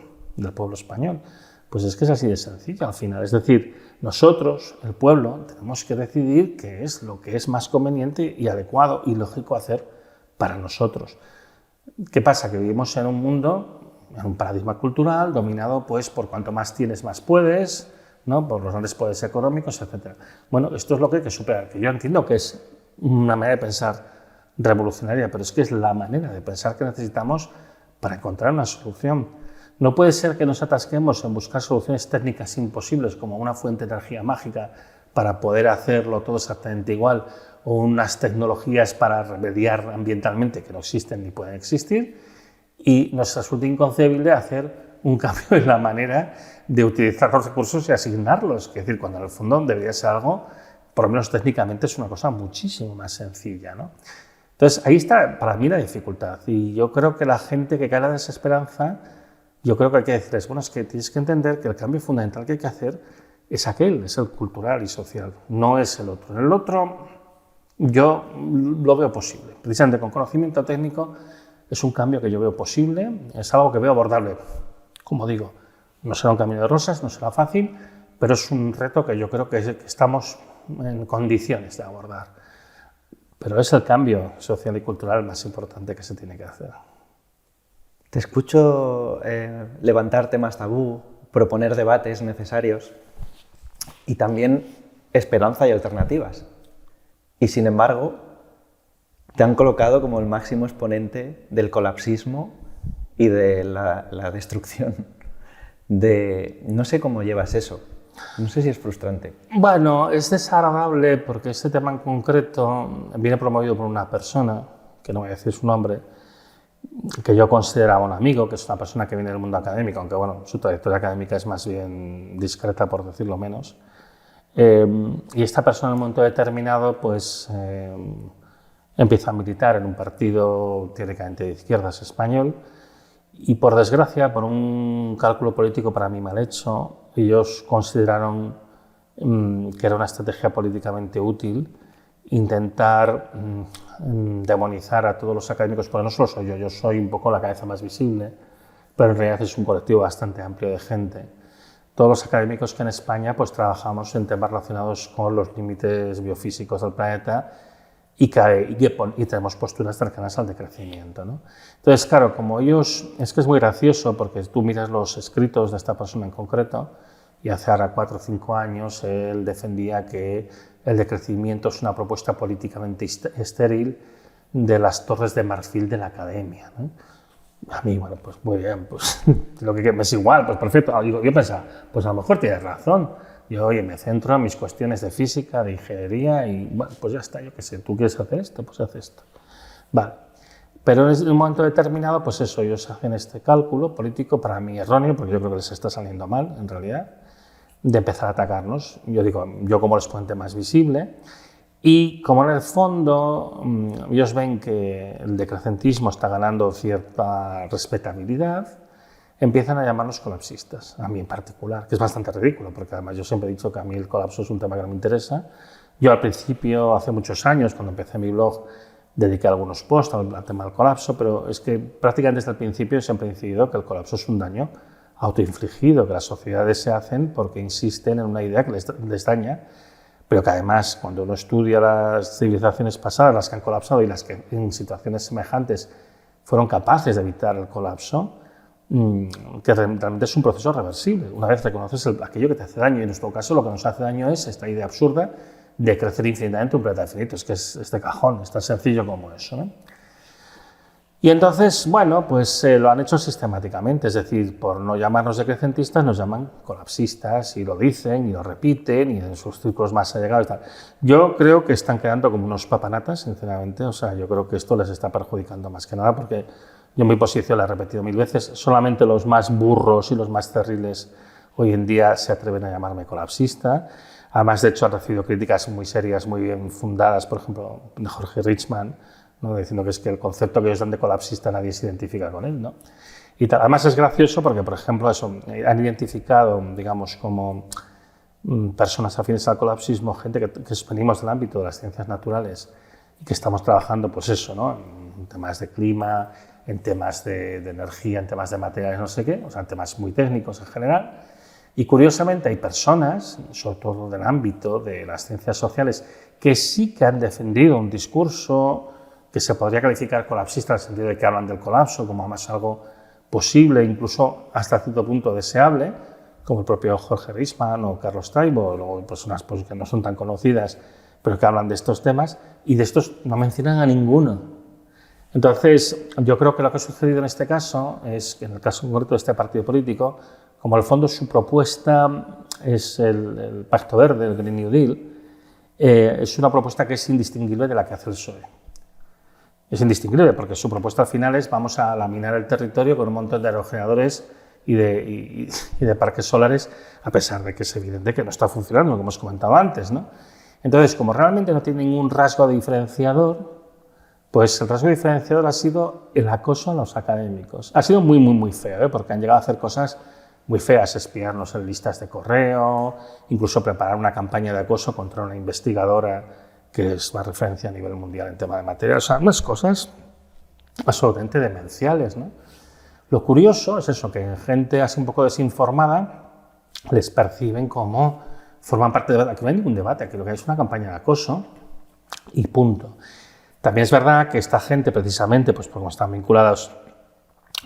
español. Pues es que es así de sencillo al final. Es decir, nosotros, el pueblo, tenemos que decidir qué es lo que es más conveniente y adecuado y lógico hacer para nosotros. ¿Qué pasa? Que vivimos en un mundo, en un paradigma cultural dominado pues, por cuanto más tienes, más puedes, ¿no? Por los grandes poderes económicos, etc. Bueno, esto es lo que hay que superar, que yo entiendo que es una manera de pensar revolucionaria, pero es que es la manera de pensar que necesitamos para encontrar una solución. No puede ser que nos atasquemos en buscar soluciones técnicas imposibles como una fuente de energía mágica para poder hacerlo todo exactamente igual o unas tecnologías para remediar ambientalmente que no existen ni pueden existir y nos resulta inconcebible hacer un cambio en la manera de utilizar los recursos y asignarlos. Es decir, cuando en el fondo debería ser algo, por lo menos técnicamente, es una cosa muchísimo más sencilla, ¿no? Entonces, ahí está para mí la dificultad y yo creo que la gente que cae en la desesperanza, yo creo que hay que decirles, bueno, es que tienes que entender que el cambio fundamental que hay que hacer es aquel, es el cultural y social, no es el otro. En el otro yo lo veo posible, precisamente con conocimiento técnico es un cambio que yo veo posible, es algo que veo abordable. Como digo, no será un camino de rosas, no será fácil, pero es un reto que yo creo que estamos en condiciones de abordar. Pero es el cambio social y cultural más importante que se tiene que hacer. Te escucho levantar temas tabú, proponer debates necesarios y también esperanza y alternativas. Y sin embargo, te han colocado como el máximo exponente del colapsismo y de la destrucción. No sé cómo llevas eso. No sé si es frustrante. Bueno, es desagradable porque este tema en concreto viene promovido por una persona, que no voy a decir su nombre, que yo consideraba un amigo, que es una persona que viene del mundo académico, aunque bueno, su trayectoria académica es más bien discreta, por decirlo menos. Y esta persona en un momento determinado pues, empieza a militar en un partido teóricamente de izquierdas español y por desgracia, por un cálculo político para mí mal hecho, ellos consideraron que era una estrategia políticamente útil intentar demonizar a todos los académicos, porque no solo soy yo soy un poco la cabeza más visible, pero en realidad es un colectivo bastante amplio de gente. Todos los académicos que en España pues, trabajamos en temas relacionados con los límites biofísicos del planeta y tenemos posturas cercanas al decrecimiento, ¿no? Entonces, claro, como ellos, es que es muy gracioso porque tú miras los escritos de esta persona en concreto y hace ahora 4 o 5 años él defendía que el decrecimiento es una propuesta políticamente estéril de las torres de marfil de la academia, ¿no? A mí, bueno, pues muy bien, pues lo que me es igual, pues perfecto. Yo pensaba, pues a lo mejor tienes razón. Yo, oye, me centro en mis cuestiones de física, de ingeniería y, bueno, pues ya está, yo qué sé, tú quieres hacer esto, pues haz esto. Vale. Pero en un momento determinado, pues eso, ellos hacen este cálculo político, para mí erróneo, porque yo creo que les está saliendo mal, en realidad, de empezar a atacarnos. Yo digo, yo como el exponente más visible, y como en el fondo ellos ven que el decrecentismo está ganando cierta respetabilidad, empiezan a llamarnos colapsistas, a mí en particular, que es bastante ridículo, porque además yo siempre he dicho que a mí el colapso es un tema que no me interesa. Yo al principio, hace muchos años, cuando empecé mi blog, dediqué algunos posts al tema del colapso, pero es que prácticamente desde el principio siempre he decidido que el colapso es un daño autoinfligido, que las sociedades se hacen porque insisten en una idea que les daña, pero que además cuando uno estudia las civilizaciones pasadas, las que han colapsado y las que en situaciones semejantes fueron capaces de evitar el colapso, que realmente es un proceso reversible. Una vez reconoces aquello que te hace daño, y en nuestro caso lo que nos hace daño es esta idea absurda de crecer infinitamente un planeta infinito. Es que es de cajón, es tan sencillo como eso, ¿no? Y entonces, bueno, pues lo han hecho sistemáticamente, es decir, por no llamarnos decrecentistas, nos llaman colapsistas y lo dicen y lo repiten y en sus círculos más allegados y tal. Yo creo que están quedando como unos papanatas, sinceramente, o sea, yo creo que esto les está perjudicando más que nada porque yo en mi posición la he repetido 1000 veces, solamente los más burros y los más terribles hoy en día se atreven a llamarme colapsista. Además, de hecho, han recibido críticas muy serias, muy bien fundadas, por ejemplo, de Jorge Richman, ¿no? Diciendo que es que el concepto que ellos dan de colapsista nadie se identifica con él, ¿no? Y además es gracioso porque, por ejemplo, eso, han identificado, digamos, como personas afines al colapsismo, gente que venimos del ámbito de las ciencias naturales y que estamos trabajando, pues eso, ¿no? En temas de clima, en temas de energía, en temas de materiales, no sé qué, o sea, en temas muy técnicos en general. Y curiosamente hay personas, sobre todo del ámbito de las ciencias sociales, que sí que han defendido un discurso que se podría calificar colapsista en el sentido de que hablan del colapso como más algo posible, incluso hasta cierto punto deseable, como el propio Jorge Risman o Carlos Taibo, o luego personas pues, que no son tan conocidas, pero que hablan de estos temas, y de estos no mencionan a ninguno. Entonces, yo creo que lo que ha sucedido en este caso es que en el caso concreto de este partido político, como al fondo su propuesta es el Pacto Verde, el Green New Deal, es una propuesta que es indistinguible de la que hace el PSOE. Es indistinguible porque su propuesta al final es vamos a laminar el territorio con un montón de aerogeneradores y de parques solares, a pesar de que es evidente que no está funcionando, como hemos comentado antes, ¿no? Entonces, como realmente no tiene ningún rasgo diferenciador, pues el rasgo diferenciador ha sido el acoso a los académicos. Ha sido muy, muy, muy feo, porque han llegado a hacer cosas muy feas, espiarnos en listas de correo, incluso preparar una campaña de acoso contra una investigadora que es una referencia a nivel mundial en tema de materia. O sea, unas cosas absolutamente demenciales, ¿no? Lo curioso es eso, que gente así un poco desinformada les perciben como forman parte de debate. Aquí no hay ningún debate, aquí lo que hay es una campaña de acoso y punto. También es verdad que esta gente, precisamente, pues como están vinculados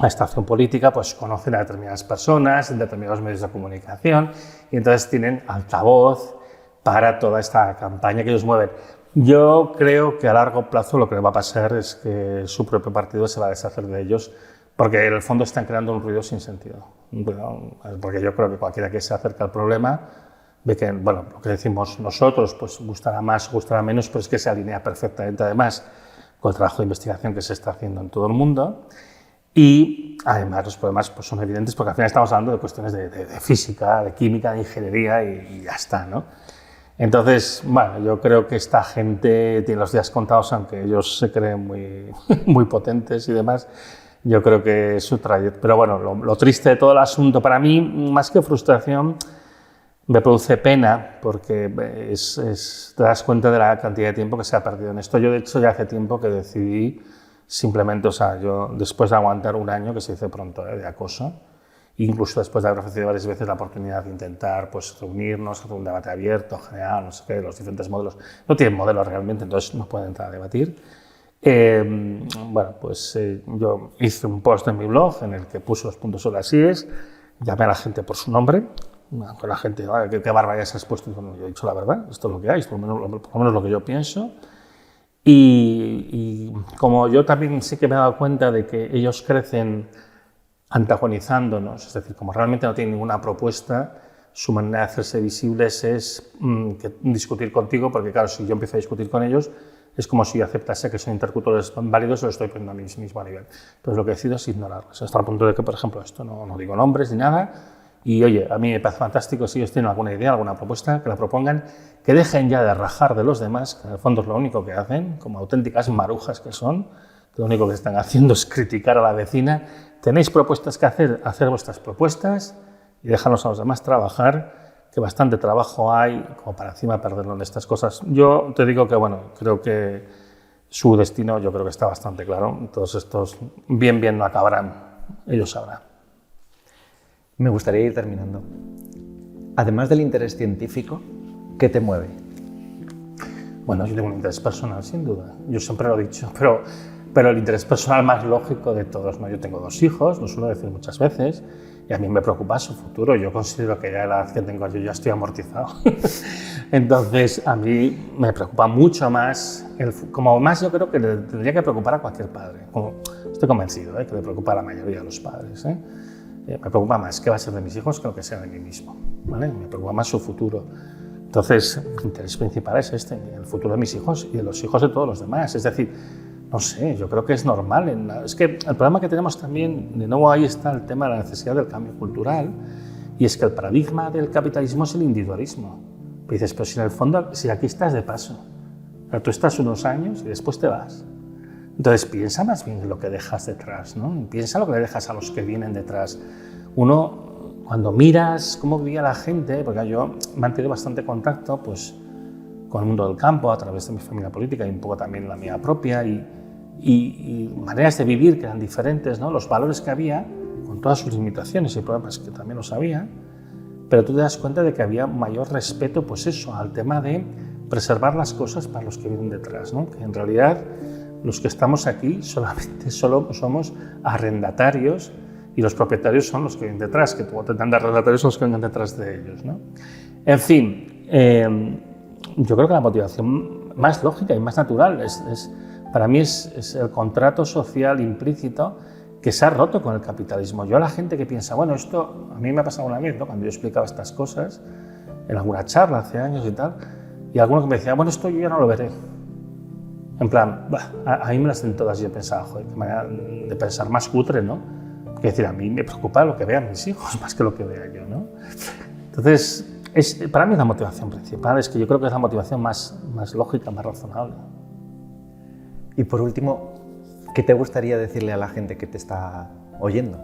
a esta acción política, pues conocen a determinadas personas en determinados medios de comunicación y entonces tienen altavoz para toda esta campaña que ellos mueven. Yo creo que a largo plazo lo que va a pasar es que su propio partido se va a deshacer de ellos porque en el fondo están creando un ruido sin sentido. Porque yo creo que cualquiera que se acerca al problema ve que, bueno, lo que decimos nosotros, pues gustará más, gustará menos, pero es que se alinea perfectamente además con el trabajo de investigación que se está haciendo en todo el mundo. Y además los problemas pues, son evidentes porque al final estamos hablando de cuestiones de física, de química, de ingeniería y ya está, ¿no? Entonces, bueno, yo creo que esta gente tiene los días contados, aunque ellos se creen muy, muy potentes y demás. Yo creo que es su trayectoria. Pero bueno, lo triste de todo el asunto, para mí, más que frustración, me produce pena porque te das cuenta de la cantidad de tiempo que se ha perdido en esto. Yo, de hecho, ya hace tiempo que decidí simplemente, o sea, yo después de aguantar un año, que se dice pronto, de acoso, incluso después de haber ofrecido varias veces la oportunidad de intentar pues, reunirnos, hacer un debate abierto, general, no sé qué, los diferentes modelos. No tienen modelos realmente, entonces no pueden entrar a debatir. Bueno, pues yo hice un post en mi blog en el que puse los puntos sobre las IES, llamé a la gente por su nombre, con la gente, ¿qué barbaridades has puesto? Bueno, yo he dicho la verdad, esto es lo que hay, por lo menos lo que yo pienso. Y como yo también sí que me he dado cuenta de que ellos crecen antagonizándonos, es decir, como realmente no tienen ninguna propuesta, su manera de hacerse visibles es discutir contigo, porque claro, si yo empiezo a discutir con ellos, es como si yo aceptase que son interlocutores válidos y lo estoy poniendo a mí mismo a nivel. Entonces lo que decido es ignorarlos, hasta el punto de que, por ejemplo, esto no digo nombres ni nada, y oye, a mí me parece fantástico si ellos tienen alguna idea, alguna propuesta, que la propongan, que dejen ya de rajar de los demás, que en el fondo es lo único que hacen, como auténticas marujas que son, que lo único que están haciendo es criticar a la vecina. Tenéis propuestas que hacer vuestras propuestas y déjanos a los demás trabajar, que bastante trabajo hay como para encima perderlo en estas cosas. Yo te digo que, bueno, creo que su destino yo creo que está bastante claro. Todos estos bien no acabarán, ellos sabrán. Me gustaría ir terminando. Además del interés científico, ¿qué te mueve? Bueno, yo tengo un interés personal, sin duda. Yo siempre lo he dicho, pero el interés personal más lógico de todos, ¿no? Yo tengo 2 hijos, lo suelo decir muchas veces, y a mí me preocupa su futuro. Yo considero que ya a la edad que tengo yo ya estoy amortizado. Entonces, a mí me preocupa mucho más, como más yo creo que le tendría que preocupar a cualquier padre. Estoy convencido que le preocupa a la mayoría de los padres. Me preocupa más qué va a ser de mis hijos que lo que sea de mí mismo, ¿vale? Me preocupa más su futuro. Entonces, el interés principal es el futuro de mis hijos y de los hijos de todos los demás. Es decir, no sé, yo creo que es normal. Es que el problema que tenemos también, de nuevo ahí está el tema de la necesidad del cambio cultural, y es que el paradigma del capitalismo es el individualismo. Y dices, pero si en el fondo, si aquí estás de paso, tú estás unos años y después te vas. Entonces piensa más bien en lo que dejas detrás, ¿no? Piensa lo que le dejas a los que vienen detrás. Uno, cuando miras cómo vivía la gente, porque yo he mantenido bastante contacto pues, con el mundo del campo a través de mi familia política y un poco también la mía propia, y maneras de vivir que eran diferentes, ¿no? Los valores que había, con todas sus limitaciones y problemas que también los había, pero tú te das cuenta de que había mayor respeto, pues eso, al tema de preservar las cosas para los que vienen detrás, ¿no? Que en realidad los que estamos aquí solamente somos arrendatarios y los propietarios son los que vienen detrás, que tú tendrán de arrendatarios son los que vienen detrás de ellos, ¿no? En fin, yo creo que la motivación más lógica y más natural para mí es el contrato social implícito que se ha roto con el capitalismo. Yo a la gente que piensa, bueno, esto a mí me ha pasado una vez, ¿no? Cuando yo explicaba estas cosas en alguna charla hace años y tal, y alguno que me decía, bueno, esto yo ya no lo veré. En plan, a mí me las den todas y yo pensaba, joder, qué manera de pensar más cutre, ¿no? Que decir, a mí me preocupa lo que vean mis hijos más que lo que vea yo, ¿no? Entonces, para mí la motivación principal es que yo creo que es la motivación más lógica, más razonable. Y por último, ¿qué te gustaría decirle a la gente que te está oyendo?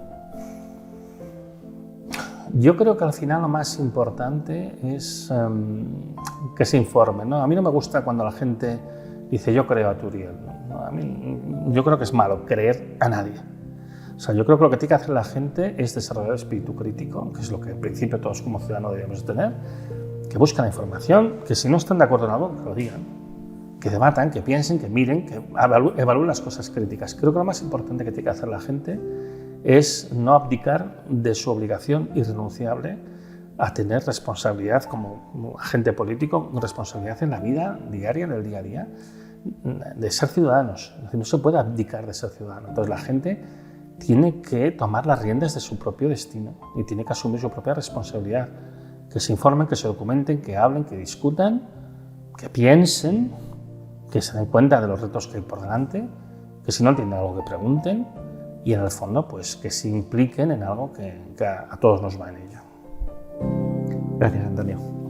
Yo creo que al final lo más importante es que se informe, ¿no? A mí no me gusta cuando la gente dice yo creo a Turiel, ¿no? Yo creo que es malo creer a nadie. O sea, yo creo que lo que tiene que hacer la gente es desarrollar el espíritu crítico, que es lo que en principio todos como ciudadanos debemos tener, que busquen la información, que si no están de acuerdo en algo, que lo digan, que debatan, que piensen, que miren, que evalúen las cosas críticas. Creo que lo más importante que tiene que hacer la gente es no abdicar de su obligación irrenunciable a tener responsabilidad como agente político, responsabilidad en la vida diaria, en el día a día, de ser ciudadanos. Es decir, no se puede abdicar de ser ciudadano. Entonces la gente tiene que tomar las riendas de su propio destino y tiene que asumir su propia responsabilidad. Que se informen, que se documenten, que hablen, que discutan, que piensen, que se den cuenta de los retos que hay por delante, que si no entienden algo que pregunten y en el fondo pues que se impliquen en algo que a todos nos va en ello. Gracias, Antonio.